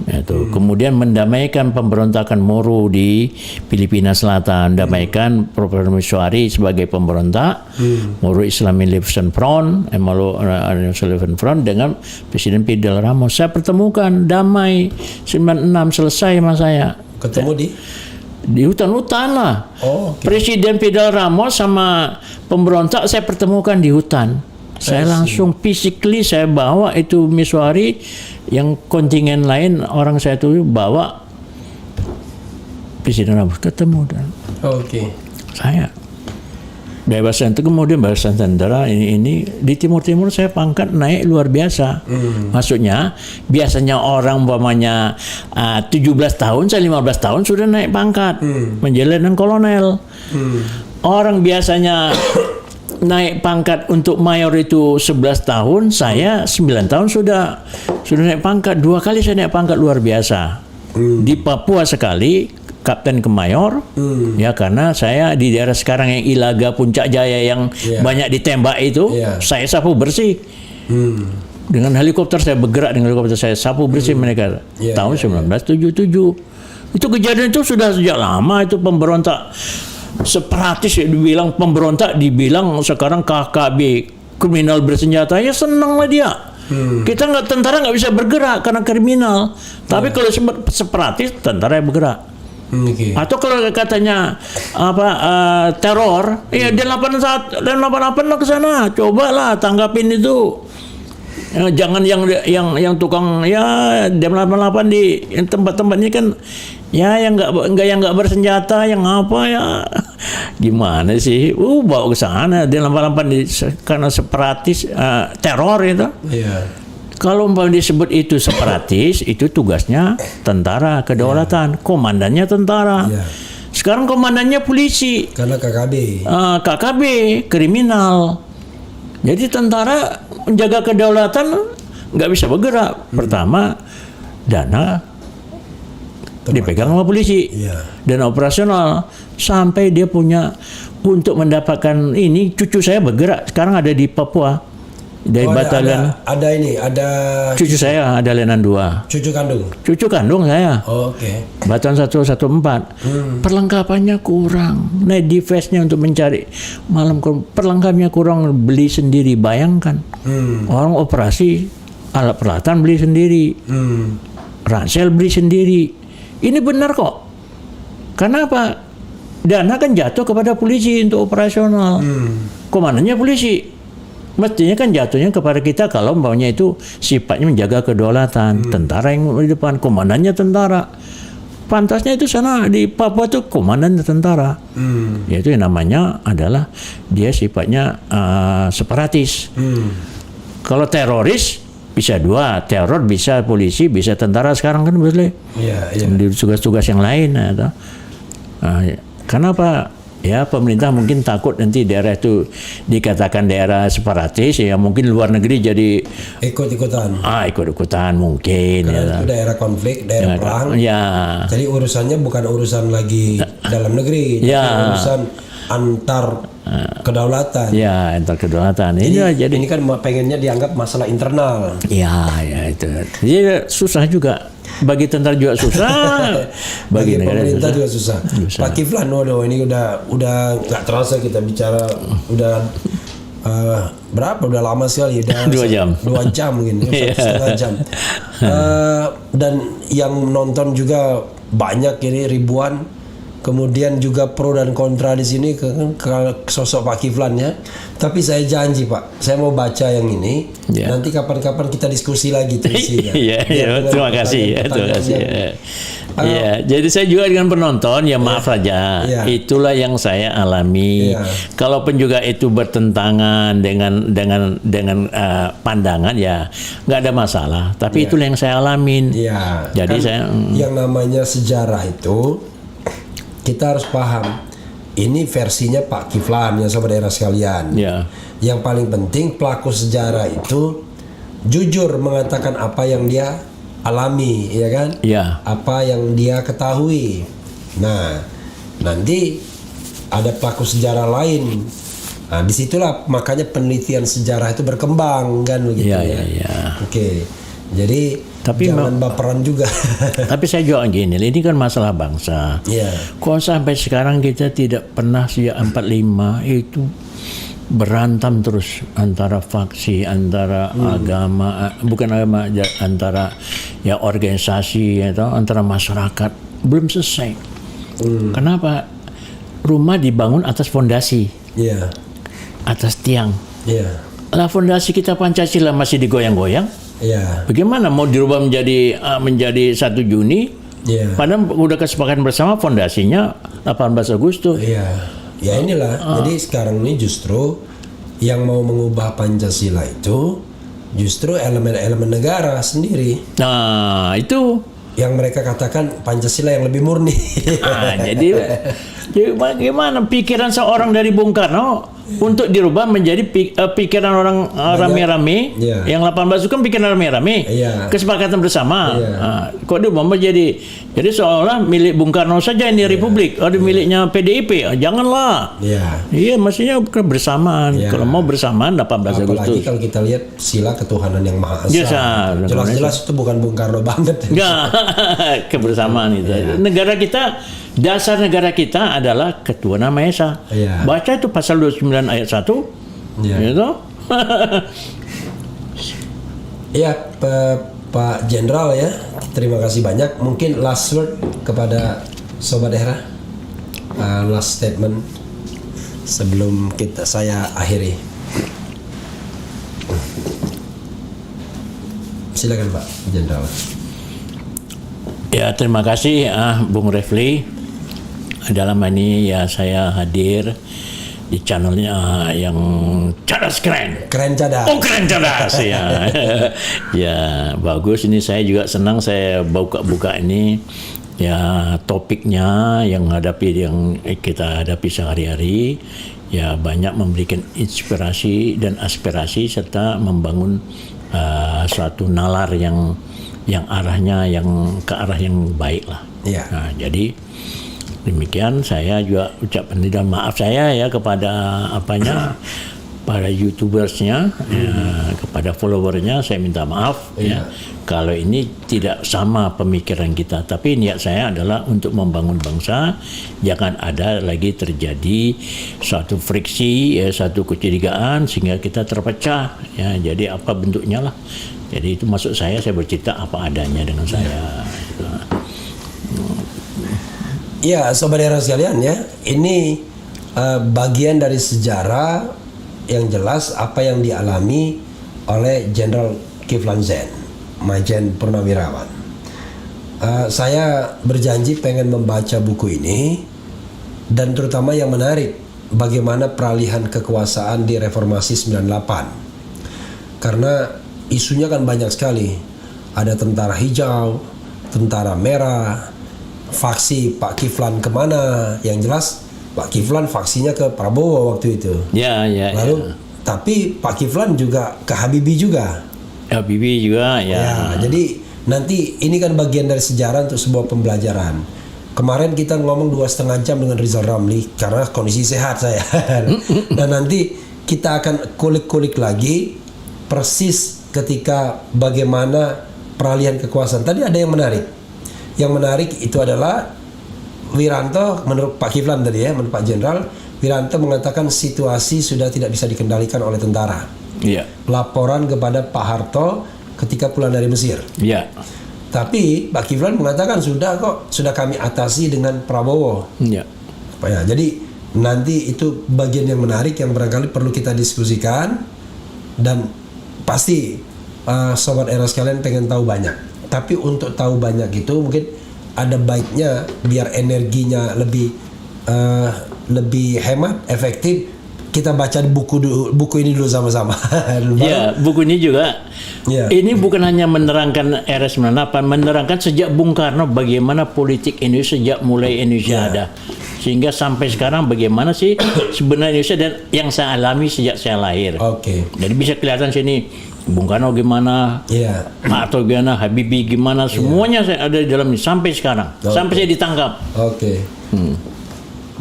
S1: Itu. Kemudian mendamaikan pemberontakan Moro di Filipina Selatan, damaikan Prof. Misuari sebagai pemberontak, Moro Islamic Liberation Front, Moro Liberation Front dengan Presiden Fidel Ramos. Saya pertemukan, damai, 96 selesai sama saya.
S2: Ketemu
S1: Di hutan-hutan lah.
S2: Oh, oke.
S1: Presiden Fidel Ramos sama pemberontak saya pertemukan di hutan. Saya langsung physically saya bawa itu Misuari, yang kontingen lain orang saya tuh bawa Presiden Ramos ketemu dan
S2: Oke.
S1: saya bebasan itu, kemudian barisan tentara ini di Timur saya pangkat naik luar biasa. Maksudnya biasanya orang umpamanya 17 tahun, saya 15 tahun sudah naik pangkat menjadi letnan kolonel. Orang biasanya naik pangkat untuk mayor itu 11 tahun, saya 9 tahun sudah naik pangkat. 2 kali saya naik pangkat luar biasa. Di Papua sekali kapten ke mayor, ya karena saya di daerah sekarang yang Ilaga, Puncak Jaya yang banyak ditembak itu, saya sapu bersih. Dengan helikopter saya bergerak, dengan helikopter saya sapu bersih mereka. Tahun 1977. Itu kejadian itu sudah sejak lama, itu pemberontak separatis ya, dibilang pemberontak, dibilang sekarang KKB, kriminal bersenjata, ya senang lah dia. Kita tentara nggak bisa bergerak karena kriminal. Tapi kalau separatis, tentara yang bergerak. Atau kalau katanya teror, ya dan 88 lah ke sana, cobalah tanggapin itu. Jangan yang tukang ya Dem 88 di tempat-tempatnya kan ya yang nggak bersenjata, yang apa ya gimana sih? Bawa ke sana Dem 88 karena separatis teror itu. Kalau umpamanya disebut itu separatis, itu tugasnya tentara kedaulatan, komandannya tentara. Sekarang komandannya polisi.
S2: Karena KKB.
S1: KKB kriminal. Jadi tentara menjaga kedaulatan nggak bisa bergerak. Pertama, dana dipegang sama polisi, dana operasional sampai dia punya untuk mendapatkan ini. Cucu saya bergerak sekarang ada di Papua dari batalion.
S2: Ada
S1: cucu saya ada Letnan 2. Cucu kandung saya.
S2: Oke.
S1: Batalion 114. Perlengkapannya kurang. Naik defense-nya untuk mencari malam, perlengkapannya kurang, beli sendiri. Bayangkan. Orang operasi alat peralatan beli sendiri. Ransel beli sendiri. Ini benar kok. Kenapa? Dana kan jatuh kepada polisi untuk operasional. Komandannya polisi. Mestinya kan jatuhnya kepada kita kalau umpamanya itu sifatnya menjaga kedaulatan. Tentara yang di depan, komandannya tentara. Pantasnya itu sana di Papua itu komandan tentara. Yaitu yang namanya adalah dia sifatnya separatis. Kalau teroris bisa 2, teror bisa polisi, bisa tentara sekarang kan boleh. Di tugas-tugas yang lain. Kenapa? Ya pemerintah mungkin takut nanti daerah itu dikatakan daerah separatis, ya mungkin luar negeri jadi ikut-ikutan mungkin.
S2: Karena itu daerah konflik, daerah perang. Jadi urusannya bukan urusan lagi dalam negeri, tapi urusan antar kedaulatan.
S1: Antar kedaulatan. Ini
S2: kan pengennya dianggap masalah internal.
S1: Ya itu. Jadi susah juga. Bagi tentara juga susah, bagi
S2: pemerintah juga susah. Pak Kiflan, ini udah nggak terasa kita bicara, udah berapa? Udah lama sekali, udah
S1: 2 jam.
S2: 2 jam mungkin, 1,5 jam. Dan yang nonton juga banyak ini, ribuan. Kemudian juga pro dan kontra di sini ke sosok Pak Kiflan ya. Tapi saya janji Pak, saya mau baca yang ini. Nanti kapan-kapan kita diskusi lagi isinya.
S1: Terima kasih. Jadi saya juga dengan penonton maaf saja. Itulah yang saya alami. Kalaupun juga itu bertentangan dengan pandangan ya nggak ada masalah. Tapi itulah yang saya alamin. Jadi
S2: kan yang namanya sejarah itu kita harus paham, ini versinya Pak Kiflan ya sobat daerah sekalian. Yang paling penting pelaku sejarah itu jujur mengatakan apa yang dia alami, ya kan? Apa yang dia ketahui. Nah, nanti ada pelaku sejarah lain. Nah, disitulah makanya penelitian sejarah itu berkembang kan begitu ya.
S1: Iya.
S2: Oke. Jadi
S1: Tapi
S2: jangan baperan juga.
S1: tapi saya jawab gini, ini kan masalah bangsa.
S2: Iya.
S1: Kok sampai sekarang kita tidak pernah sejak 45 itu berantem terus antara faksi, antara agama, bukan agama, antara ya organisasi atau antara masyarakat, belum selesai. Kenapa? Rumah dibangun atas fondasi,
S2: Iya.
S1: atas tiang.
S2: Iya.
S1: Lah fondasi kita Pancasila masih digoyang-goyang.
S2: Iya.
S1: Bagaimana mau dirubah menjadi 1 Juni?
S2: Iya.
S1: Padahal udah kesepakatan bersama fondasinya 18 Agustus.
S2: Iya. Ya inilah. Jadi sekarang ini justru yang mau mengubah Pancasila itu justru elemen-elemen negara sendiri
S1: Nah, itu.
S2: yang mereka katakan Pancasila yang lebih murni.
S1: Jadi bagaimana pikiran seorang dari Bung Karno untuk dirubah menjadi pikiran orang rame-rame,
S2: Iya.
S1: yang 18 itu kan pikiran rame-rame,
S2: Iya.
S1: kesepakatan bersama.
S2: Iya.
S1: Kok diubah jadi seolah milik Bung Karno saja ini Republik, ada miliknya PDIP, janganlah.
S2: Iya.
S1: Iya, maksudnya kebersamaan.
S2: Iya.
S1: Kalau mau bersamaan 18
S2: Apalagi
S1: Agustus.
S2: kalau kita lihat sila ketuhanan yang Maha Esa.
S1: Yes,
S2: Jelas-jelas itu bukan Bung Karno banget.
S1: Enggak, kebersamaan itu. Negara kita, dasar negara kita adalah ketuhanan Maha Esa.
S2: Iya.
S1: Baca itu pasal 29 ayat 1.
S2: Iya.
S1: Gitu.
S2: Iya, Pak Jenderal ya. Terima kasih banyak. Mungkin last word kepada Sobat Era. Last statement sebelum saya akhiri. Silakan Pak Jenderal.
S1: Ya, terima kasih Bung Refli. Dalam ini ya saya hadir di channelnya yang Cadas Keren.
S2: Keren Cadas.
S1: Oh, keren Cadas ya. Ya, bagus, ini saya juga senang saya buka ini ya, topiknya yang kita hadapi sehari-hari ya, banyak memberikan inspirasi dan aspirasi serta membangun suatu nalar yang arahnya ke arah yang baik lah.
S2: Iya.
S1: Nah, jadi demikian saya juga ucapkan dan maaf saya ya kepada para YouTubersnya, ya, kepada followersnya saya minta maaf ya kalau ini tidak sama pemikiran kita, tapi niat saya adalah untuk membangun bangsa, jangan ada lagi terjadi suatu friksi ya, satu kecurigaan sehingga kita terpecah ya, jadi apa bentuknya lah. Jadi itu maksud saya bercerita apa adanya dengan saya.
S2: Iya, Sobat Era sekalian ya, ini bagian dari sejarah yang jelas apa yang dialami oleh Jenderal Kiflan Zain, Majen Purnawirawan. Saya berjanji pengen membaca buku ini, dan terutama yang menarik, bagaimana peralihan kekuasaan di Reformasi 98. Karena isunya kan banyak sekali, ada tentara hijau, tentara merah, faksi Pak Kiflan kemana. Yang jelas Pak Kiflan faksinya ke Prabowo waktu itu.
S1: Ya.
S2: Lalu tapi Pak Kiflan juga ke Habibie juga.
S1: Habibie juga ya.
S2: Jadi nanti ini kan bagian dari sejarah untuk sebuah pembelajaran. Kemarin kita ngomong 2,5 jam dengan Rizal Ramli karena kondisi sehat saya. Dan nanti kita akan kulik-kulik lagi persis ketika bagaimana peralihan kekuasaan. Tadi ada yang menarik. Yang menarik itu adalah Wiranto, menurut Pak Kiflan tadi ya, menurut Pak Jenderal, Wiranto mengatakan situasi sudah tidak bisa dikendalikan oleh tentara.
S1: Iya.
S2: Laporan kepada Pak Harto ketika pulang dari Mesir.
S1: Iya.
S2: Tapi Pak Kiflan mengatakan sudah kami atasi dengan Prabowo.
S1: Iya.
S2: Ya, jadi nanti itu bagian yang menarik yang barangkali perlu kita diskusikan, dan pasti Sobat Era sekalian pengen tahu banyak. Tapi untuk tahu banyak itu mungkin ada baiknya biar energinya lebih hemat, efektif. Kita baca buku ini dulu sama-sama.
S1: Ya, buku ini juga.
S2: Ya.
S1: Ini bukan hanya menerangkan era 98, menerangkan sejak Bung Karno bagaimana politik Indonesia sejak mulai Indonesia ada. Sehingga sampai sekarang bagaimana sih sebenarnya Indonesia dan yang saya alami sejak saya lahir.
S2: Oke.
S1: Jadi bisa kelihatan sini Bung Karno gimana,
S2: Iya.
S1: Pak Harto gimana, Habibie gimana, semuanya saya ada di dalam ini sampai sekarang. Sampai saya ditangkap.
S2: Oke.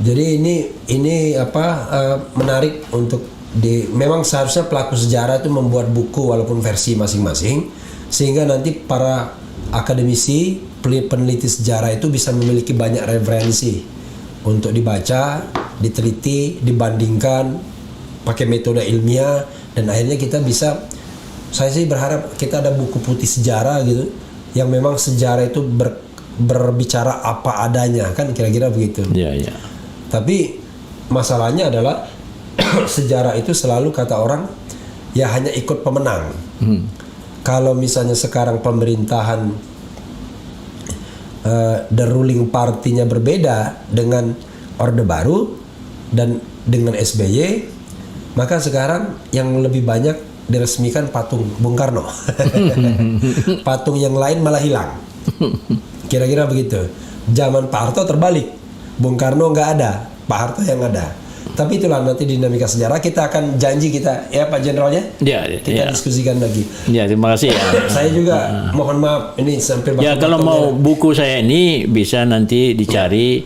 S2: Jadi ini menarik untuk memang seharusnya pelaku sejarah itu membuat buku walaupun versi masing-masing, sehingga nanti para akademisi peneliti sejarah itu bisa memiliki banyak referensi untuk dibaca, diteliti, dibandingkan pakai metode ilmiah, dan akhirnya kita bisa, saya sih berharap kita ada buku putih sejarah gitu yang memang sejarah itu berbicara apa adanya, kan kira-kira begitu.
S1: Ya, ya.
S2: Tapi masalahnya adalah sejarah itu selalu kata orang ya hanya ikut pemenang. Kalau misalnya sekarang pemerintahan the ruling partinya berbeda dengan Orde Baru dan dengan SBY, maka sekarang yang lebih banyak diresmikan patung Bung Karno. Patung yang lain malah hilang. Kira-kira begitu. Zaman Pak Harto terbalik, Bung Karno nggak ada, Pak Harto yang ada. Tapi itulah nanti dinamika sejarah. Kita akan janji kita, ya Pak Jenderalnya, kita diskusikan lagi.
S1: Ya, terima kasih ya.
S2: Saya juga mohon maaf ini sampai
S1: ya, kalau mau buku saya ini bisa nanti dicari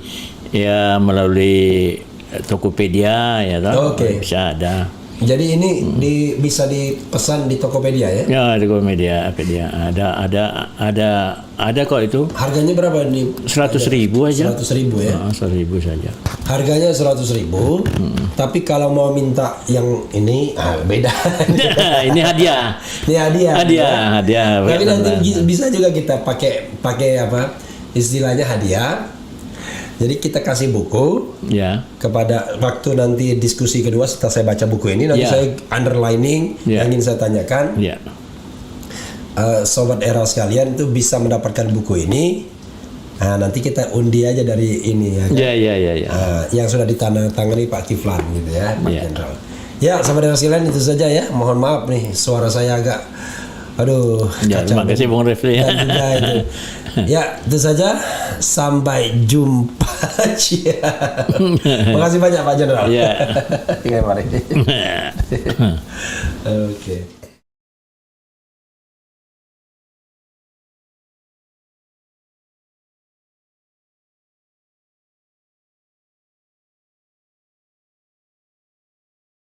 S1: ya melalui Tokopedia ya toh. Bisa ada.
S2: Jadi ini bisa dipesan di Tokopedia ya?
S1: Ya, di Tokopedia ada kok itu.
S2: Harganya berapa nih?
S1: 100.000 aja.
S2: 100.000 ya?
S1: 100.000 saja.
S2: Harganya 100.000. Tapi kalau mau minta yang ini beda.
S1: Ini hadiah.
S2: Ini hadiah.
S1: Hadiah.
S2: Tapi nanti bisa juga kita pakai apa? Istilahnya hadiah. Jadi kita kasih buku kepada waktu nanti diskusi kedua setelah saya baca buku ini, nanti saya underlining yang ingin saya tanyakan. Sobat era sekalian itu bisa mendapatkan buku ini. Nah, nanti kita undi aja dari ini ya. Yang sudah ditandatangani Pak Kiflan gitu ya, Pak Jenderal. Ya, sobat era sekalian itu saja ya. Mohon maaf nih suara saya agak
S1: terima kasih Bung Refli.
S2: Ya, itu saja. Sampai jumpa. Makasih banyak Pak Jenderal.
S1: Ya.
S2: Mari. Oke.